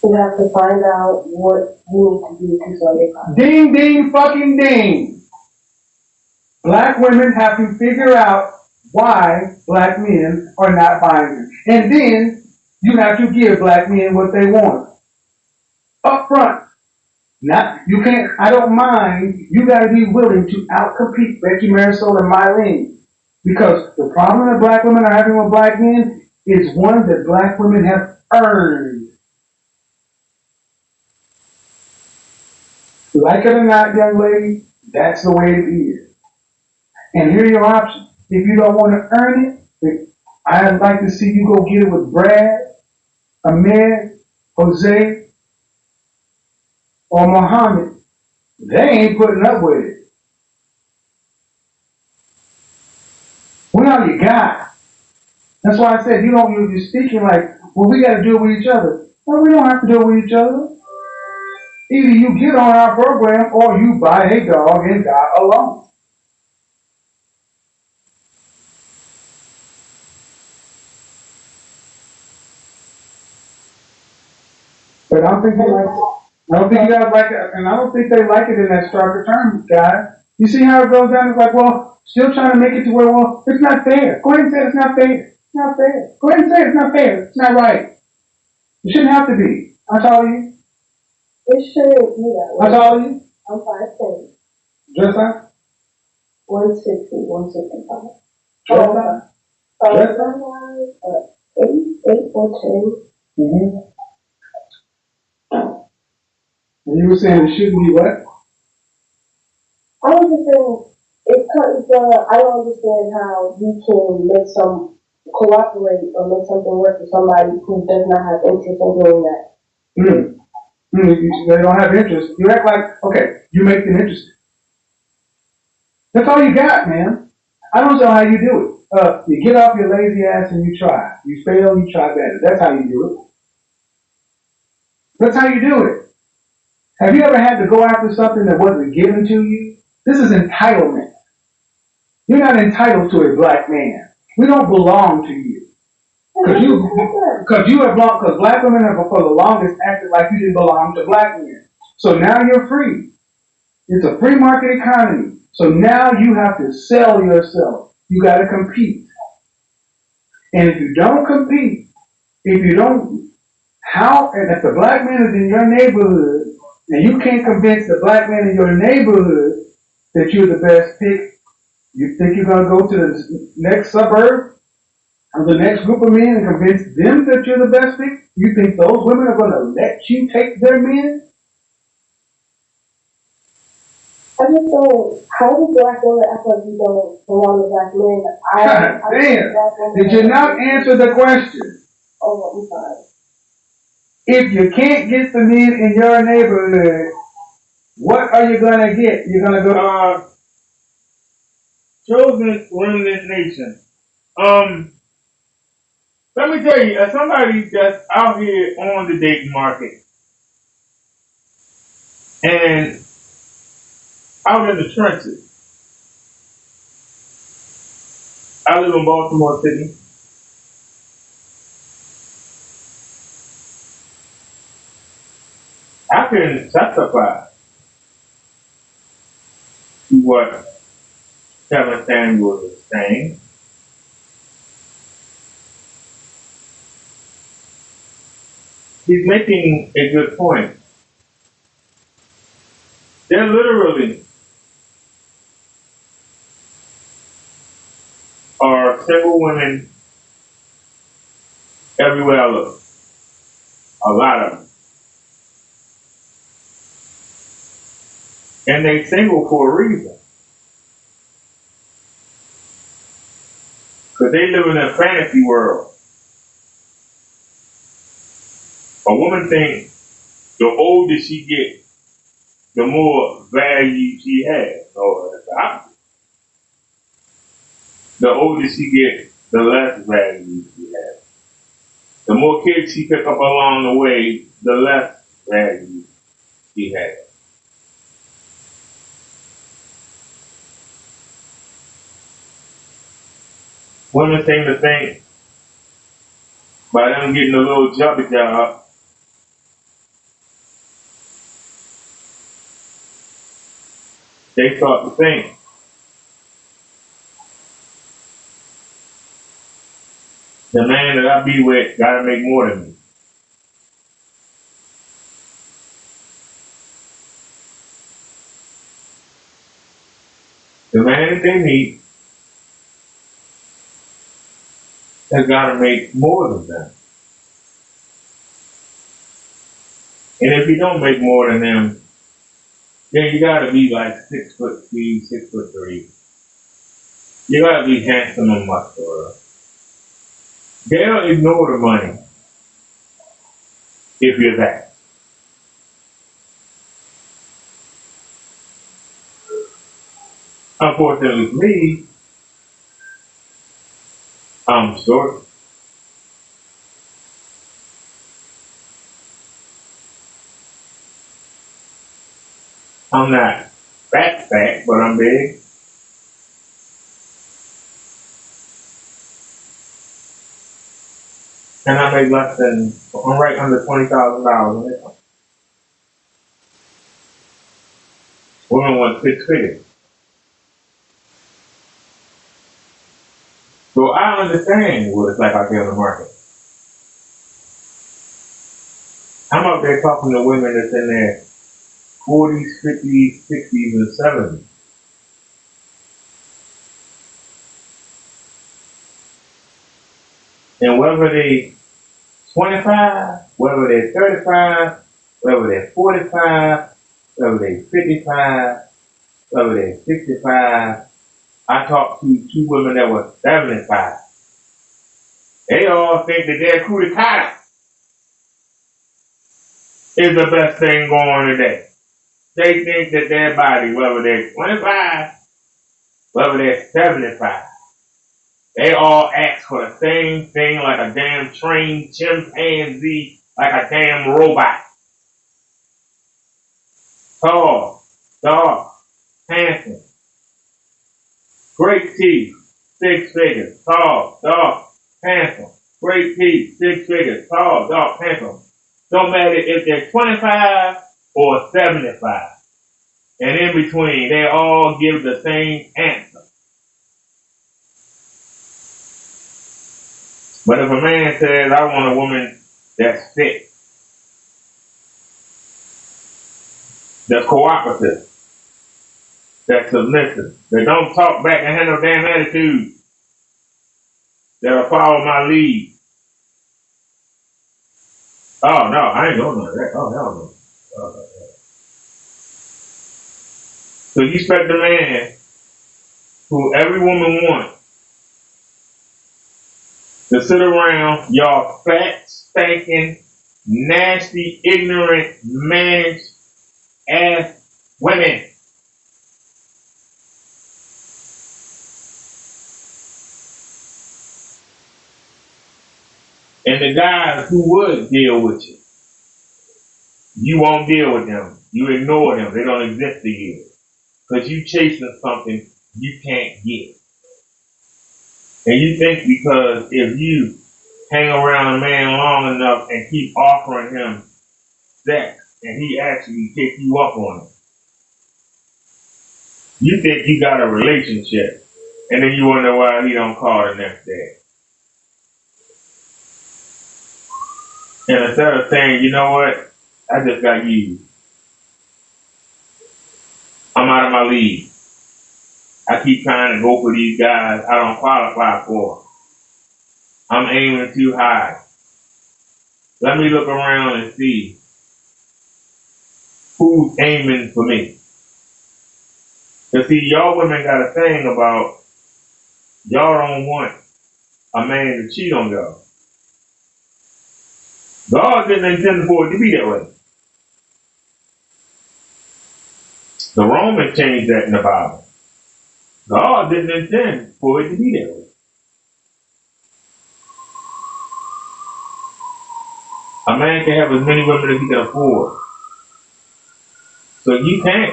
You have to find out what you need to do to sell your product. Ding, ding, fucking ding. Black women have to figure out why black men are not buying them. And then you have to give black men what they want. Up front. You can't, I don't mind, you gotta be willing to outcompete Becky Marisol and Mylene. Because the problem that black women are having with black men is one that black women have earned. Like it or not, young lady, that's the way it is. And here are your options. If you don't want to earn it, I'd like to see you go get it with Brad, Ahmed, Jose, or Muhammad. They ain't putting up with it. What all you got? That's why I said you're speaking like, well, we got to do it with each other. No, we don't have to do it with each other. Either you get on our program or you buy a dog and die alone. But I don't think they like it. I don't think you guys like it, and I don't think they like it in that starker terms, guys. You see how it goes down? It's like, well, still trying to make it to where, well, it's not fair. Go ahead and say it's not fair. It's not fair. Go ahead and say it's not fair. It's not right. It shouldn't have to be. How tall are you? It shouldn't be that way. How tall are you? I'm 5'10". Dress up? 160, 165. Dress up? Dress up? 8 or 10. Mm-hmm. And you were saying it shouldn't be what? I was just saying, I don't understand how you can cooperate or make something work for somebody who does not have interest in doing that. They don't have interest. You act like, okay, you make them interested. That's all you got, man. I don't know how you do it. You get off your lazy ass and you try. You fail, you try better. That's how you do it. That's how you do it. Have you ever had to go after something that wasn't given to you? This is entitlement. You're not entitled to a black man. We don't belong to you. Because black women have for the longest acted like you didn't belong to black men. So now you're free. It's a free market economy. So now you have to sell yourself. You got to compete. And if you don't compete, if you don't, and if the black man is in your neighborhood and you can't convince the black man in your neighborhood that you're the best pick, you think you're going to go to the next suburb or the next group of men and convince them that you're the best pick? You think those women are going to let you take their men? I just don't, how do black women act like you don't belong to black men? God damn. Did you not answer the question? Oh, I'm sorry. If you can't get the men in your neighborhood, what are you going to get? You're going to go... Chosen remnant nation. Let me tell you, as somebody that's out here on the dating market and out in the trenches, I live in Baltimore City. I can testify to what Kevin Samuels is saying. He's making a good point. There literally are single women everywhere I look. A lot of them. And they single for a reason. Because they live in a fantasy world. A woman thinks the older she gets, the more value she has. Or it's the opposite. The older she gets, the less value she has. The more kids she pick up along the way, the less value she has. Women seem to think by them getting a little jobby job, they start to think the man that I be with gotta make more than me. The man that they meet has gotta make more than them. And if you don't make more than them, then you gotta be like 6'2", 6'3". You gotta be handsome and muscular. They'll ignore the money if you're that. Unfortunately for me, I'm short. I'm not fat, but I'm big. And I make I'm right under $20,000 in income. Women want 6 figures. So I understand what it's like out there in the market. I'm out there talking to women that's in their 40s, 50s, 60s, and 70s. And whether they 25, whether they're 35, whether they're 45, whether they're 55, whether they're 65, I talked to 2 women that were 75. They all think that their cootie is the best thing going today. They think that their body, whether they're 25, whether they're 75, they all ask for the same thing like a damn trained chimpanzee, like a damn robot. Tall, dark, handsome, great teeth, 6 figures, tall, dark, handsome, great teeth, 6 figures, tall, dark, handsome. Don't matter if they're 25 or 75. And in between, they all give the same answer. But if a man says, I want a woman that's fit, that's cooperative, that's submissive, that don't talk back and have no damn attitude, that'll follow my lead. Oh, no, I ain't doing none of that. Oh, hell no. So you expect a man who every woman wants to sit around y'all fat, stinking, nasty, ignorant, managed ass women. And the guys who would deal with you, you won't deal with them. You ignore them. They don't exist to you. Because you chasing something you can't get. And you think because if you hang around a man long enough and keep offering him sex, and he actually pick you up on it, you think you got a relationship. And then you wonder why he don't call the next day. And instead of saying, you know what, I just got used. I'm out of my league. I keep trying to go for these guys I don't qualify for. I'm aiming too high. Let me look around and see who's aiming for me. Because see, y'all women got a thing about y'all don't want a man to cheat on y'all. God didn't intend for it to be that way. The Romans changed that in the Bible. God didn't intend for it to be that way. A man can have as many women as he can afford. So you can't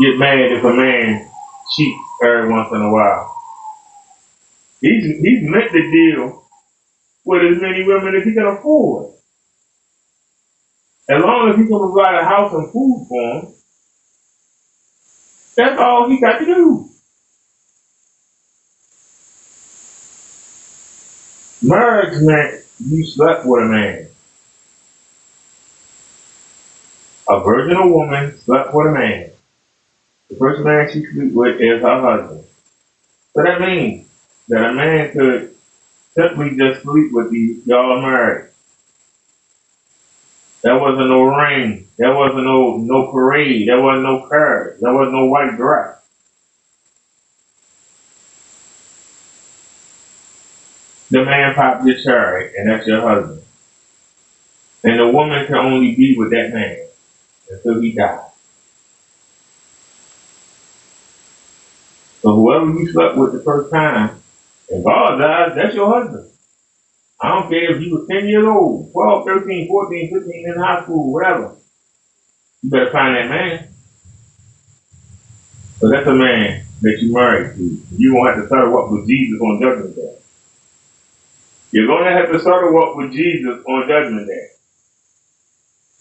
get mad if a man cheats every once in a while. He's meant to deal with as many women as he can afford. As long as he can provide a house and food for him, that's all he got to do. Marriage meant you slept with a man. A virginal woman slept with a man. The first man she slept with is her husband. So that means that a man could simply just sleep with you, y'all married. There wasn't no ring. There wasn't no parade. There wasn't no carriage. There wasn't no white dress. The man popped your cherry, and that's your husband. And the woman can only be with that man until he dies. So whoever you slept with the first time, in God's eyes, that's your husband. I don't care if you were 10 years old, 12, 13, 14, 15, in high school, whatever. You better find that man. So that's a man that you married to. You're going to have to settle up with Jesus on Judgment Day. You're going to have to settle up with Jesus on Judgment Day.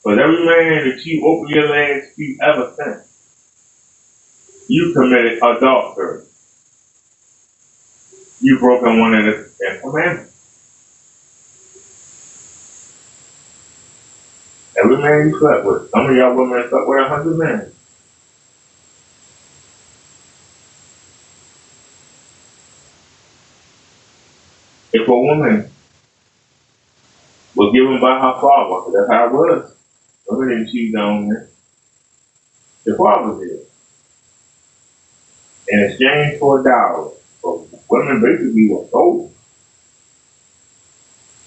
But every man that you open your legs to ever since, you committed adultery. You've broken one of the 10 commandments. Every man you slept with. Some of y'all women slept with 100 men. If a woman was given by her father, that's how it was. Women didn't choose their own men. The father did. In exchange for a dowry. So women basically were sold.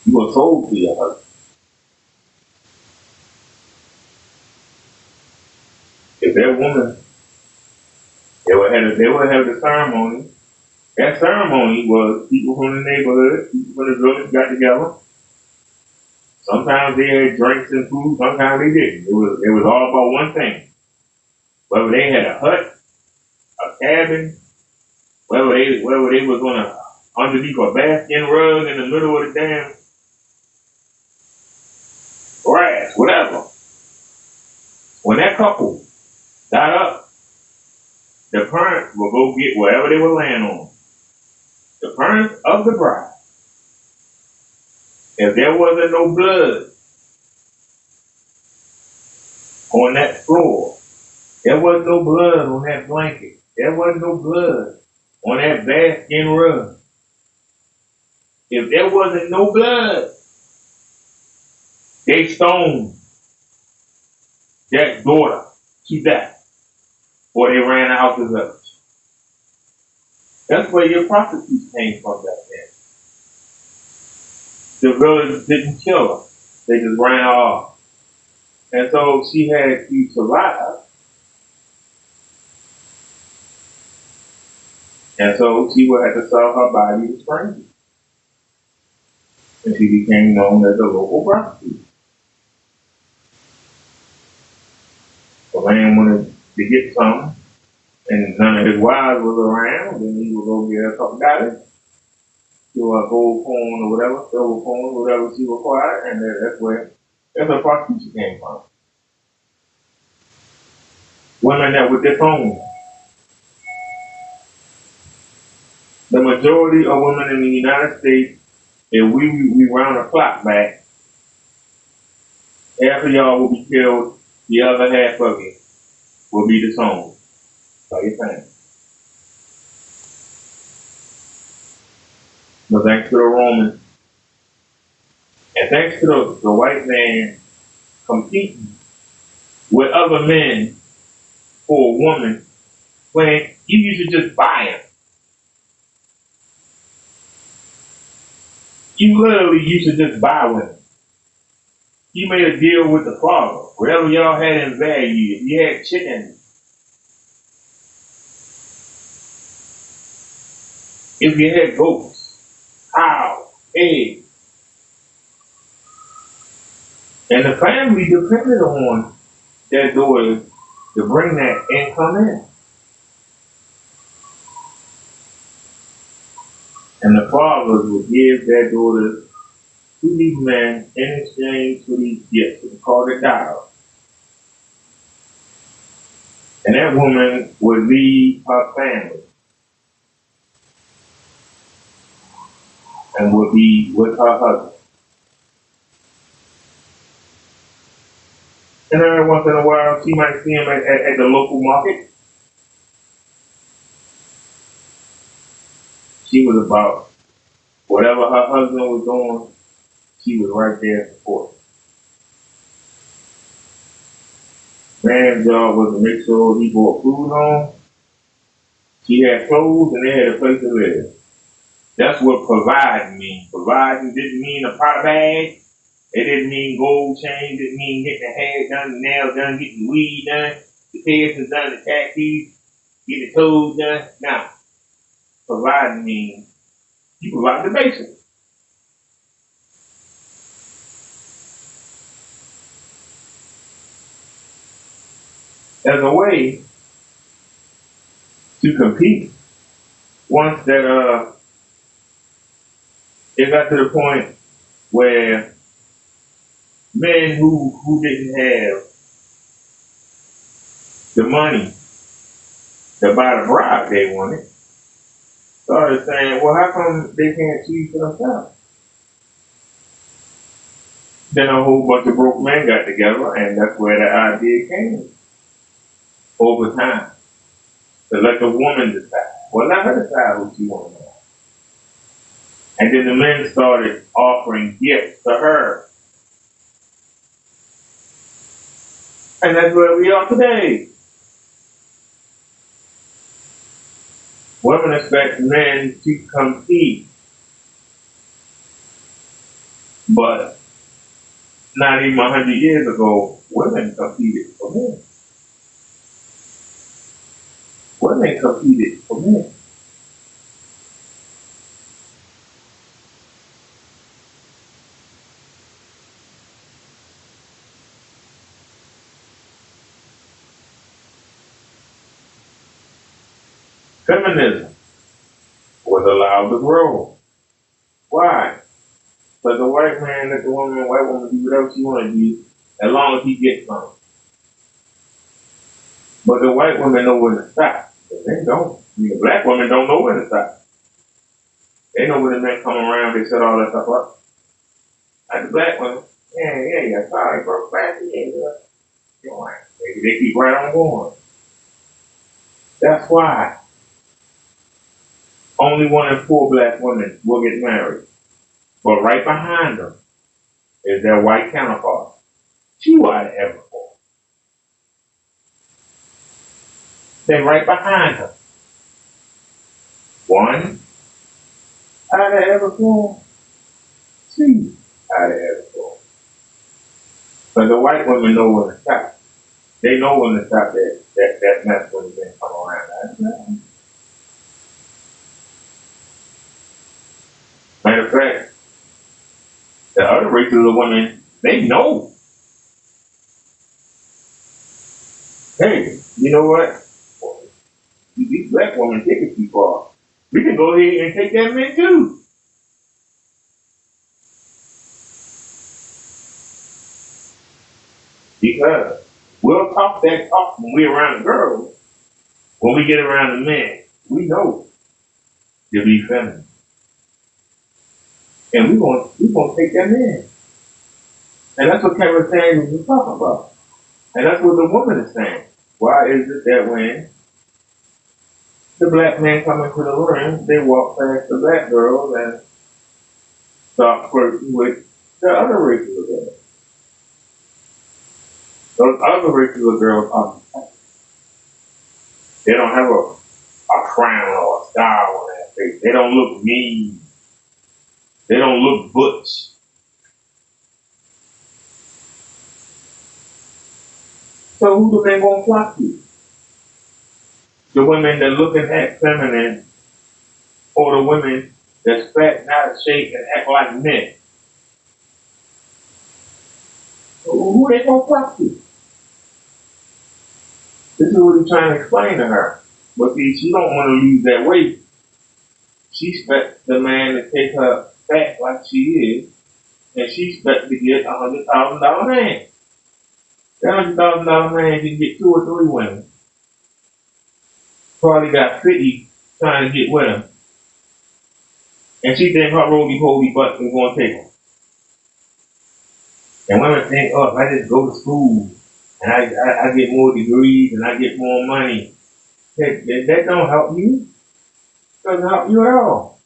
You were sold to your husband. If that woman, they would have the ceremony. That ceremony was people from the neighborhood, people from the village got together. Sometimes they had drinks and food, sometimes they didn't. It was all about one thing. Whether they had a hut, a cabin, whether they was on underneath a basking rug in the middle of the damn grass, whatever. When that couple got up, the parents will go get whatever they were laying on. The parents of the bride, if there wasn't no blood on that floor, there wasn't no blood on that blanket, there wasn't no blood on that basket rug. If there wasn't no blood, they stoned that daughter to death, or they ran out the village. That's where your prostitutes came from back then. The village didn't kill her. They just ran her off. And so she had to survive. And so she would have to sell her body to strangers. And she became known as a local prostitute. The man wanted to get some, and none of his wives was around, then he would go get a couple dollars, do a gold coin or whatever, silver coin, whatever she required, and that's where prostitution came from. Women that were disowned. The majority of women in the United States, if we round the clock back, half of y'all will be killed, the other half of you will be disowned by your family. But thanks to the Romans, and thanks to the white man competing with other men for a woman, when you used to just buy him. You literally used to just buy women. You made a deal with the father. Whatever y'all had in value, if you had chicken, if you had goats, cows, eggs, and the family depended on their daughters to bring that income in. And the fathers would give their daughters to these men in exchange for these gifts. It's called a dowry. And that woman would leave her family and would be with her husband. And every once in a while, she might see him at the local market. She was about whatever her husband was doing, she was right there supporting. Man's job was to make sure he brought food home. She had clothes and they had a place to live. That's what providing means. Providing didn't mean a pot of bag. It didn't mean gold chain. It didn't mean getting the hair done, the nails done, getting the weed done, the piercings done, the tattoos, getting the toes done. Now, providing means you provide the basics. As a way to compete, once that it got to the point where men who didn't have the money to buy the bride they wanted started saying, well, how come they can't choose for themselves? Then a whole bunch of broke men got together, and that's where the idea came over time. To let the woman decide. Well, let her decide who she wants to marry. And then the men started offering gifts to her. And that's where we are today. Women expect men to compete. But not even 100 years ago, women competed for men. Women competed for men. Feminism was allowed to grow. Why? Because the white man let the white woman do whatever she want to do, as long as he gets something. But the white women know when to stop. They don't. I mean, the black women don't know when to stop. They know when the men come around, they set all that stuff up. Like the black women, yeah, sorry, bro, back yeah, they keep right on going. That's why only 1 in 4 black women will get married. But right behind them is their white counterpart. 2 out of every 4. Then right behind them, 1 out of every 4, 2 out of every 4. But the white women know when to stop. They know when to stop that mess when the men come around. Matter of fact, the other races of women, they know. Hey, you know what? These black women take it too far. We can go ahead and take that man too. Because we'll talk that talk when we're around the girls. When we get around the men, we know to be feminine. And we're gonna take that man. And that's what Kevin Samuels was talking about. And that's what the woman is saying. Why is it that when the black men come into the room, they walk past the black girls and start flirting with the other races of girls? Those other races of girls are, they don't have a crown or a star on their face. They don't look mean. They don't look butch. So who do they gonna flock to? The women that looking at feminine, or the women that's fat, not a shape, and act like men? So who they gonna flock to? This is what he's trying to explain to her. But see, she don't want to lose that weight. She expects the man to take her fat like she is, and she expects to get $100,000 man. That $100,000 man can get 2 or 3 women. Probably got 50 trying to get with him. And she think her roly-poly butt is going to take him. And women think, oh, if I just go to school and I get more degrees and I get more money, that don't help you. It doesn't help you at all.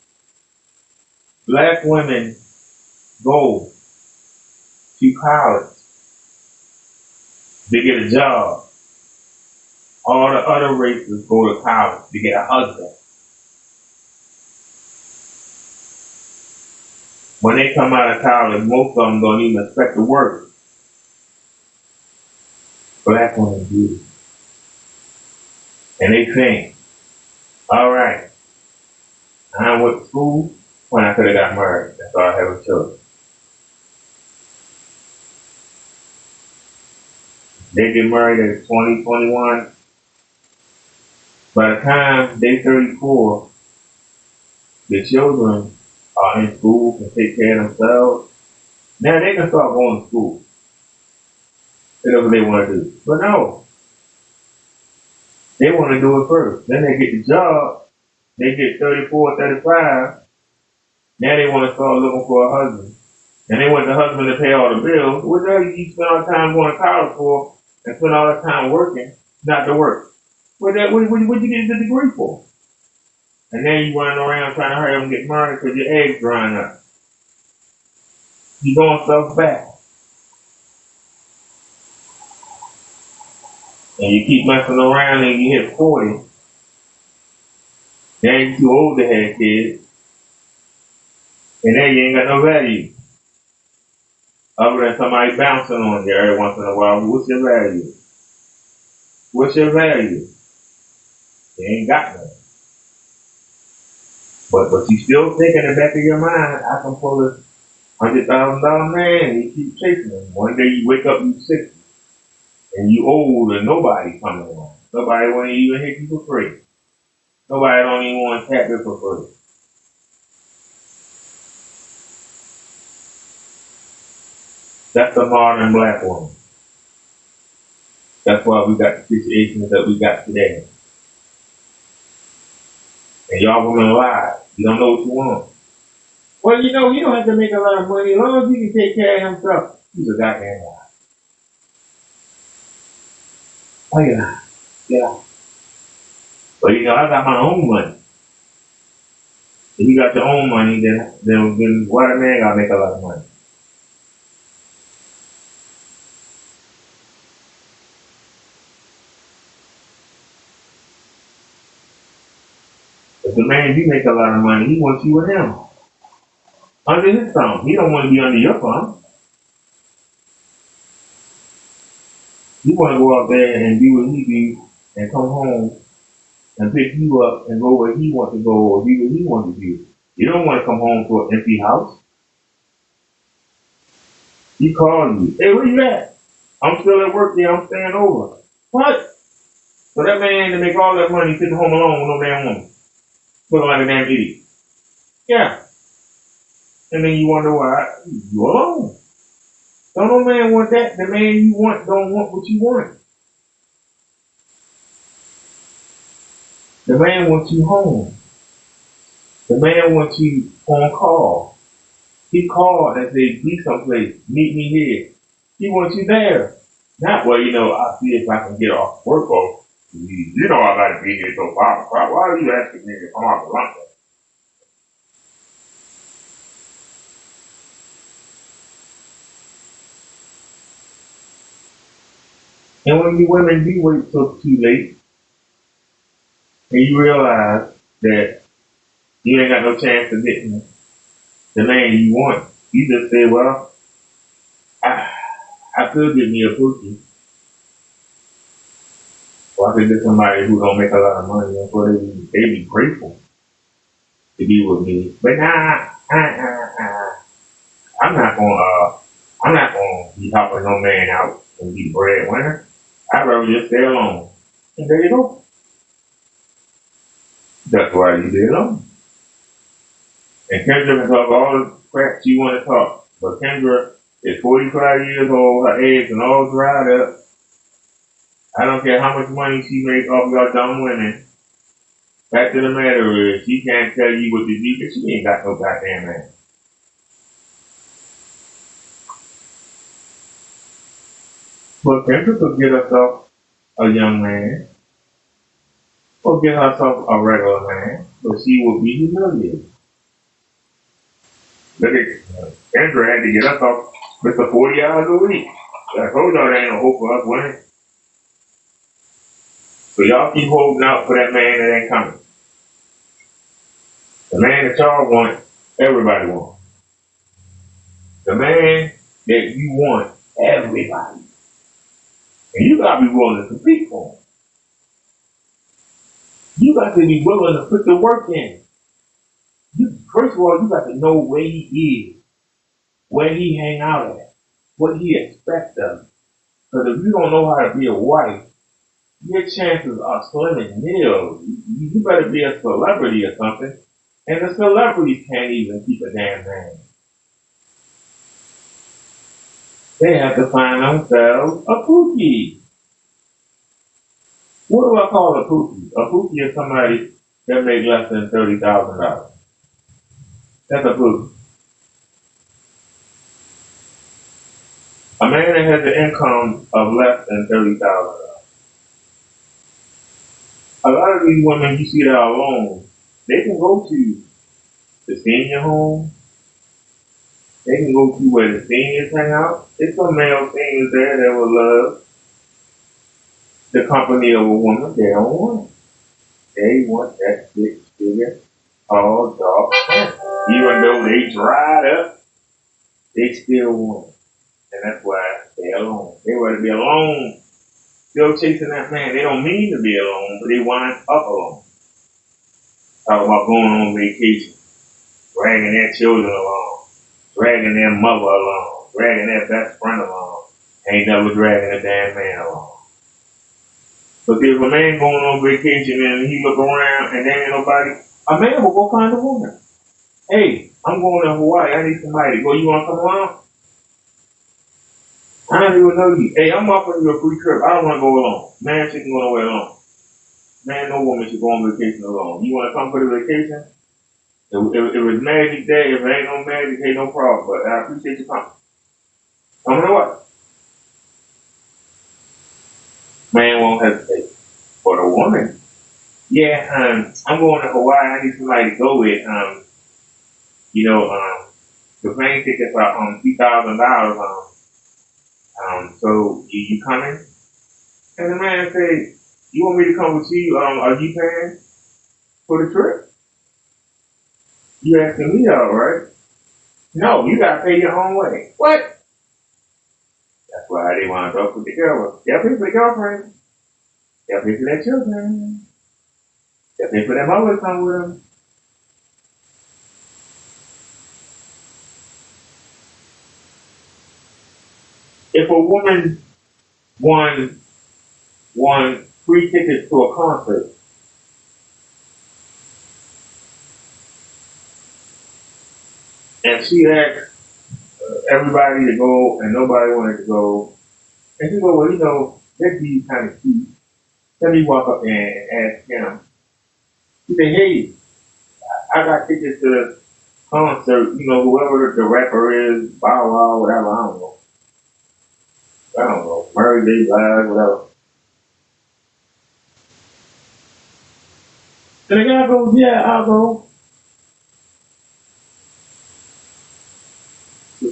Black women go to college to get a job. All the other races go to college to get a husband. When they come out of college, most of them don't even expect to work. Black women do. And they think, all right, I went to school when I could have got married. That's all I have a children. They get married at 20, 21. By the time they're 34, the children are in school, can take care of themselves. Now they can start going to school. Whatever they want to do. But no, they want to do it first. Then they get the job. They get 34, 35. Now they want to start looking for a husband. And they want the husband to pay all the bills. What the hell you spend all the time going to college for and spend all the time working, not to work? What you get the degree for? And then you running around trying to hurry up and get married because your eggs drying up. You going stuff back. And you keep messing around and you hit 40. Now you're too old to have kids. And then you ain't got no value. Other than somebody bouncing on you every once in a while. What's your value? What's your value? You ain't got none. But you still think in the back of your mind, I can pull a $100,000 man and you keep chasing him. One day you wake up, you 60. And you old and nobody coming along. Nobody won't even hit you for free. Nobody don't even want to tap it for free. That's the modern black woman. That's why we got the situations that we got today. And y'all women lie. You don't know what you want. Well, you know, you don't have to make a lot of money as long as you can take care of himself. He's a goddamn lie. Oh yeah. Yeah. But you know, I got my own money. If you got your own money, then why the man gotta make a lot of money? If the man do make a lot of money, he wants you with him. Under his thumb. He don't want to be under your thumb. He want to go out there and do what he do and come home and pick you up and go where he wants to go or do what he wants to do. You don't want to come home to an empty house. He calls you. Hey, where you at? I'm still at work there. I'm staying over. What? So that man to make all that money sitting home alone with no damn woman. Looking like a damn idiot. Yeah. And then you wonder why you alone. Don't no man want that. The man you want don't want what you want. The man wants you home. The man wants you on call. He called and said, be someplace. Meet me here. He wants you there. Not, well, you know, I'll see if I can get off work or, you know, I got to be here till 5 o'clock. Why are you asking me to come out to lunch? And when you women do wait till too late, and you realize that you ain't got no chance of getting the man you want, you just say, well, I could get me a cookie. Or I could get somebody who don't make a lot of money, and so they be grateful to be with me. But nah, I'm not gonna be helping no man out and be the breadwinner. I'd rather just stay alone. And there you go. That's why you stay alone. And Kendra can talk all the crap she want to talk. But Kendra is 45 years old, her eggs and all dried up. I don't care how much money she makes off y'all dumb women. Fact of the matter is, she can't tell you what to do because she ain't got no goddamn man. But Kendra could get herself a young man, or get herself a regular man, but she will be humiliated. Look at Kendra had to get herself Mr. 40 hours a week. I told y'all there ain't no hope for us women. So y'all keep holding out for that man that ain't coming. The man that y'all want, everybody wants. The man that you want, everybody. And you gotta be willing to compete for him. You got to be willing to put the work in. First of all, you got to know where he is, where he hang out at, what he expects of you. Because if you don't know how to be a wife, your chances are slim and nil. You better be a celebrity or something. And the celebrities can't even keep a damn man. They have to find themselves a pookie. What do I call a pookie? A pookie is somebody that makes less than $30,000. That's a pookie. A man that has an income of less than $30,000. A lot of these women you see that are alone, they can go to the senior home. They can go to where the seniors hang out. There's some male seniors there that will love the company of a woman they don't want. They want that big figure, tall, dark man. Even though they dried up, they still want it. And that's why they're alone. They want to be alone. Still chasing that man. They don't mean to be alone, but they wind up alone. Talk about going on vacation, dragging their children along, dragging their mother along, dragging their best friend along. Ain't never dragging a damn man along. But if a man going on vacation and he look around and there ain't nobody, a man will go find a woman. Hey, I'm going to Hawaii. I need somebody to go. You want to come along? I don't even know you. Hey, I'm offering you a free trip. I don't want to go alone. Man shouldn't go nowhere alone. Man, no woman should go on vacation alone. You want to come for the vacation? If it's magic day, if it ain't no magic, ain't no problem. But I appreciate you coming. Coming to what? Man won't hesitate. For the woman, yeah, I'm going to Hawaii. I need somebody to go with. You know, the plane tickets are $2,000. So you coming? And the man said, "You want me to come with you? Are you paying for the trip? You asking me out, right? No, you gotta pay your own way. What? That's why they want to go with the girl. They'll pay for the girlfriend. They'll pay for their children. They'll pay for their mother to come with them. If a woman won free tickets to a concert, and she asked everybody to go, and nobody wanted to go, and she go, well, you know, that dude's kind of cute. Let me walk up there and ask him. He said, hey, I got tickets to the concert, you know, whoever the rapper is, Bow Wow, whatever, I don't know, Murray J. Blige, whatever. And the guy goes, yeah, I'll go.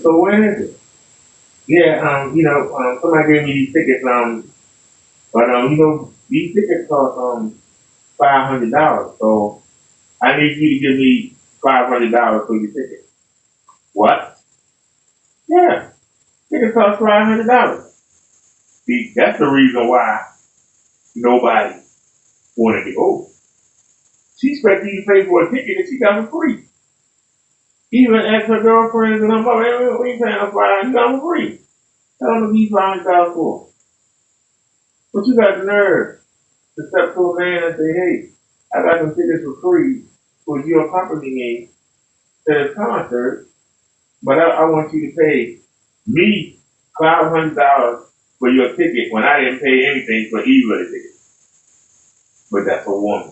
So when is it? Yeah, somebody gave me these tickets, but you know, these tickets cost $500, so I need you to give me $500 for your ticket. What? Yeah, tickets cost $500. See, that's the reason why nobody wanted to go. She expected you to pay for a ticket that she got for free. Even asked her girlfriends and I'm like, hey, we ain't paying no $500, you got for free. Tell them to be $500 for. But you got the nerve to step to a man and say, hey, I got some tickets for free. Would you accompany me to this concert? But I want you to pay me $500 for your ticket when I didn't pay anything for either of the tickets. But that's a woman.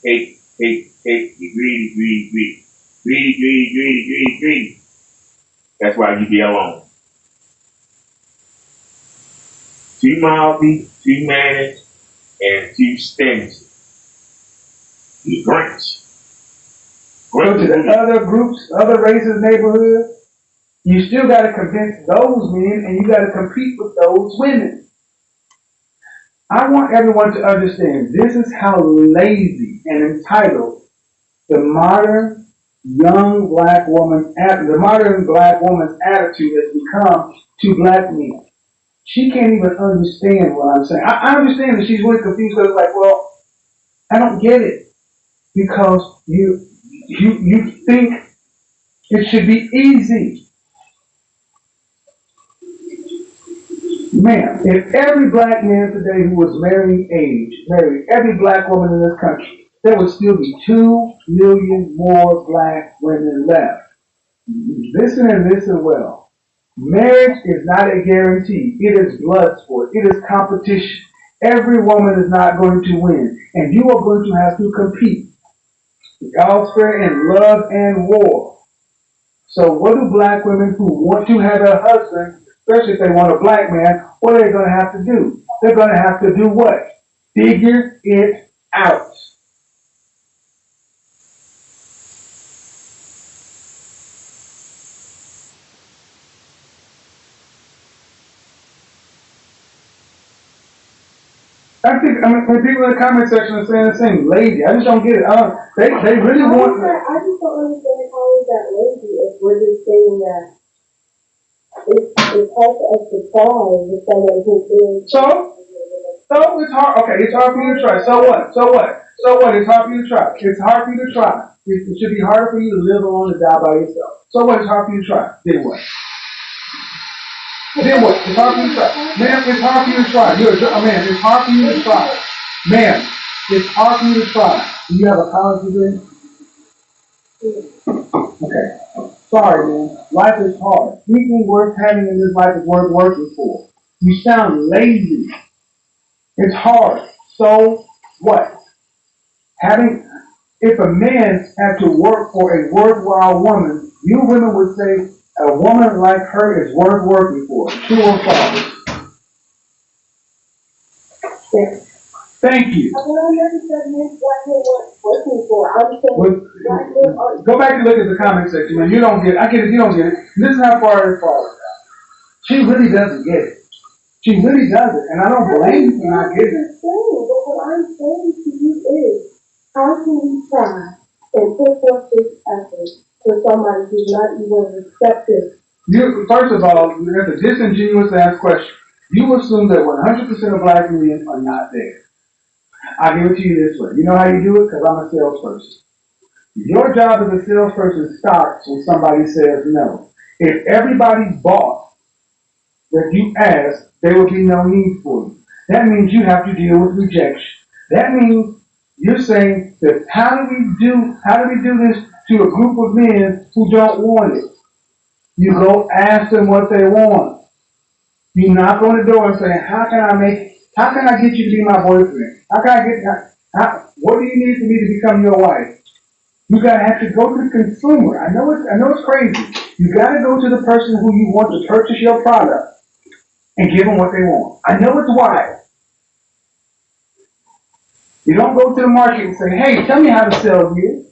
Take, you greedy. Greedy. That's why you be alone. Too mouthy, too managed, and too stingy. You Grinch. Go to the other groups, other races, neighborhoods. You still got to convince those men, and you got to compete with those women. I want everyone to understand this is how lazy and entitled the modern black woman's attitude has become to black men. She can't even understand what I'm saying. I understand that she's really confused because, like, well, I don't get it because you think it should be easy. Man, if every black man today who was marrying age married every black woman in this country, there would still be 2 million more black women left. Listen and listen well. Marriage is not a guarantee. It is blood sport. It is competition. Every woman is not going to win, and you are going to have to compete. God's fair in love and war. So what do black women who want to have a husband, especially if they want a black man, what are they going to have to do? They're going to have to do what? Figure it out. When people in the comment section are saying the same, lazy. I just don't get it. They really want. I just don't understand how is that lazy if we're just saying that it's hard for us to try with someone who is. So it's hard. Okay, it's hard for you to try. So what? It's hard for you to try. It's hard for you to try. It should be harder for you to live alone and die by yourself. So what? It's hard for you to try. Then what? It's hard for you to try. Man, it's hard for you to try. You're a man. It's hard for you to try. Man, it's hard for you to try. Do you have a college degree? Okay. Sorry, man. Life is hard. Anything worth having in this life is worth working for. You sound lazy. It's hard. So what? If a man had to work for a worthwhile woman, you women would say a woman like her is worth working for. True or false? Yes. Thank you. I never said men black men weren't working for. I'm saying black men are. Go back and look at the comment section, man. You don't get it. I get it. You don't get it. This is how far it falls. She really doesn't get it. She really doesn't, and I don't blame you for not getting it. But what I'm saying to you is, how can you try and put forth this effort for somebody who's not even receptive? First of all, that's a disingenuous ass question. You assume that 100% of black men are not there. I'll give it to you this way. You know how you do it? Because I'm a salesperson. Your job as a salesperson starts when somebody says no. If everybody bought that you ask, there will be no need for you. That means you have to deal with rejection. That means you're saying that how do we do this to a group of men who don't want it? You go ask them what they want. You knock on the door and say, how can I get you to be my boyfriend? What do you need for me to become your wife? You gotta have to go to the consumer. I know it's crazy. You gotta go to the person who you want to purchase your product and give them what they want. I know it's wild. You don't go to the market and say, hey, tell me how to sell you.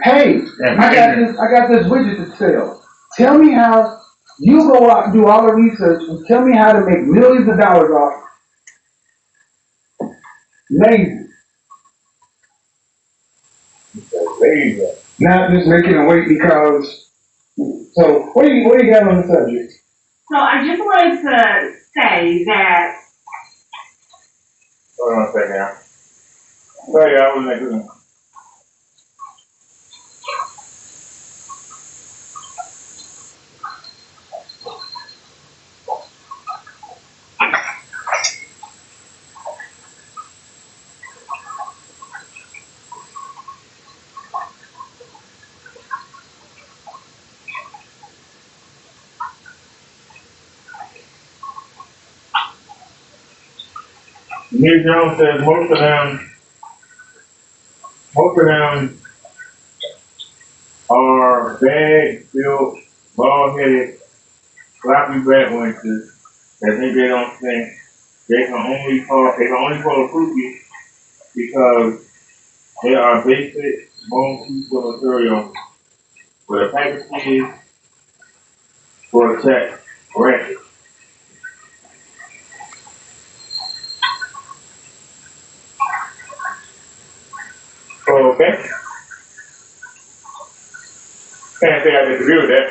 Hey, I got this widget to sell. Tell me how. You go out and do all the research and tell me how to make millions of dollars off it. Lazy. Lazy. Not just making them wait because. So, what do you got on the subject? So I just wanted to say that. Hold on a second now. Sorry, I was like, Nick Jones says most of them are bad-built, bald-headed, sloppy breadwinners that think they don't think they can only call a cookie because they are basic bone piece of material with a package keys for a check rent. Okay. Can't say I disagree with that.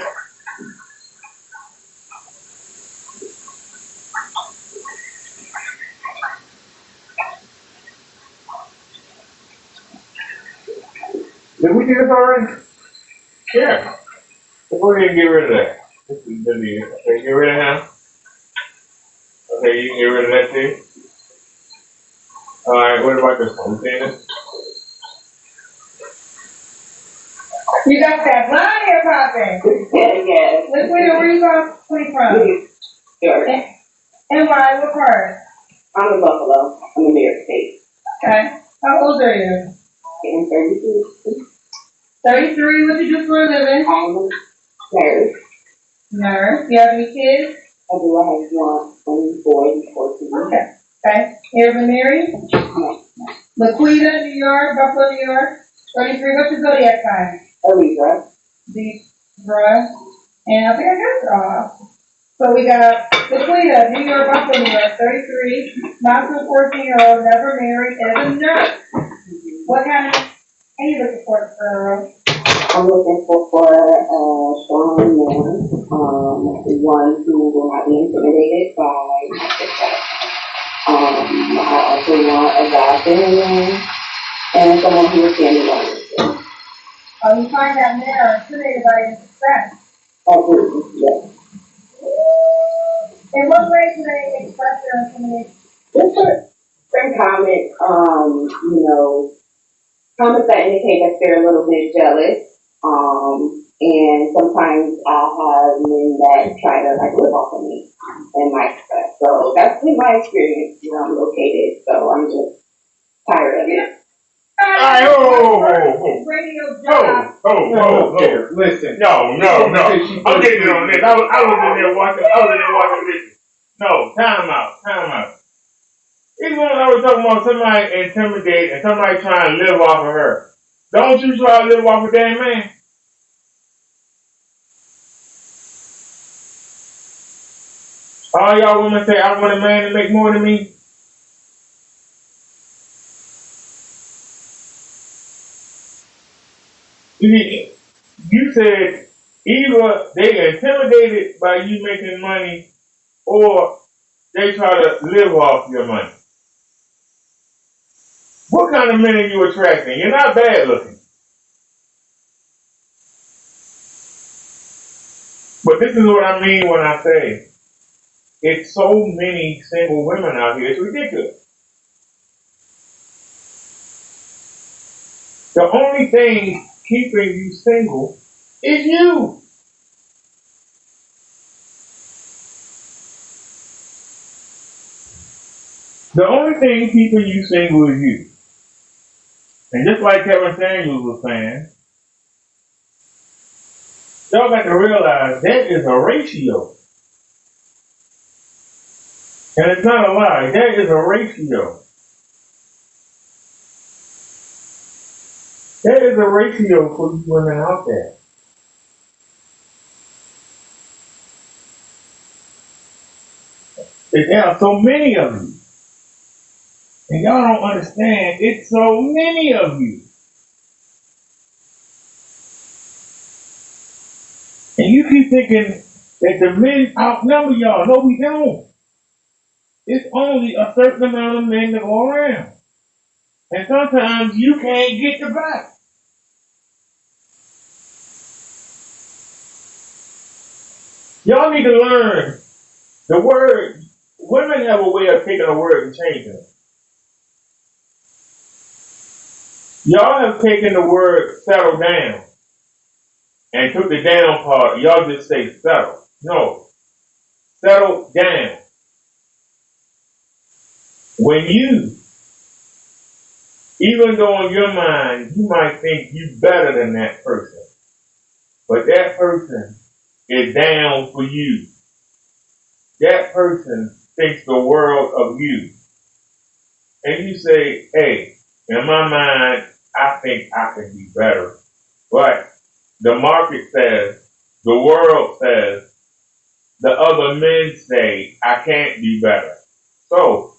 Did we do this already? Yeah. Let's go ahead and get rid of that. This is deleted. Okay, get rid of him. Okay, you can get rid of that too. Alright, what about this one? You seen this? You got that blonde hair popping. Yes. Where you coming from? Sure. And why? What part? I'm in Buffalo. I'm in New York State. Okay. How old are you? I'm 33. 33. What you do for a living? I'm a nurse. Nurse. You have any kids? I do. I have one boy, 14. Okay. You ever been married? No. Laquita, New York, Buffalo, New York. 33. What's your zodiac sign? Libra. Libra. And I think I got it all. So we got Laquita, New York, Buffalo, New York, 33, not so 14-year-old, never married, as a nurse. What kind of, are you looking for, girl? I'm looking for a strong man, one who will not be intimidated by success. I also want a God-fearing man and someone who will stand alone. You find that men are intimidated by your success. Absolutely, yes. In what way do they express their intimidation? Just certain comments, comments that indicate that they're a little bit jealous, And sometimes I'll have men that try to like live off of me and my stuff. So that's been my experience where I'm located. So I'm just tired of it. Alright, Radio Listen. No. I'm getting it on this. I was in there watching this. No, time out. Even when I was talking about somebody intimidate and somebody trying to live off of her. Don't you try to live off a damn man. All y'all women say, I want a man to make more than me. You said either they intimidated by you making money or they try to live off your money. What kind of men are you attracting? You're not bad looking. But this is what I mean when I say it's so many single women out here, it's ridiculous. The only thing keeping you single is you. The only thing keeping you single is you. And just like Kevin Samuels was saying, y'all got to realize that is a ratio. And it's not a lie, that is a ratio. There is a ratio for these women out there. There are so many of you. And y'all don't understand, it's so many of you. And you keep thinking that the men outnumber y'all. No, we don't. It's only a certain amount of men that go around. And sometimes you can't get the back. Y'all need to learn the word. Women have a way of taking a word and changing it. Y'all have taken the word settle down and took the down part. Y'all just say settle. No. Settle down. When you, even though in your mind, you might think you better than that person, but that person is down for you. That person thinks the world of you. And you say, hey, in my mind, I think I can be better. But the market says, the world says, the other men say, I can't be better. So,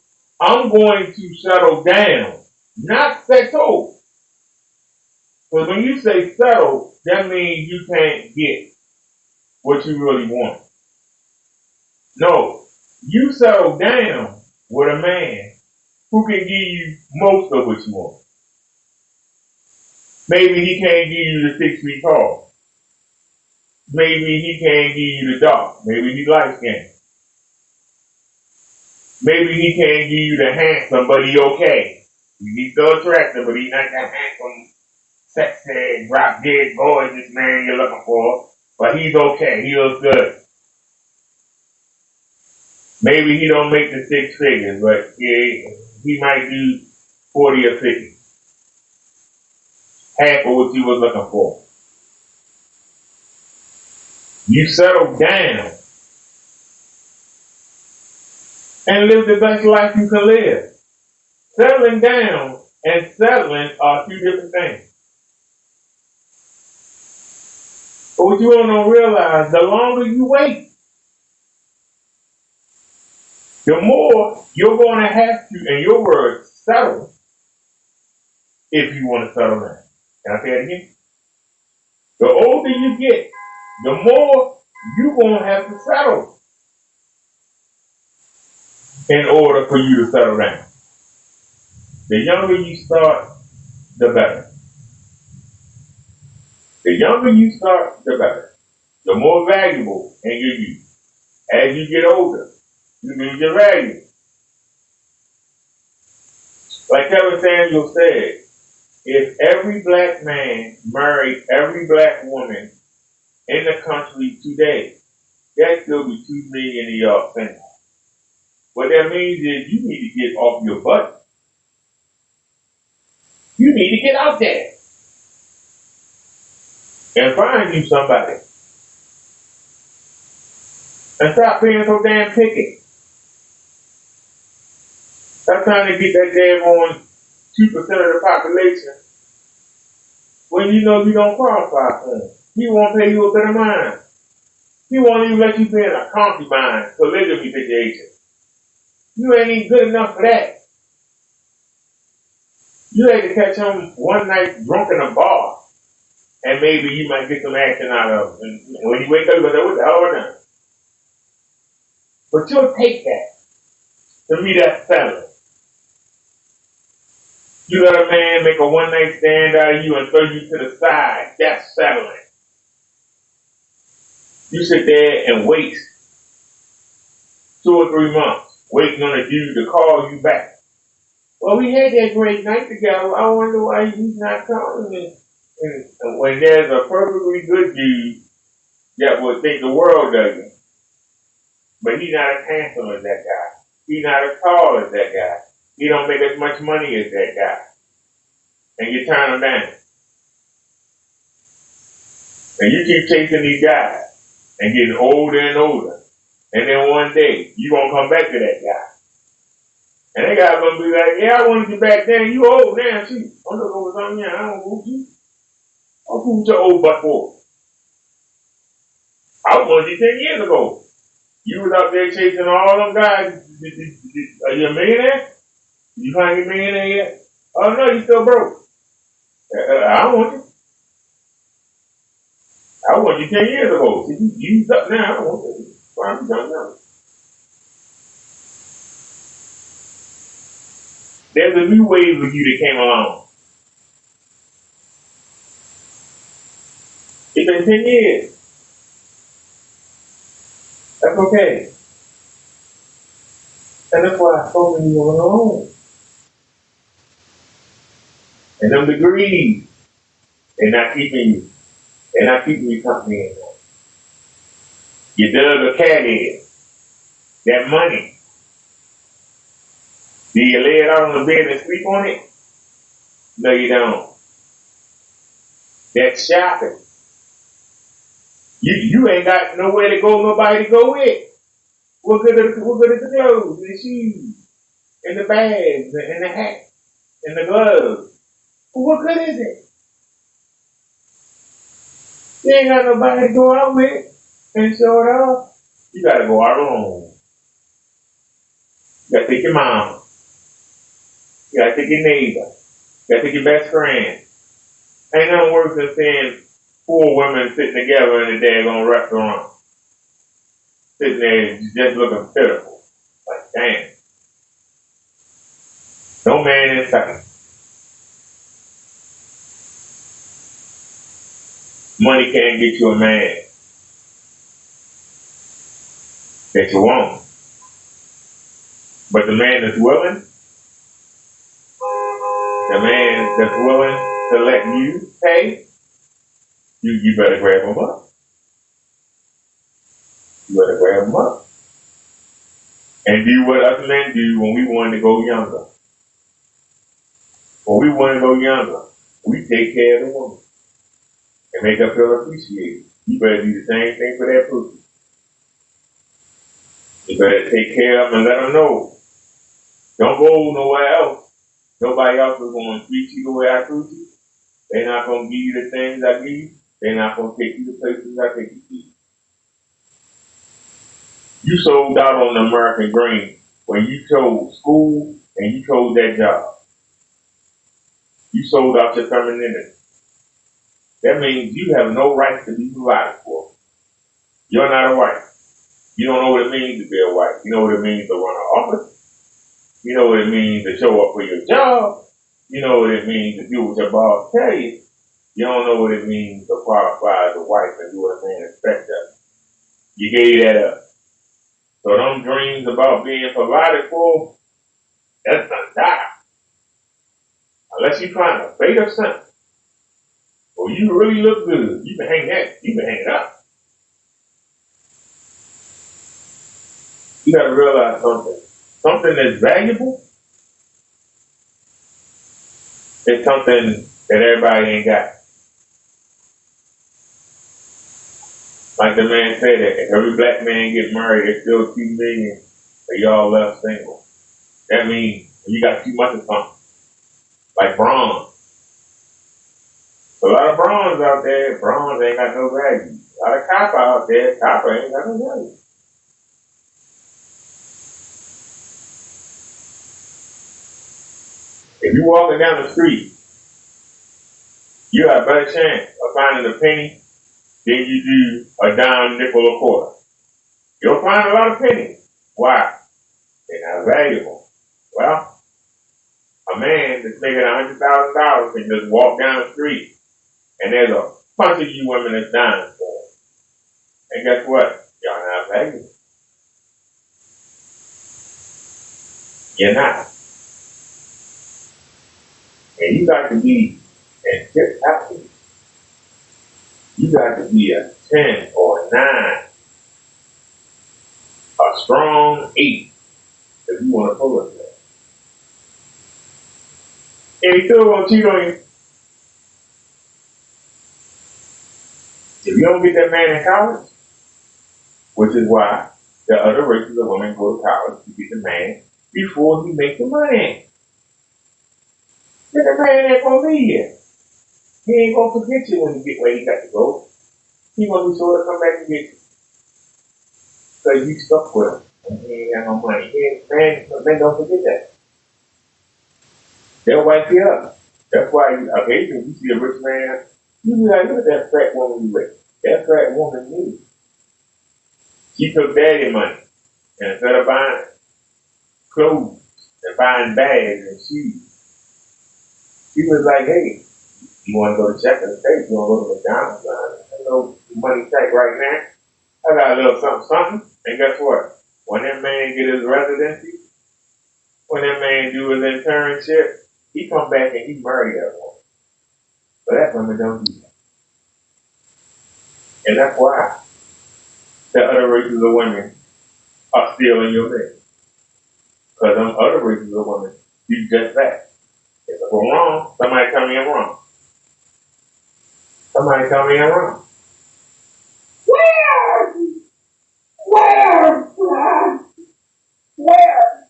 I'm going to settle down, not settle. Because when you say settle, that means you can't get what you really want. No, you settle down with a man who can give you most of what you want. Maybe he can't give you the 6 feet tall. Maybe he can't give you the dark. Maybe he light skinned. Maybe he can't give you the handsome, but he okay. He's still attractive, but he's not that handsome, sexy, drop dead, gorgeous man you're looking for. But he's okay. He looks good. Maybe he don't make the 6 figures, but he might do 40 or 50. Half of what you was looking for. You settle down and live the best life you can live. Settling down and settling are 2 different things. But what you don't realize, the longer you wait, the more you're going to have to, in your words, settle if you want to settle down. Can I say it again? The older you get, the more you're going to have to settle in order for you to settle down. The younger you start, the better. The younger you start, the better. The more valuable in your youth. As you get older, you lose your value. Like Kevin Samuels said, if every black man married every black woman in the country today. That still be 2 million of y'all single. What that means is you need to get off your butt. You need to get out there and find you somebody. And stop being so damn picky. Stop trying to get that damn on 2% of the population when you know you don't qualify for it. He won't pay you a bit of mind. He won't even let you be in a concubine polygamy situation. You ain't even good enough for that. You had to catch him one night drunk in a bar, and maybe you might get some action out of him. And when you wake up, you're like, what the hell was that? But you'll take that. To me, that's settling. You let a man make a one-night stand out of you and throw you to the side. That's settling. You sit there and wait 2 or 3 months, waiting on a dude to call you back. Well, we had that great night together. I wonder why he's not calling me. And when there's a perfectly good dude that would think the world of you, but he's not as handsome as that guy. He's not as tall as that guy. He don't make as much money as that guy. And you turn him down. And you keep chasing these guys and getting older and older. And then one day, you going to come back to that guy. And that guy's going to be like, yeah, I wanted you back then. You old now. See, I'm looking for something here. I don't want you. I'll put your old butt for. I wanted you 10 years ago. You was out there chasing all them guys. Are you a millionaire? You find your millionaire yet? Oh, no, you still broke. I don't want you. I want you 10 years ago. See, you used up now. I don't want you. Why are you done now? There's a new wave of you that came along. It's been 10 years. That's okay. And that's why I told you were alone. And them degrees, they're not keeping you. They're not keeping you company anymore. You dug a cat in. That money. Do you lay it out on the bed and sleep on it? No, you don't. That's shopping. You ain't got nowhere to go, nobody to go with. What good are the clothes, the shoes, and the bags, and the hat, and the gloves? What good is it? You ain't got nobody to go out with and show it off. You gotta go out alone. You gotta take your mom. You gotta take your neighbor. You gotta take your best friend. Ain't nothing worse than seeing 4 women sitting together in a daggone restaurant. Sitting there just looking pitiful. Like, damn. No man in sight. Money can't get you a man that you want. But the man that's willing, the man that's willing to let you pay, you better grab him up. You better grab him up. And do what us men do when we want to go younger. When we want to go younger, we take care of the woman and make her feel appreciated. You better do the same thing for that pussy. You better take care of them and let them know. Don't go nowhere else. Nobody else is going to treat you the way I treat you. They're not going to give you the things I give you. They're not going to take you to places I take you to. You sold out on the American dream when you chose school and you chose that job. You sold out your femininity. That means you have no right to be provided for. You're not a wife. You don't know what it means to be a wife. You know what it means to run an office. You know what it means to show up for your job. You know what it means to do what your boss tells you. You don't know what it means to qualify as a wife and do what a man expects of you. You gave that up. So them dreams about being provided for, that's not die. Unless you find a bait or something. Well, you really look good. You can hang that. You can hang it up. You gotta realize something. Something that's valuable is something that everybody ain't got. Like the man said, that if every black man get married, there's still 2 million of y'all left single. That means you got too much of something. Like bronze. A lot of bronze out there, bronze ain't got no value. A lot of copper out there, copper ain't got no value. If you walking down the street, you have a better chance of finding a penny than you do a dime, nickel, or quarter. You'll find a lot of pennies. Why? They're not valuable. Well, a man that's making $100,000 can just walk down the street and there's a bunch of you women that's dying for him. And guess what? Y'all not valuable. You're not. And you got to be in tip top. You got to be a 10 or a 9, a strong 8 if you want to pull up there. And he still gonna cheat on you. If you don't get that man in college, which is why the other races of women go to college to get the man before he makes the money. Then the man ain't gonna be here. He ain't gonna forget you when you get where he got to go. He gonna be sure to come back and get you. So you stuck with him and he ain't got no money. Man, don't forget that. They'll wipe you up. That's why occasionally you see a rich man, you be like, look at that fat woman you with. That fat woman knew. She took daddy money and instead of buying clothes and buying bags and shoes, she was like, hey, you want to go to Check and State? You want to go to McDonald's? I know money tight right now. I got a little something, something. And guess what? When that man get his residency, when that man do his internship, he come back and he marry that woman. But that women don't do that. And that's why the other races of women are still in your bed. Because them other races of women do just that. If I'm wrong, somebody tell me I'm wrong. Somebody tell me I'm wrong. Where?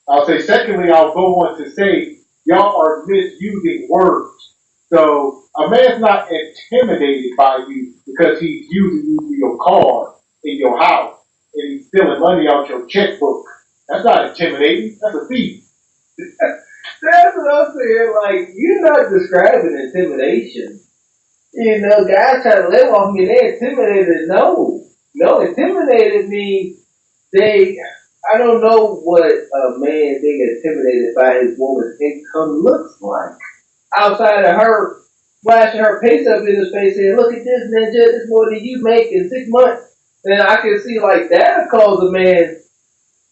I'll say, secondly, I'll go on to say, y'all are misusing words. So, a man's not intimidated by you because he's using you for your car in your house and he's stealing money out your checkbook. That's not intimidating. That's a thief. That's what I'm saying. Like, you're not describing intimidation. You know, guys try to live off me, they're intimidated. No, intimidated means I don't know what a man being intimidated by his woman's income looks like. Outside of her flashing her face up in his face saying, look at this, ninja, this is more than you make in 6 months. Then I can see like that cause a man,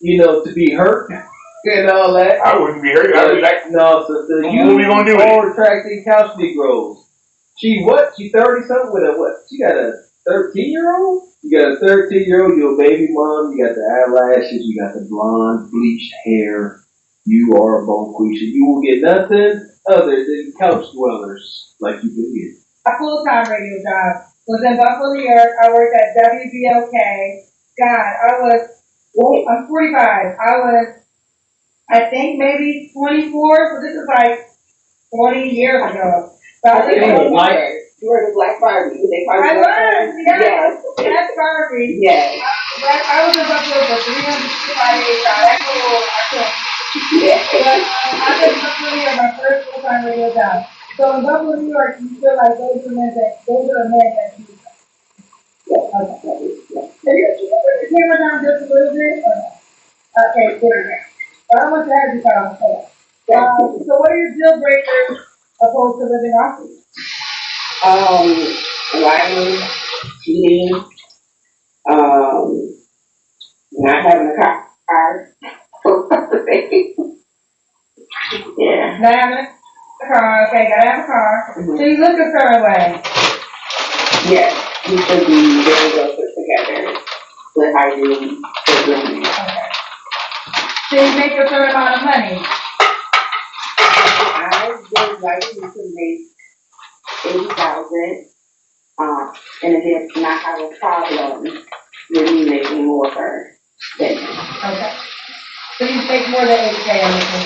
to be hurt and all that. I wouldn't be hurt. I'd be like, no, sister, what are we gonna do with it? Attracting couch Negroes. She 30 something with a what? She got a 13-year-old? You got a 13-year-old, you're a baby mom, you got the eyelashes, you got the blonde, bleached hair. You are a bonquisha. You will get nothing other than couch dwellers like you can get. A full-time radio job was in Buffalo, New York. I worked at WBLK. I'm 45. I think maybe 24, so this is like 20 years ago. So you were the Black Barbie. I was, yes. That's Barbie. Yes. I was in Buffalo for 365 days. That's cool. Yeah. But I did Buffalo, New York, my first full-time radio job. So in Buffalo, New York, you feel like those are the men that you Can you put the camera down just a little bit? Okay, good. But I want to have you cut on the phone. So what are your deal breakers opposed to living off of you? Lying, cheating, not having a car. Yeah. Not having a car, okay, gotta have a car. So you look a certain way. Yes, you should be very well put together with hygiene, with grooming. Say you make a certain amount of money. I would like you to make 80,000, and then not have a problem with me making more for them. Okay. So you make more than 80K on this one.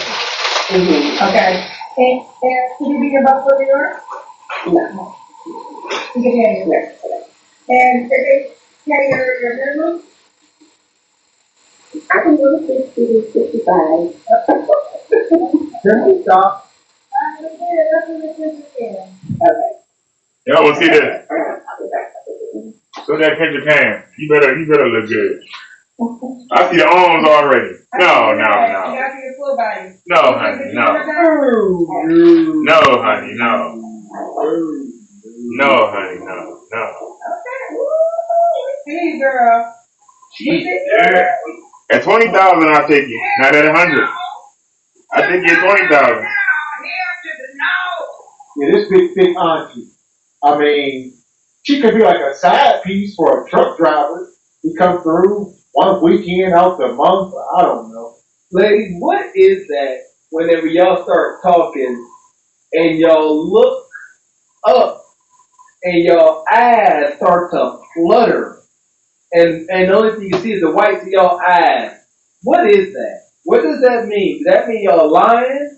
Mm-hmm. Okay. And can you be your boss for New York? No. You can be in New York. And if they pay your minimum? I can go to 60 to 65. Then stop. Okay. Y'all wanna see this? So that Kendrick can. You better look good. I see the arms already. No. You gotta see your full body. No, honey, no. No, honey, no. No, honey, no. Okay. See, girl. Yeah. At 20,000, I'll take you. Not at 100. I think you're 20,000. Yeah, this big auntie. I mean, she could be like a side piece for a truck driver. He come through one weekend out the month. I don't know. Ladies, what is that whenever y'all start talking and y'all look up and y'all eyes start to flutter and the only thing you can see is the whites of y'all eyes? What is that? What does that mean? Does that mean y'all lying?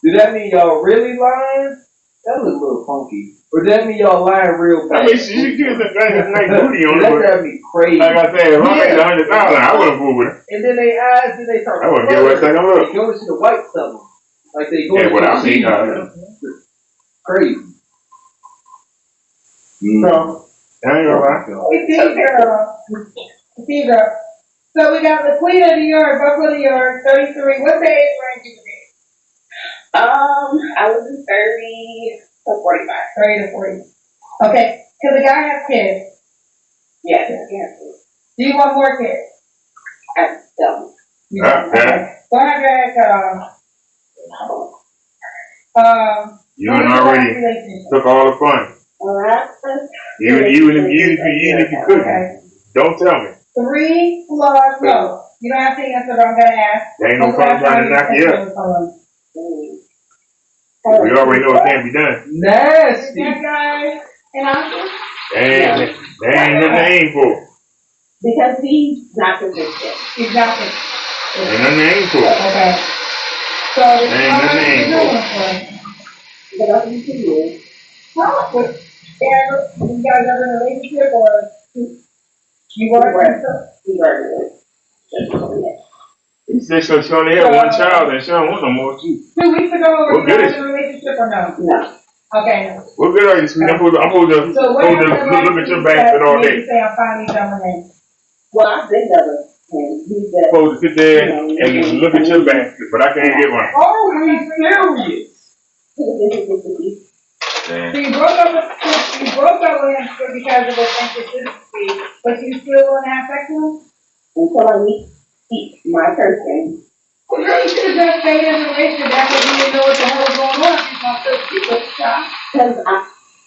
Does that mean y'all really lying? That looks a little funky. Or does that mean y'all lying real bad? I mean, she gives a nice booty on it. That drives me crazy. Like I said, if I made 100,000, I wouldn't fool with it. And then they eyes, then they start. I wouldn't give her a second look. They go into the whites of them, like they go Yeah, into what I the mean, crazy. So, that ain't alright. See, girl. So we got the Queen of New York, Buffalo, New York, 33. What's the age range you think? I would do 30 to 45. 30 to 40. Okay. Because the guy has kids. Yes, yes. Do you want more kids? I don't. Okay. Don't have your head cut off. You done already took all the fun. Even if you couldn't, Okay. don't tell me. 3 flaws, no. You don't have to answer, but I'm going to ask. There ain't no fun trying to knock you up. We already know it can't be done. Nasty. That guy an option? There ain't nothing to aim for. Because he's not convicted. He's not convicted. Ain't nothing to aim for. Okay. So, Ain't nothing to aim for. But I'll be 2 years. How? And you guys ever in a relationship or you were? We were. He said she only had one child and she don't want no more too. 2 weeks ago, were What you good guys is in a relationship or no? No. Okay. What good are you, sweet? I'm supposed to So what look at your basket all day. You say I'm finally done with him. Well, I've been done with him. He's I'm supposed to sit there and look at your basket, but I can't get one. Oh, he's serious. So you broke up with him because of his inconsistency, but you still want to have sex with him? Until I meet my person. Well, you should have just stayed in a relationship after you didn't know what the hell was going on. You want to keep it, child. Because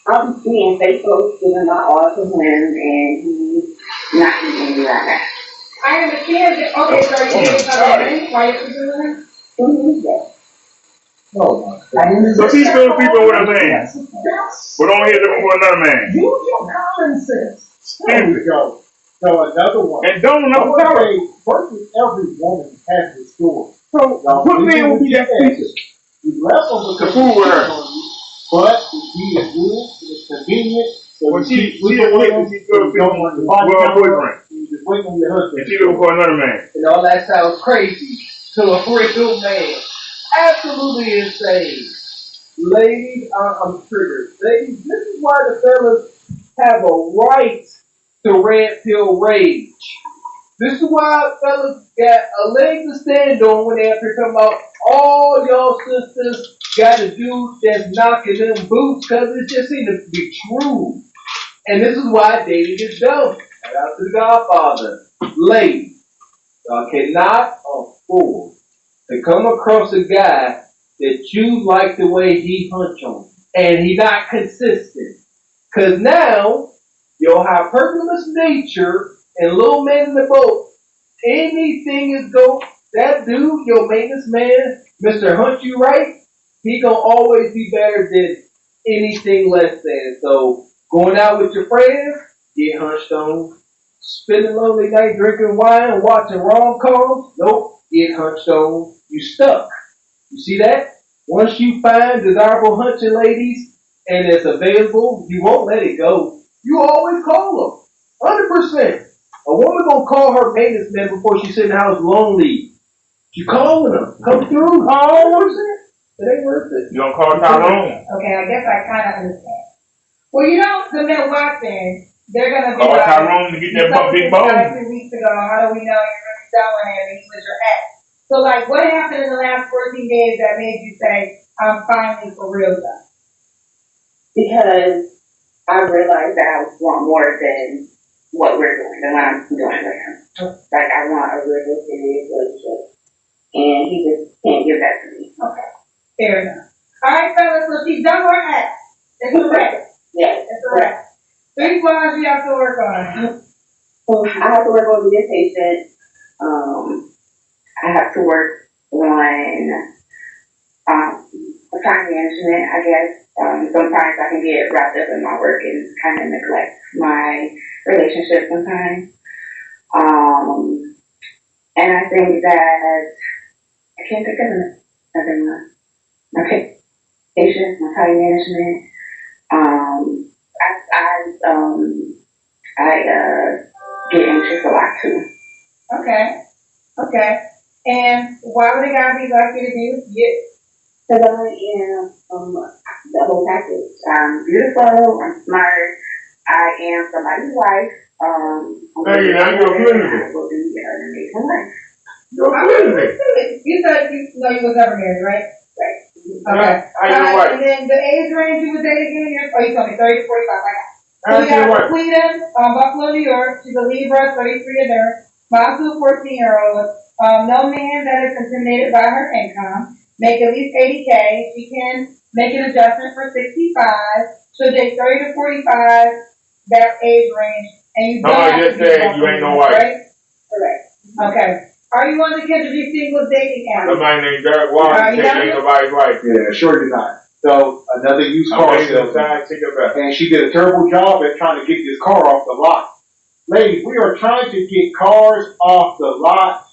I'm being faithful, giving my all to him, and he's not doing me right now. I understand that. Okay, so you dating other men while you're sleeping with him? Yes. oh So she's still sleeping with a man, but on here looking for another man. use your common sense. There we go. So another one. And don't know I would say virtually every woman has this story. So what man will be that speaker? You left him To fool with her. but he is good, it's convenient. So Well, she she's admitted she's still sleeping with her boyfriend. You just waiting on your husband. And she looking for another man. And all that sounds crazy to a freaking man. Absolutely insane. Ladies, I'm triggered. Ladies, this is why the fellas have a right to red pill rage. This is why fellas got a leg to stand on when they have to come out. All y'all sisters got a dude that's knocking them boots because it just seems to be true. And this is why dating is dumb. Shout out to the Godfather. Ladies, y'all cannot afford to come across a guy that you like the way he hunch on. And he not consistent. Because now, your hypergamous nature and little man in the boat, anything is go. that dude, your maintenance man, Mr. Hunt You Right, he gonna always be better than anything less than. So going out with your friends, get hunched on. Spending a lonely night drinking wine and watching rom-coms, nope, get hunched on. You stuck. You see that? Once you find desirable hunching ladies and it's available, you won't let it go. You always call them. 100%. A woman gonna call her maintenance man before she sit in the house lonely. She calling them. Come through. Call them. It ain't worth it. You don't call Tyrone. Okay, I guess I kind of understand. Well, you know, the Milwaukee, they're going to be Call like, Tyrone to get that big bone. 2 weeks ago, how do we know you're really selling him and he was your ex? So, like, what happened in the last 14 days that made you say, I'm finally for real though? Because I realized that I want more than what we're doing, than what I'm doing with him. Like, I want a real serious relationship. And he just can't give that to me. Okay, fair enough. All right, fellas, so she's done her ex. It's a wrap. Yes. It's a wrap. 3 flaws you have to work on. So I have to work on being patient. I have to work on time management, I guess. Sometimes I can get wrapped up in my work and kind of neglect my relationship sometimes. And I think that I can't think of another one. My patience, my time management. I get anxious a lot too. Okay. And why would a guy be lucky to be with you? Because I am the whole package. I'm beautiful, I'm smart, I am somebody's wife. Hey, now you're good. I will be an amazing wife. You're good. You said you was never married, right? Right. Okay. And then the age range you was dating again, you told me 30 to 45. So we got Cleveland, Buffalo, New York. She's a Libra, 33 mom to a 14-year-old. No man that is intimidated by her income. Make at least 80K. She can make an adjustment for 65. She'll date 30 to 45, that age range. And you don't have to be you ain't no wife. Right? Correct. Okay. Are you on the Kendrick Singles dating app? Somebody named Derek Wallace said ain't nobody's wife. Yeah, sure did not. So another used car salesman, and she did a terrible job at trying to get this car off the lot. Ladies, we are trying to get cars off the lot.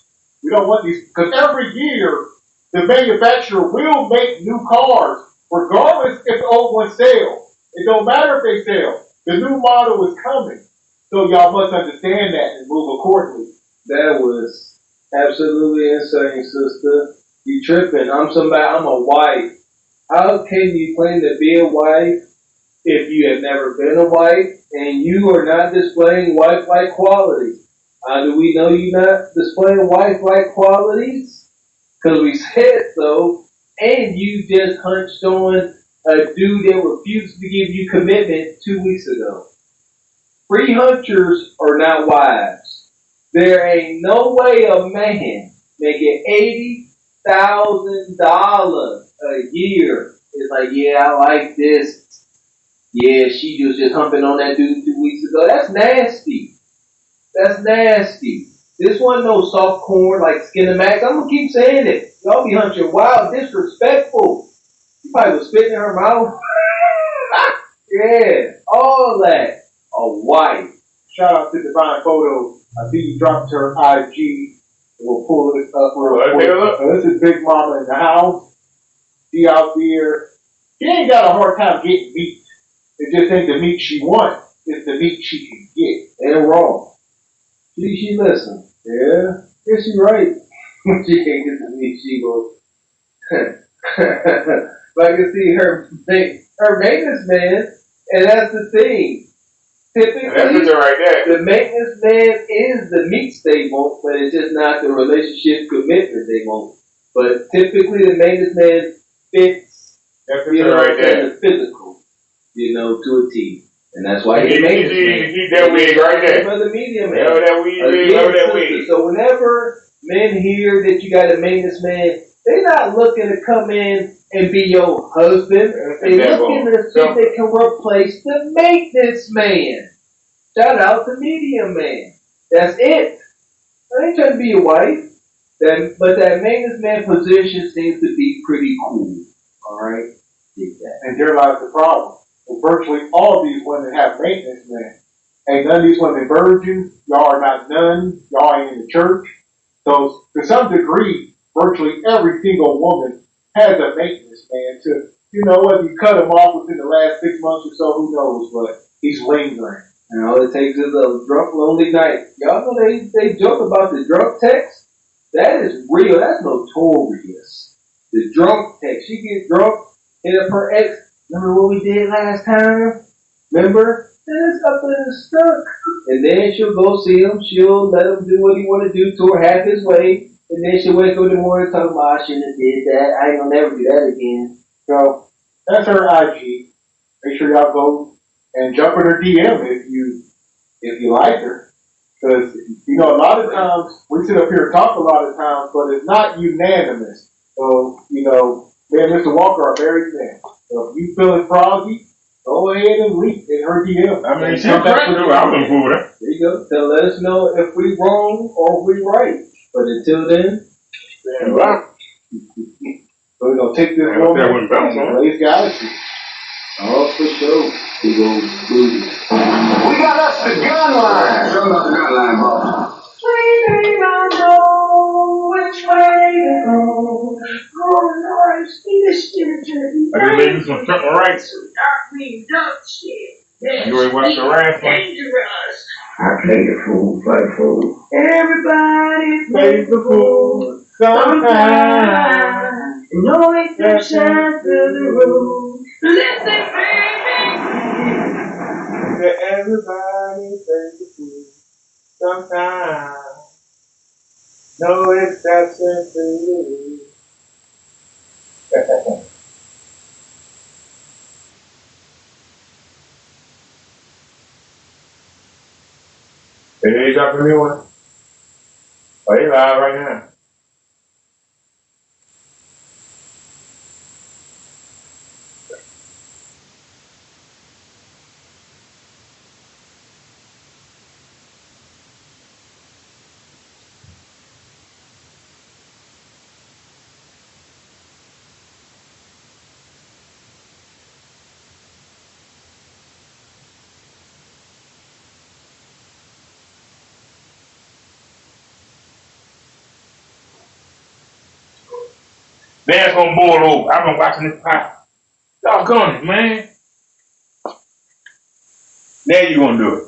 We don't want these, because every year the manufacturer will make new cars, regardless if the old ones sell. It don't matter if they sell. The new model is coming. So y'all must understand that and move accordingly. That was absolutely insane, sister. You tripping. I'm a wife. How can you claim to be a wife if you have never been a wife and you are not displaying wife-like qualities? How do we know you're not displaying wife-like qualities? Because we said so, and you just hunched on a dude that refused to give you commitment 2 weeks ago. Free hunchers are not wives. There ain't no way a man making $80,000 a year is like, yeah, I like this. Yeah, she was just humping on that dude 2 weeks ago. That's nasty. That's nasty. This wasn't no soft corn like Skin Max. I'm gonna keep saying it. Y'all be hunching wild, disrespectful. You probably was spitting in her mouth. Yeah, all that. A wife. Shout out to Divine Photos. I see you dropped her IG. We'll pull it up real quick. This is Big Mama in the house. She out there. She ain't got a hard time getting meat. It just ain't the meat she wants. It's the meat she can get. And raw. She listen. Yeah. Yeah, she right. She can't get the meat she wants. But I can see her maintenance man, and that's the thing. Typically, the maintenance man is the meat they want, but it's just not the relationship commitment they want. But typically, the maintenance man fits the physical, to a T. And that's why he's maintenance man. Keep that wig right there. For the medium man. That wig. So whenever men hear that you got a maintenance man, they're not looking to come in and be your husband. They're looking to see if they can replace the maintenance man. Shout out to medium man. That's it. I ain't trying to be your wife. But that maintenance man position seems to be pretty cool. All right. And there lies the problem. Well, virtually all of these women have maintenance men. Ain't none of these women virgins. Y'all are not nuns. Y'all ain't in the church. So to some degree, virtually every single woman has a maintenance man to, whether you cut him off within the last 6 months or so, who knows, but he's lingering. And all it takes is a drunk, lonely night. Y'all know they joke about the drunk text? That is real. That's notorious. The drunk text. She gets drunk, hit up her ex. Remember what we did last time? Remember? And it's up and stuck. And then she'll go see him. She'll let him do what he want to do to her half his way. And then she'll wake up in the morning talking about, I shouldn't have did that. I ain't gonna never do that again. So that's her IG. Make sure y'all go and jump in her DM if you like her. Because, a lot of times, we sit up here and talk a lot of times, but it's not unanimous. So, me and Mr. Walker are married men. So if you feeling froggy, go ahead and leak in her DM. I mean, she's right to do it. I wouldn't fool with her. There you go. Then let us know if we wrong or if we right. But until then, stand by. So we're going to take this moment and raise galaxy. Oh, for sure. We go booty. We got us the gun line. Show us the gun line, bro. We may not know which way to go. Oh, Lord, see the shit. I just made me some triple rights. You already watched the last one? I play the fool, play the fool. Everybody plays the fool sometimes. No exceptions to the rule. Listen, baby. Everybody plays the fool sometimes. No exceptions to the rule. They dropping a new one? Oh, they live right now. Dad's gonna boil over. I've been watching this pop. Doggone it, man. Now you gonna do it.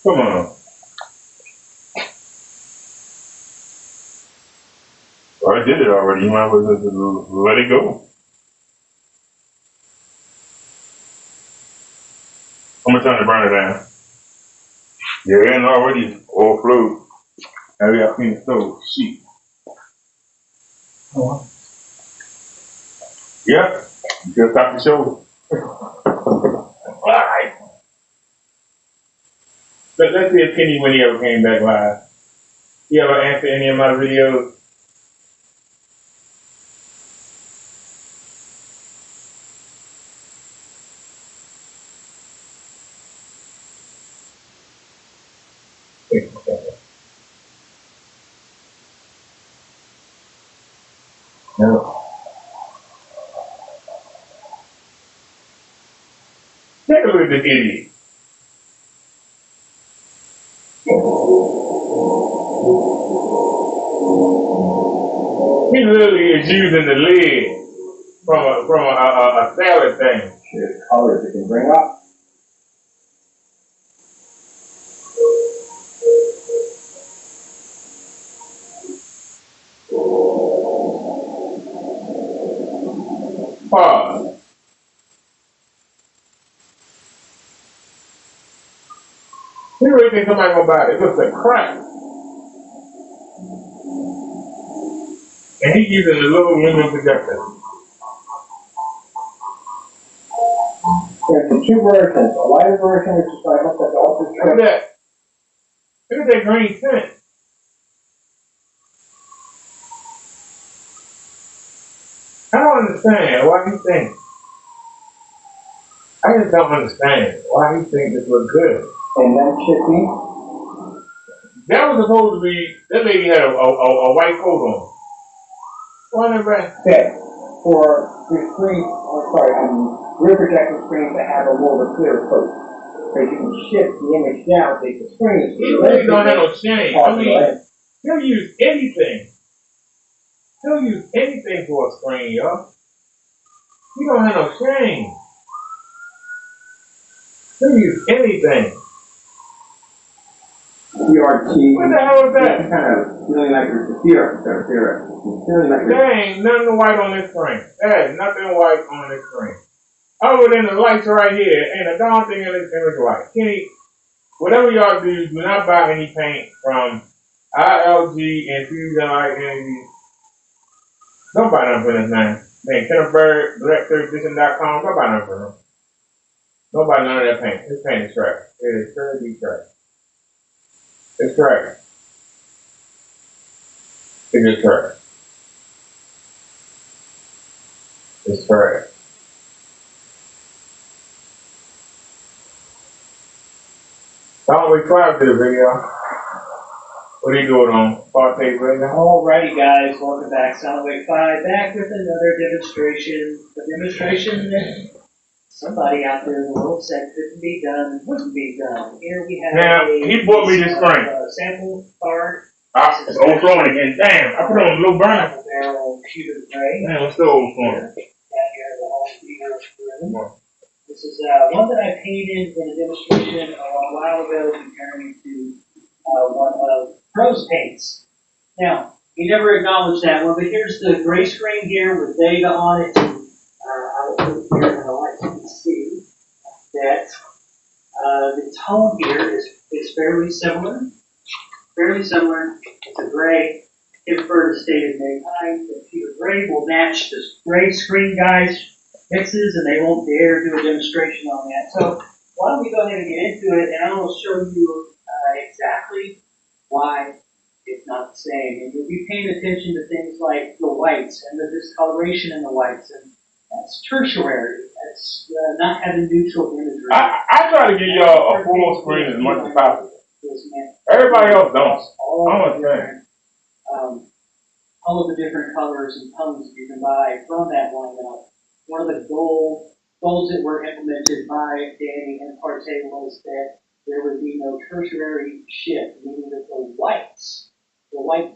Come on. Well, I did it already. You might as well just let it go. I'm gonna turn the burner down. Yeah, and already overflowed. Now we gotta clean the stove. Shit. Yep. Just stop the show. Alright. Let's see if Kenny when he ever came back live. You ever answer any of my videos? No. Take a look at this idiot. He literally is using the lid from a salad thing. Shit, colors it can bring up. Pause. You really think somebody gonna buy it? It looks like crap. And he's using the little window projector. There's the two versions, a lighter version which is like looks like the ultra Look at that. Look at that green tint. I don't understand why he thinks. I just don't understand why he thinks this looks good. And then chippy. That was supposed to be, that lady had a white coat on. Why never? That for the screen, rear projection screens that have a more of a clear coat. So you can shift the image down, take the screen. You really don't have no shame. I mean, they'll use anything. They'll use anything for a screen, y'all. You don't have no shame. They'll use anything. CRT. What the hell is that? Kind of feeling like it's feeling like there ain't nothing white on this screen. There is nothing white on this screen. Other than the lights right here, ain't a darn thing in this white. Kenny, whatever y'all do not buy any paint from ILG and Fusion Light Energy. Don't buy nothing for this man. Man, Kenneberg, BlackTurkVision.com, don't buy nothing for him. Don't buy none of that paint. This paint is trash. It is terribly trash. It's trash. It is trash. It's trash. Always subscribe to the video. What are you doing on Partake Radio? Alrighty guys, welcome back. Soundwave 5 back with another demonstration. A demonstration that somebody out there in the world said couldn't be done, wouldn't be done. Here we have now, he bought me this screen. Sample card. It's overflowing again. Damn, I put on a low burner. Barrel pewter gray. Damn, it's still overflowing. Down here, the whole beer. This is one that I painted in a demonstration a while ago comparing it to one of Pro's paints. Now, he never acknowledged that one, but here's the gray screen here with Vega on it. I will put it here in the light so you can see that the tone here is fairly similar. Fairly similar. It's a gray. Gifford stated many times that pewter gray will match the gray screen guys mixes, and they won't dare do a demonstration on that. So why don't we go ahead and get into it, and I will show you exactly why it's not the same. And you'll be paying attention to things like the whites and the discoloration in the whites, and that's tertiary. That's not having neutral imagery. I try to give y'all a full screen as much as possible. Everybody else don't. All of the different colors and tones you can buy from that lineup. One of the goals that were implemented by Danny and Parte was that there would be no tertiary shift, meaning that the white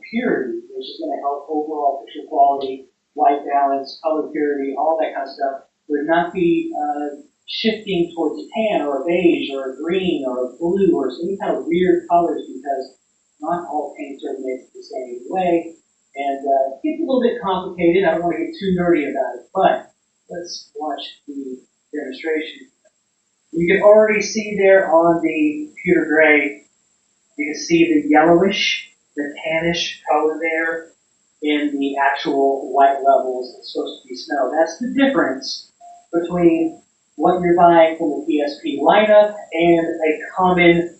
purity, which is going to help overall picture quality, white balance, color purity, all that kind of stuff, would not be shifting towards a tan or a beige or a green or a blue or any kind of weird colors, because not all paints are mixed the same way. And it gets a little bit complicated. I don't want to get too nerdy about it, but let's watch the demonstration. You can already see there on the pewter gray, you can see the yellowish, the tannish color there in the actual white levels that's supposed to be snow. That's the difference between what you're buying from the PSP lineup and a common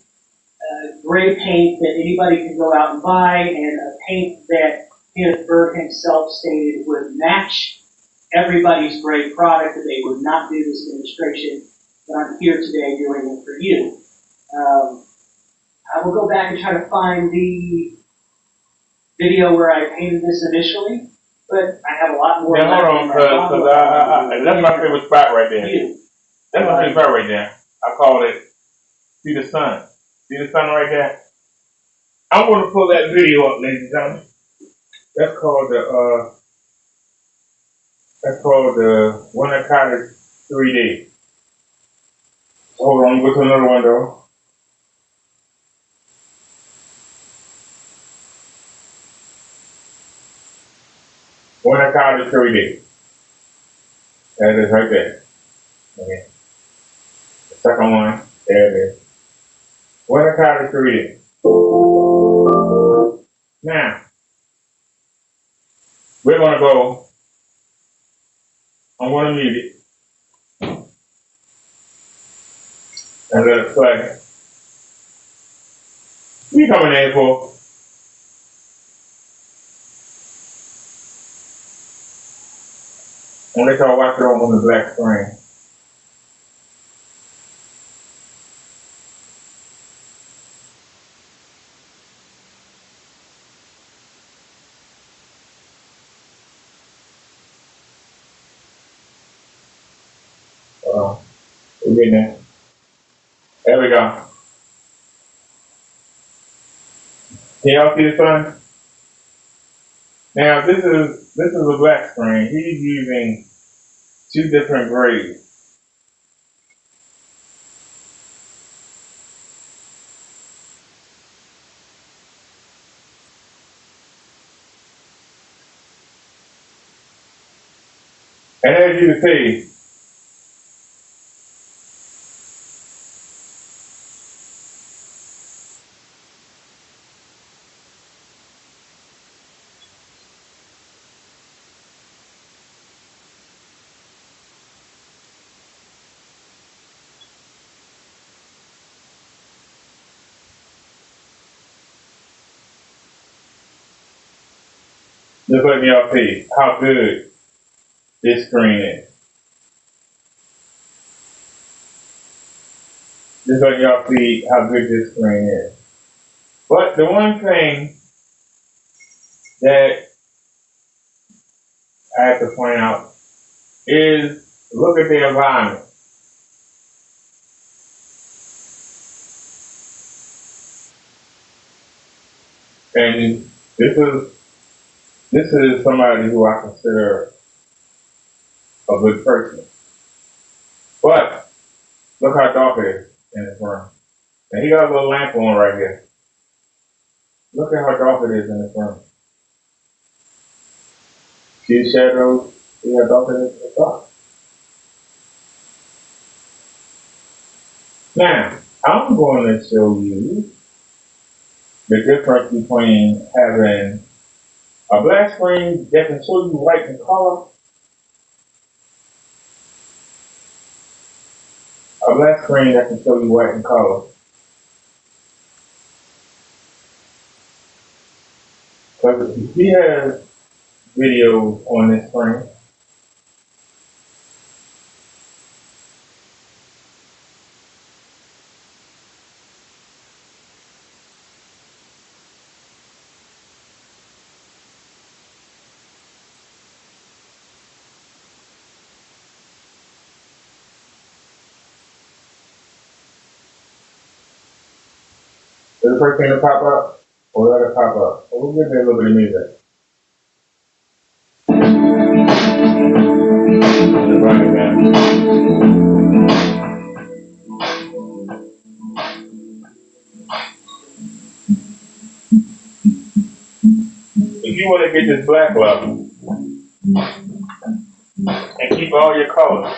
gray paint that anybody can go out and buy, and a paint that Kenneth Berg himself stated would match everybody's gray product, that they would not do this demonstration, but I'm here today doing it for you. I will go back and try to find the video where I painted this initially, but I have a lot more. Yeah, hold on, because that's my favorite spot right there. That's my favorite spot right there. I call it See the Sun. See the sun right there? I'm going to pull that video up, ladies and gentlemen. That's called the Winter Cottage 3D. Hold on, go to another one though. Winter Cottage 3D. That is right there. Okay. The second one, there it is. Winter Cottage 3D. Now, we're going to go, I'm going to mute it, and let it play. What you coming in for? I'm going to let y'all watch it on the black screen. We're getting there. There we go. Can y'all see the sun? Now this is a black screen. He's using two different grades. And as you can see, just letting y'all see how good this screen is. Just letting y'all see how good this screen is. But the one thing that I have to point out is look at the environment. And this is somebody who I consider a good person. But look how dark it is in this room. And he got a little lamp on right here. Look at how dark it is in this room. See the shadows? See how dark it is? It's dark. Now, I'm going to show you the difference between having a black screen that can show you white and color, a black screen that can show you white and color. Because he has videos on this screen. Is the first thing to pop up? Or let it pop up? We'll give it a little bit of music. Just run it down. If you want to get this black level and keep all your colors,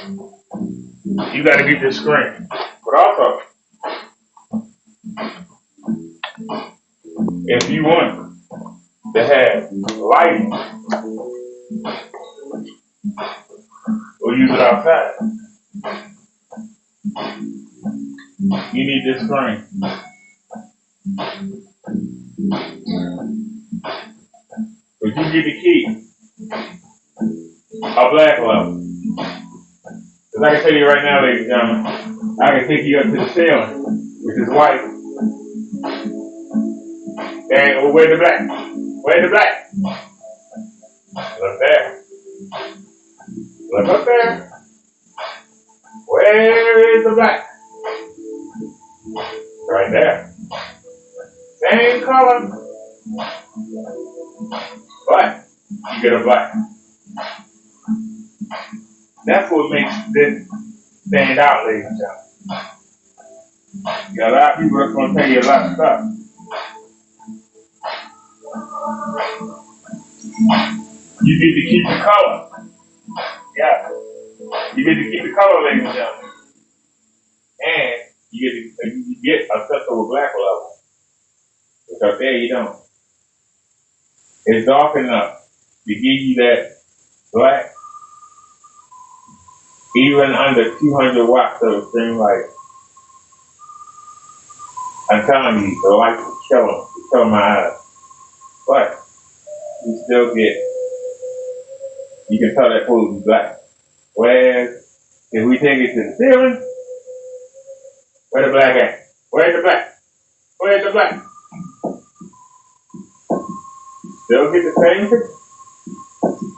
you got to get this screen. But also, if you want to have lighting, or use it outside, you need this screen. But you get to keep a black level. Because I can tell you right now, ladies and gentlemen, I can take you up to the ceiling, which is white. And where's the black? Where's the black? Look there. Look up there. Where is the black? Right there. Same color, but you get a black. That's what makes this stand out, ladies and gentlemen. You got a lot of people that's going to tell you a lot of stuff. You get to keep the color. Yeah. You get to keep the color, ladies and gentlemen. And you get a sensible black level. Which up there you don't. It's dark enough to give you that black, even under 200 watts of string light. I'm telling you, the light will kill my eyes. But you still get, you can tell that food is black. Whereas, if we take it to the ceiling, where the black at? Where's the black? Where's the black? Still get the same picture.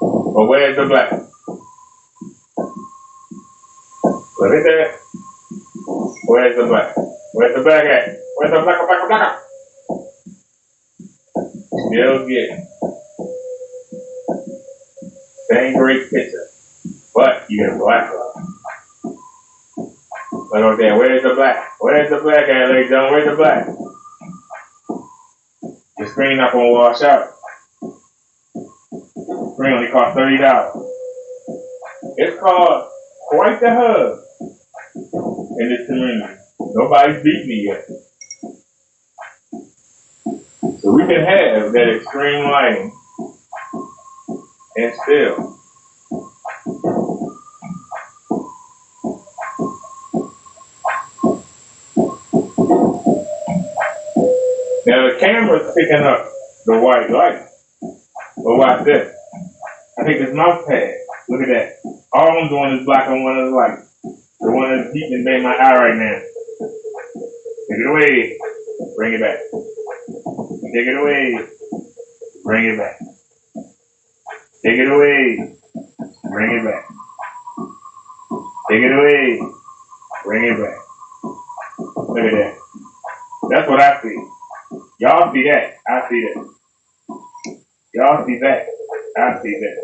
But where's the black? Look at that. Where's the black? Where's the black at? Where's the black? Still getting. Same great picture. But you get a black one. Look over there. Where's the black? Where's the black at, ladies and gentlemen? Where's the black? The screen not gonna wash out. The screen only cost $30. It's called Quite the Hub in this community. Nobody's beat me yet. So we can have that extreme lighting and still. Now the camera's picking up the white light. But watch this. I think this mouse pad. Look at that. All I'm doing is blocking one of the lights. The one that's deep in my eye right now. Take it away. Bring it back. Take it away. Bring it back. Take it away. Bring it back. Take it away. Bring it back. Look at that. That's what I see. Y'all see that. I see that. Y'all see that. I see that.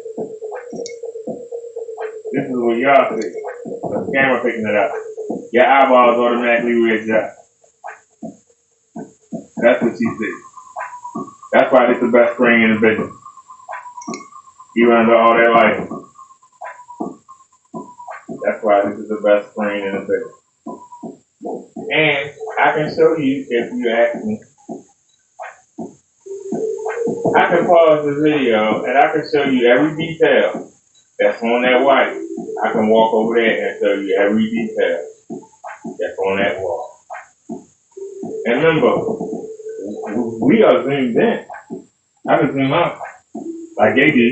This is what y'all see. The camera picking it up. Your eyeballs automatically readjust. That's what you see. That's why this is the best screen in the business. Even under all that lighting. That's why this is the best screen in the business. And I can show you, if you ask me, I can pause the video and I can show you every detail that's on that white. I can walk over there and show you every detail that's on that wall. And remember, we are zoomed in. I can zoom out like they do.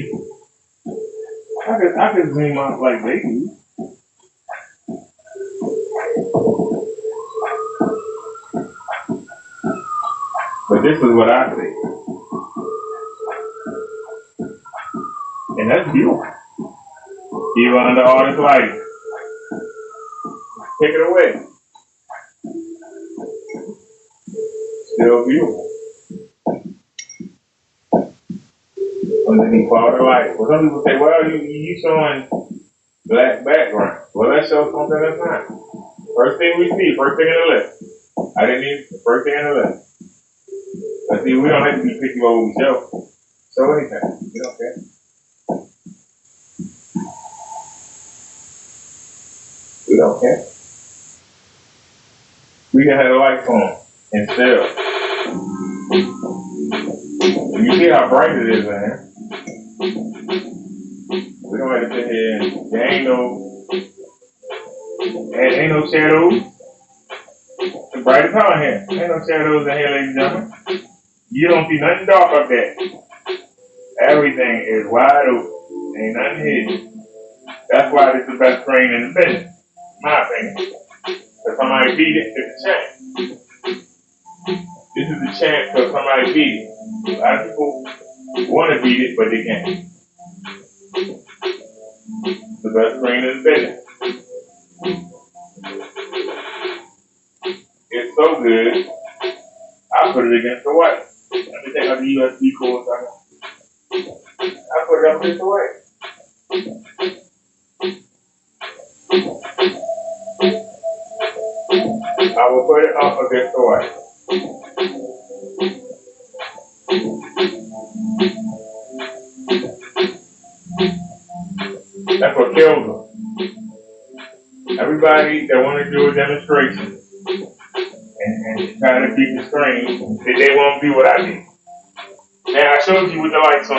I can zoom out like they do. But this is what I see. And that's beautiful. Even under all this light. Take it away. Still beautiful. Underneath all the light. Well, some people say, well, you showing black background. Well, let's show something that's not. First thing we see, first thing in the list. I didn't need the first thing in the list. But see, we don't have to be picky what we show. Show anything. We don't care. We don't care. We can have the lights on and still. You see how bright it is in here. We don't have to sit here and there ain't no shadows. It's bright as hell in here. Ain't no shadows in here, ladies and gentlemen. You don't see nothing dark up there. Everything is wide open. Ain't nothing hidden. That's why this is the best screen in the business. My opinion. If somebody beat it, it's a chance. This is a chance for somebody beat it. A lot of people want to beat it, but they can't. It's the best screen in the business. It's so good, I put it against the white. Let me take out the USB cord so I put it up against the white. I will put it up against the white. That's what kills them. Everybody that want to do a demonstration and try to beat the screen, they won't do what I did. Now I showed you with the lights on.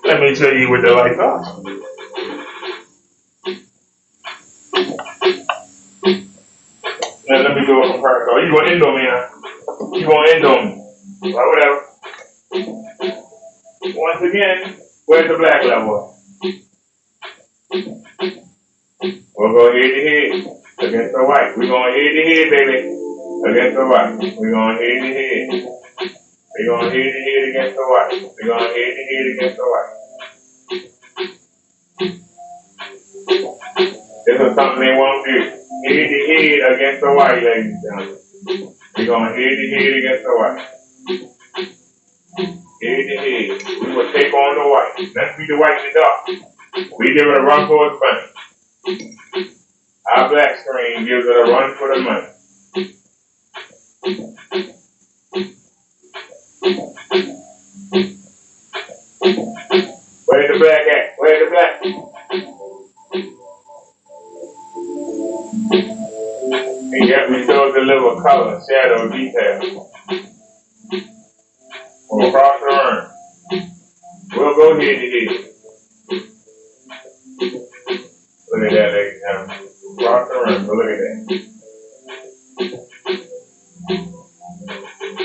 Let me show you with the lights off. Now let me do it from practical. You gonna end on me, huh? You gonna end on me. Well, whatever. Once again, where's the black level? We'll go head to head against the white. We're going head to head, baby. Against the white. We're going head to head. We're going head to head against the white. We're going head to head against the white. This is something they won't do. Head to head against the white, ladies and gentlemen. We're going head to head against the white. Head to head. We will take on the white. Let's be the white in the dark. We give it a run for its money. Our black screen gives it a run for the money. Where's the black at? Where's the black? And yet we still deliver color, shadow, detail. From across the room. We'll go head to head. Look at that, ladies and gentlemen. Across the room, but look at that.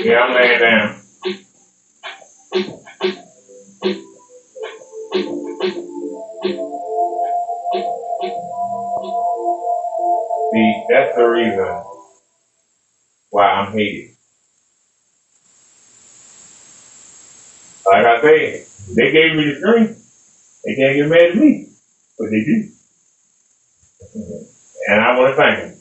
Yeah, I'm laying down. See, that's the reason why I'm hated. Like I said, they gave me the screen. They can't get mad at me, but they do. And I want to thank them.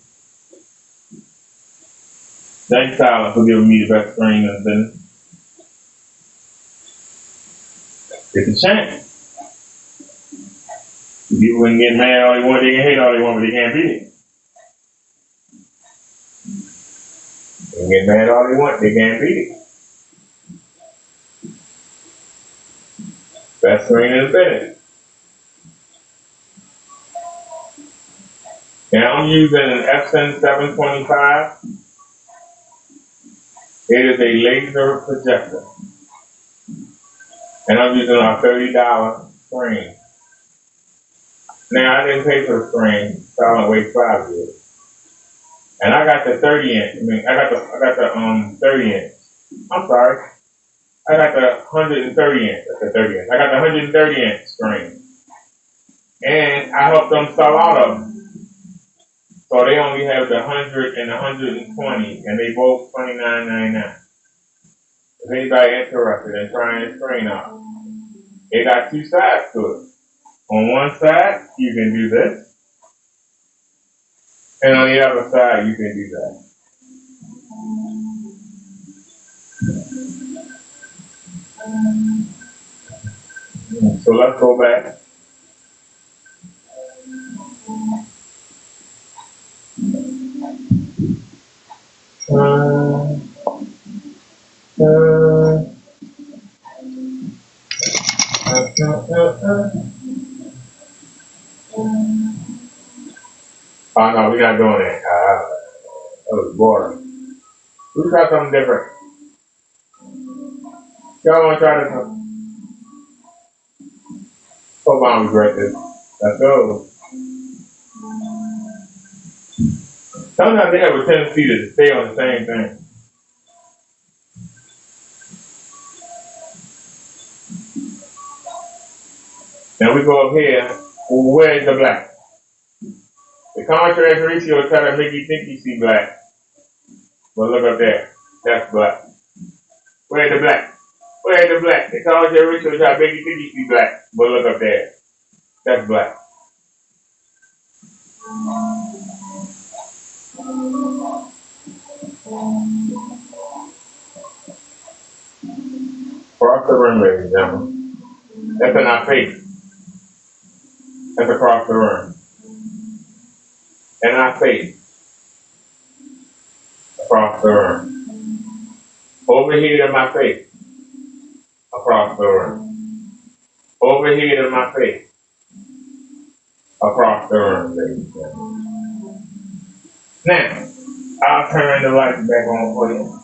Thanks, Tyler, for giving me the best screen in the business. It's a chance. People can get mad all they want, they can hate all they want, but they can't beat it. They can get mad all they want, they can't beat it. Best screen in the business. Now I'm using an Epson 725. It is a laser projector. And I'm using a $30 screen. Now I didn't pay for the screen, so I don't wait 5 years. And I got the 30 inch. I got the 30 inch. I'm sorry. I got the 130 inch. That's the 30 inch. I got the 130 inch screen. And I helped them sell out of them. So they only have the 100 and the 120, and they both $29.99. If anybody interested in trying the screen out, it got 2 sides to it. On one side, you can do this, and on the other side, you can do that. So let's go back. Oh no, we're not doing that. That was boring. We try something different. Y'all want to try this one? Hope I don't regret this. Let's go. Sometimes they have a tendency to stay on the same thing. Now we go up here. Where's the black? The contrast ratio is trying to make you think you see black. But look up there. That's black. Where's the black? Where's the black? The contrast ratio is trying to make you think you see black. But look up there. That's black. Across the room, ladies and gentlemen. That's in our face. That's across the room. In our face. Across the room. Over here in my face. Across the room. Over here in my face. Across the room, ladies and gentlemen. Now, I'll turn the lights back on for you.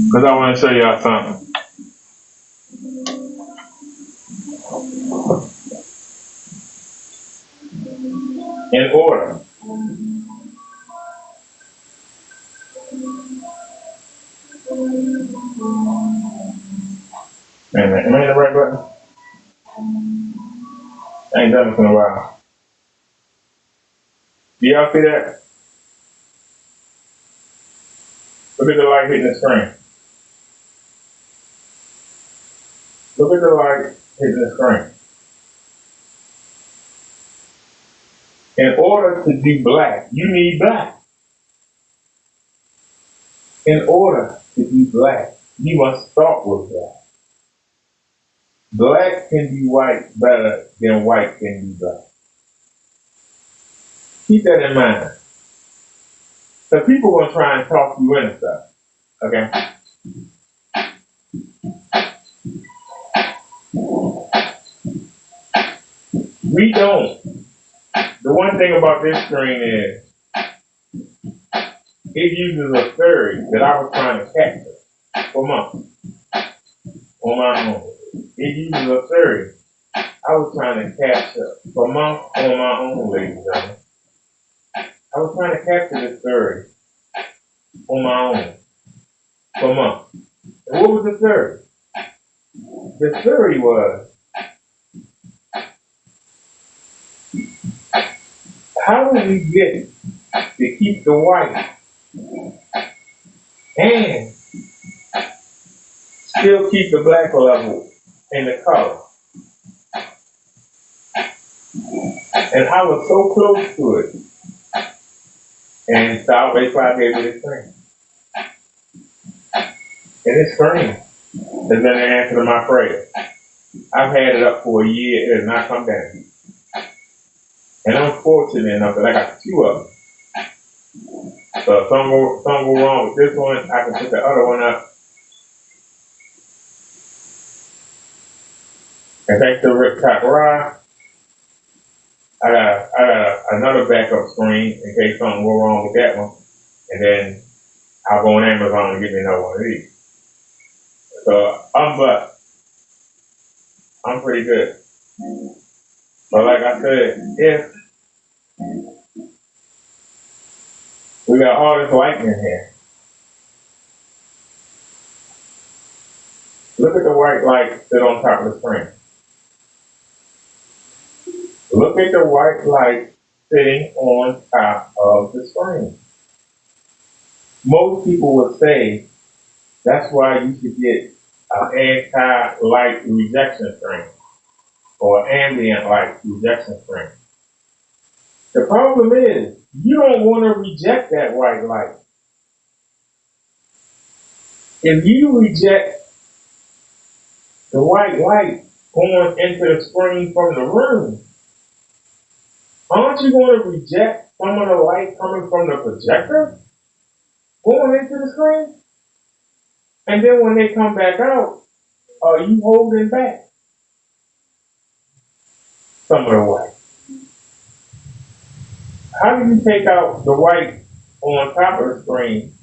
Because I want to show y'all something. In order. Wait a minute, am I in the right button? I ain't done this in a while. Do y'all see that? Look at the light hitting the screen. Look at the light hitting the screen. In order to be black, you need black. In order to be black, you must start with black. Black can be white better than white can be black. Keep that in mind. So people will try and talk you into stuff. Okay? We don't. The one thing about this screen is it uses a theory that I was trying to capture for months on my own. It uses a theory I was trying to capture for months on my own, ladies and gentlemen. I was trying to capture this theory on my own for months. And what was the theory? The theory was, how do we get to keep the white and still keep the black level in the color? And I was so close to it. And so I gave it a screen. And this screen has been the answer to my prayer. I've had it up for a year, it has not come down. And I'm fortunate enough that I got two of them. So if something go wrong with this one, I can put the other one up. And thanks to Revbrothaderr, I got another backup screen in case something go wrong with that one. And then I'll go on Amazon and get me another one of these. So I'm blessed. I'm pretty good. But like I said, if we got all this lighting in here, look at the white light sit on top of the screen. Look at the white light sitting on top of the screen. Most people would say that's why you should get an anti-light rejection screen or ambient light rejection screen. The problem is you don't want to reject that white light. If you reject the white light going into the screen from the room, aren't you going to reject some of the light coming from the projector going into the screen? And then when they come back out, are you holding back some of the white? How do you take out the white on top of the screen?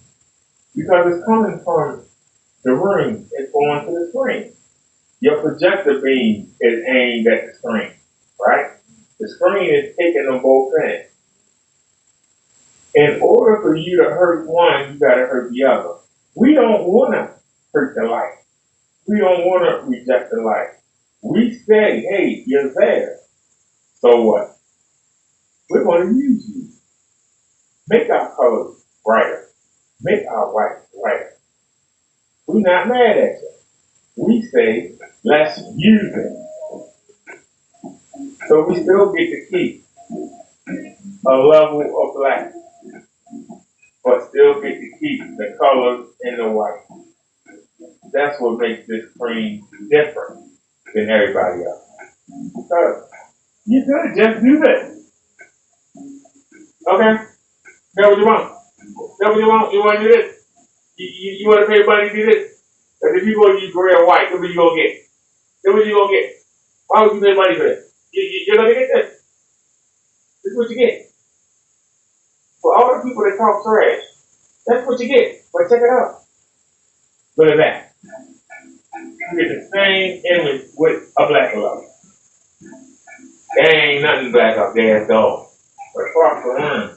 Because it's coming from the room, it's going to the screen. Your projector beam is aimed at the screen, right? The screen is taking them both in. In order for you to hurt one, you gotta hurt the other. We don't wanna hurt the light. We don't wanna reject the light. We say, hey, you're there. So what? We're gonna use you. Make our colors brighter. Make our white lighter. We're not mad at you. We say, let's use it. So we still get to keep a level of black, but still get to keep the colors in the white. That's what makes this screen different than everybody else. So you could just do this. Okay? That's what you want. That's what you want. You want to do this? You want to pay money to do this? Because if you go use gray or white, that's what you going to get. That's what you going to get. Why would you pay money for this? You're going to get this. This is what you get. For all the people that talk trash, that's what you get. But check it out. Look at that. You get the same image with a black color. There ain't nothing black up there at all. But across the room,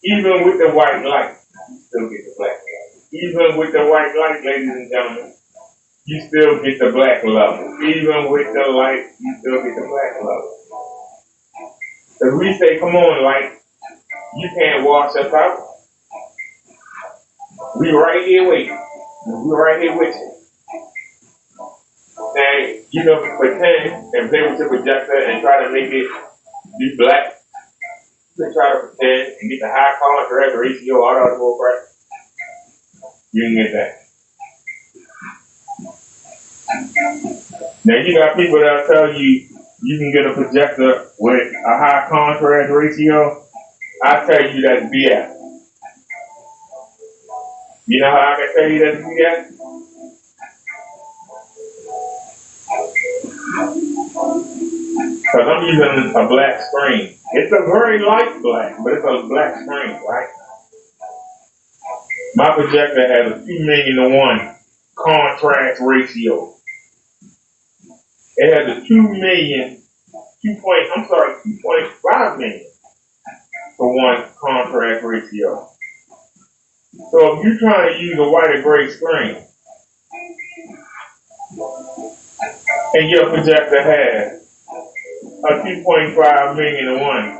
even with the white light, you still get the black light. Even with the white light, ladies and gentlemen, you still get the black level. Even with the light, you still get the black level. Because we say, come on, light, you can't wash us out. We right here waiting. We right here with you. And you know, pretend and play with your projector and try to make it be black. You can try to pretend and get the high contrast ratio, all that bull crap. You can get that. Now you got people that'll tell you you can get a projector with a high contrast ratio. I tell you that's BS. You know how I can tell you that's BS? Because I'm using a black screen. It's a very light black, but it's a black screen, right? My projector has a 2,000,000 to 1 contrast ratio. It has a 2.5 million to 1 contrast ratio. So if you're trying to use a white or gray screen, and your projector has a 2.5 million to 1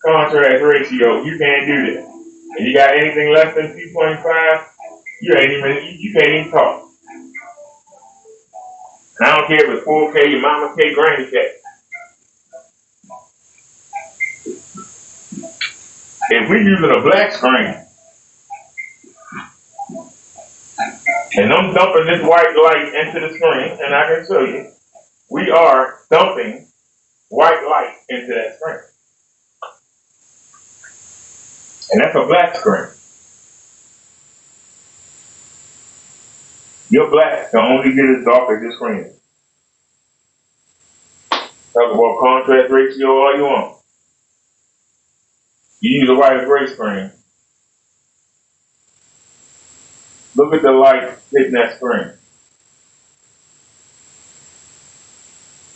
contrast ratio, you can't do that. And you got anything less than 2.5, you can't even talk. And I don't care if it's 4K, your mama K, granny K. If we're using a black screen, and I'm dumping this white light into the screen, and I can show you, we are dumping white light into that screen. And that's a black screen. Your black can only get as dark as your screen. Talk about contrast ratio all you want. You use a white or gray screen. Look at the light hitting that screen.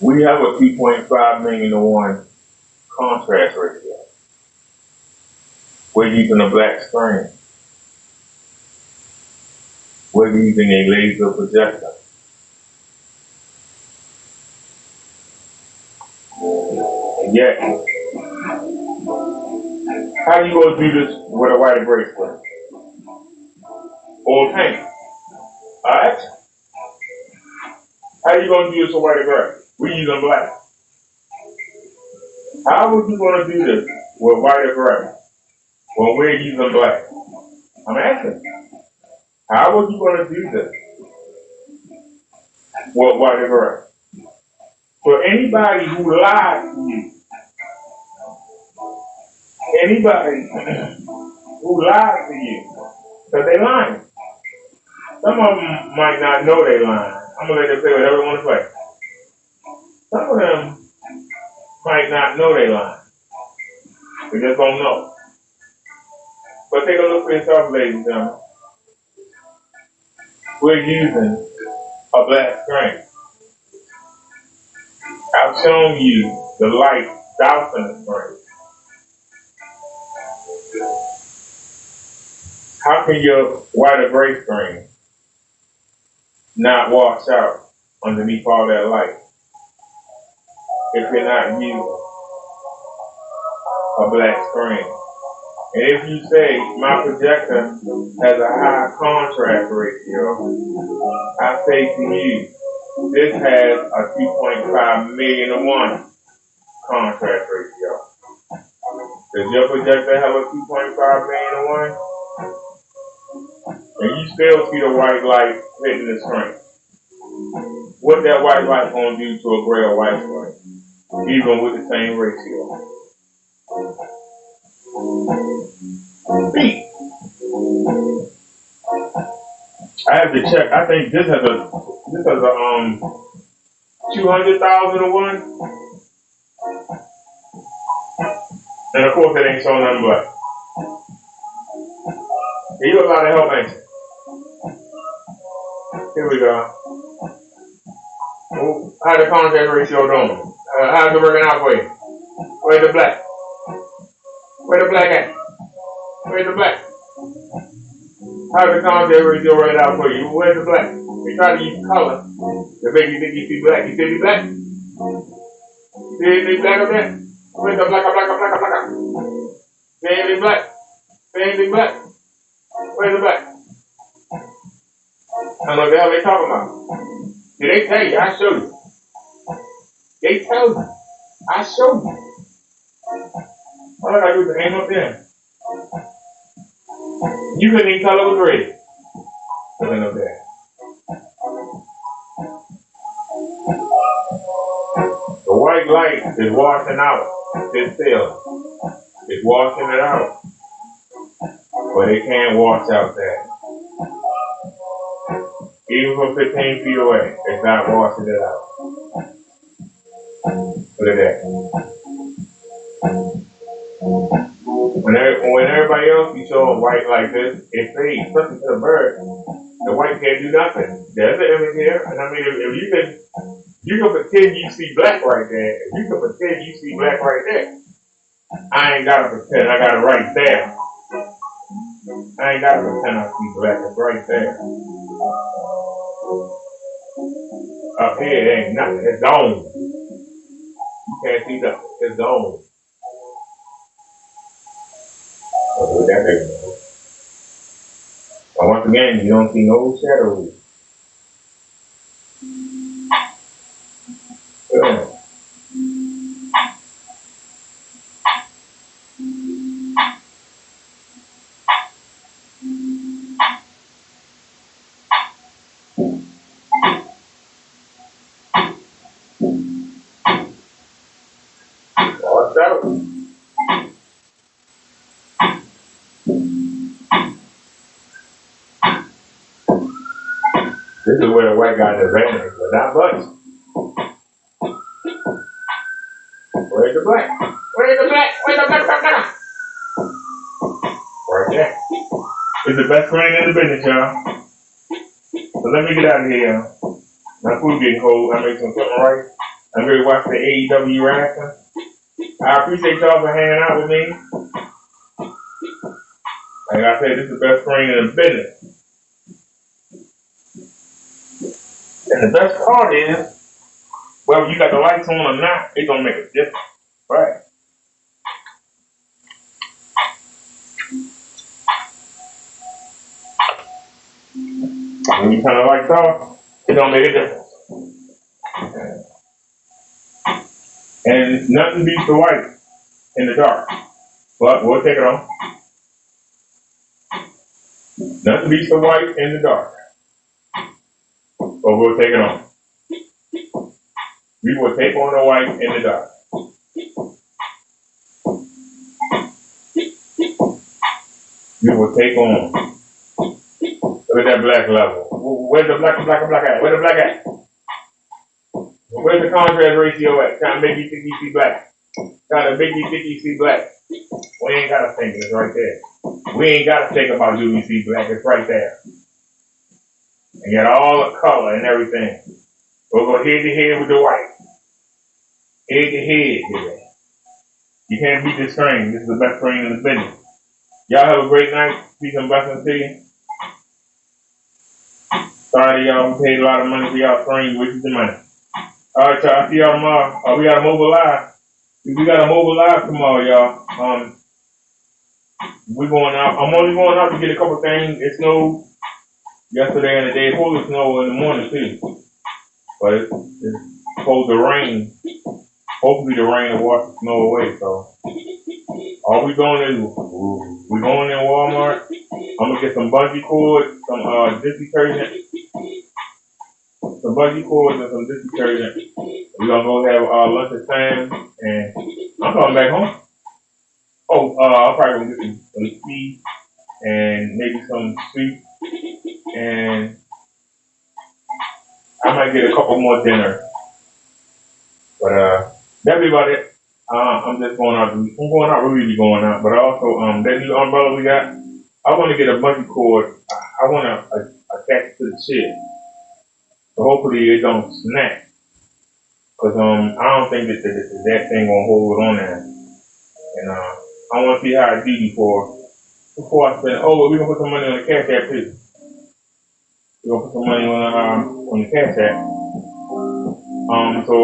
We have a 2.5 million to 1 contrast ratio. We're using a black screen. We're using a laser projector. And yet, how you gonna do this with a white or gray screen? Or paint? Alright? How you gonna do this with white or gray? We're using black. How are you gonna do this with white or gray when we're using black? I'm asking. How are you gonna do this with white or gray? For anybody who lies to you, anybody who lies to you, because they lying. Some of them might not know they lying. I'm gonna let them say whatever they want to say. Some of them might not know they lying. They just don't know. But take a look for yourself, ladies and gentlemen. We're using a black screen. I've shown you the light dousing the screen. How can your white or gray screen not wash out underneath all that light if you're not using a black screen? And if you say my projector has a high contrast ratio, I say to you, this has a 2.5 million to 1 contrast ratio. Does your projector have a 2.5 million to 1? And you still see the white light hitting the screen. What that white light gonna do to a gray or white screen, even with the same ratio? See, I have to check. I think this has a 200,000 to 1, and of course it ain't showing nothing black. You a lot of help, ain't you? Here we go. How the contrast ratio doing? How's it working out for you? Where's the black? Where the black at? Where's the black? How's the contrast ratio working out for you? Where's the black? We try to use color to make you think you see black. You see black? You see anything black up there? Where's the black? See anything black? See anything black? Where's the black? I don't know what the hell they talking about. Did they tell you? I showed you. They tell you. I showed you. All I gotta do is hang up there. You couldn't even tell it was red. Nothing up there. The white light is washing out this cell. It's washing it out. But it can't wash out that. Even from 15 feet away, it's not washing it out. Look at that. When everybody else be showing white like this, it fades, especially to the bird. The white can't do nothing. There's an image here, and I mean, if you can pretend you see black right there. If you can pretend you see black right there, I ain't gotta pretend. I got it right there. I ain't gotta pretend I see black. It's right there. Up here, it ain't nothing. It's gone. You can't see nothing. It's gone. So that thing. And once again, you don't see no shadows. Yeah. Watch out. This is where the white guy is advantage, but not much. Where's the black? Where's the black? Where's the black? Right there. It's the best friend in the business, y'all. So let me get out of here, y'all. My food getting cold. I made some something right. I'm ready to watch the AEW wrestling. I appreciate y'all for hanging out with me. Like I said, this is the best friend in the business. And the best part is, whether you got the lights on or not, it's gonna make a difference. Right? When you turn the lights off, it don't make a difference. And nothing beats the white in the dark. But we'll take it on. Nothing beats the white in the dark. But we'll take it on. We will take on the white in the dark. We will take on. Look at that black level. Where's the black at? Where's the black at? Where's the contrast ratio at? Trying to make you think you see black. Trying to make you think you see black. We ain't gotta think, it's right there. We ain't gotta think about do we see black, it's right there. And got all the color and everything. We'll go head to head with the white. Head to head here. You can't beat this screen. This is the best screen in the business. Y'all have a great night. Peace and blessings to you. Sorry to y'all who paid a lot of money for y'all screen, which is the money. Alright, y'all. I'll see y'all tomorrow. We got a mobile live. We got a mobile live tomorrow, y'all. We're going out. I'm only going out to get a couple things. It snowed yesterday and the day before. It snowed in the morning too. But it's supposed to rain. Hopefully the rain will wash the snow away. So all we're going in Walmart. I'm gonna get some bungee cords, some dish detergent, some bungee cords and some dish detergent. We're gonna go have lunch at Sam's, and I'm coming back home. Oh, I'm probably gonna get some tea and maybe some sweet, and I might get a couple more dinner. But that'll be about it. I'm just going out. I'm going out, really be going out. But also, that new umbrella we got, I want to get a bungee cord. I want to attach it to the shed. So hopefully it don't snap. Cause I don't think that thing gonna hold on there. And I want to see how it do before I spend. Oh, we're gonna put some money on the cash app too. We're gonna put some money on the cash app. So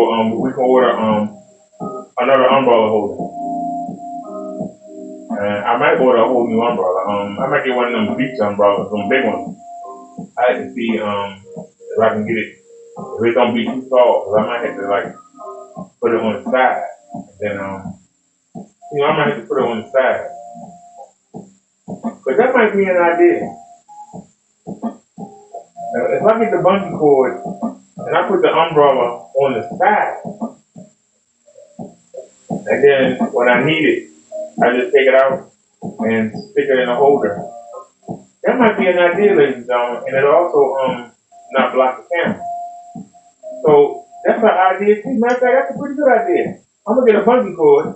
we can order another umbrella holder. I might order a whole new umbrella. I might get one of them beach umbrellas, some big ones. I have to see if I can get it If it's gonna be too tall, cause I might have to like put it on the side. And then I might have to put it on the side. But that might be an idea. If I get the bungee cord and I put the umbrella on the side, and then when I need it, I just take it out and stick it in a holder. That might be an idea, ladies and gentlemen, and it also not block the camera. So that's an idea too. Matter of fact, that's a pretty good idea. I'm gonna get a bungee cord,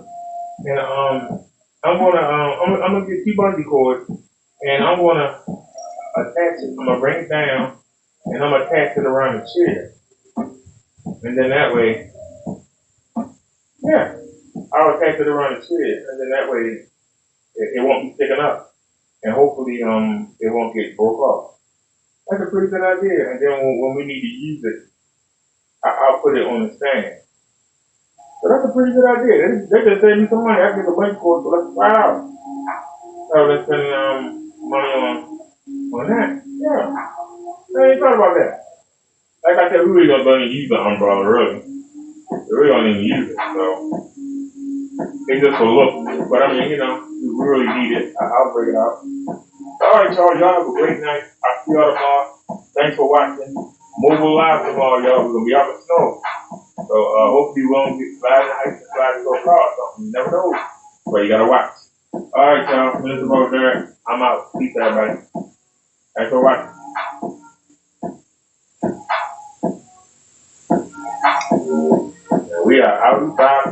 and I'm gonna get 2 bungee cords, and I'm gonna attach it. I'm gonna bring it down, and I'm gonna attach it around the chair, and then that way, yeah, I'll attach it around the chair, and then that way it won't be sticking up, and hopefully it won't get broke off. That's a pretty good idea. And then when we need to use it, I'll put it on the stand. So that's a pretty good idea. They just saved me some money. I get a bunch of cords for like $5. So they're spending money on that. Yeah. I ain't thought about that. Like I said, we really don't even use the umbrella really. We really don't even use it. So it's just a look. But I mean, we really need it. I'll bring it out. Alright, y'all have a great night. I'll see y'all tomorrow. Thanks for watching. Mobile Live tomorrow, y'all. We're gonna be out in the snow. So hopefully we won't get sliding to a car or something. You never know. But you gotta watch. Alright, y'all. Mr. Revbrothaderr, I'm out. Peace, everybody. Thanks for watching. We are out in 5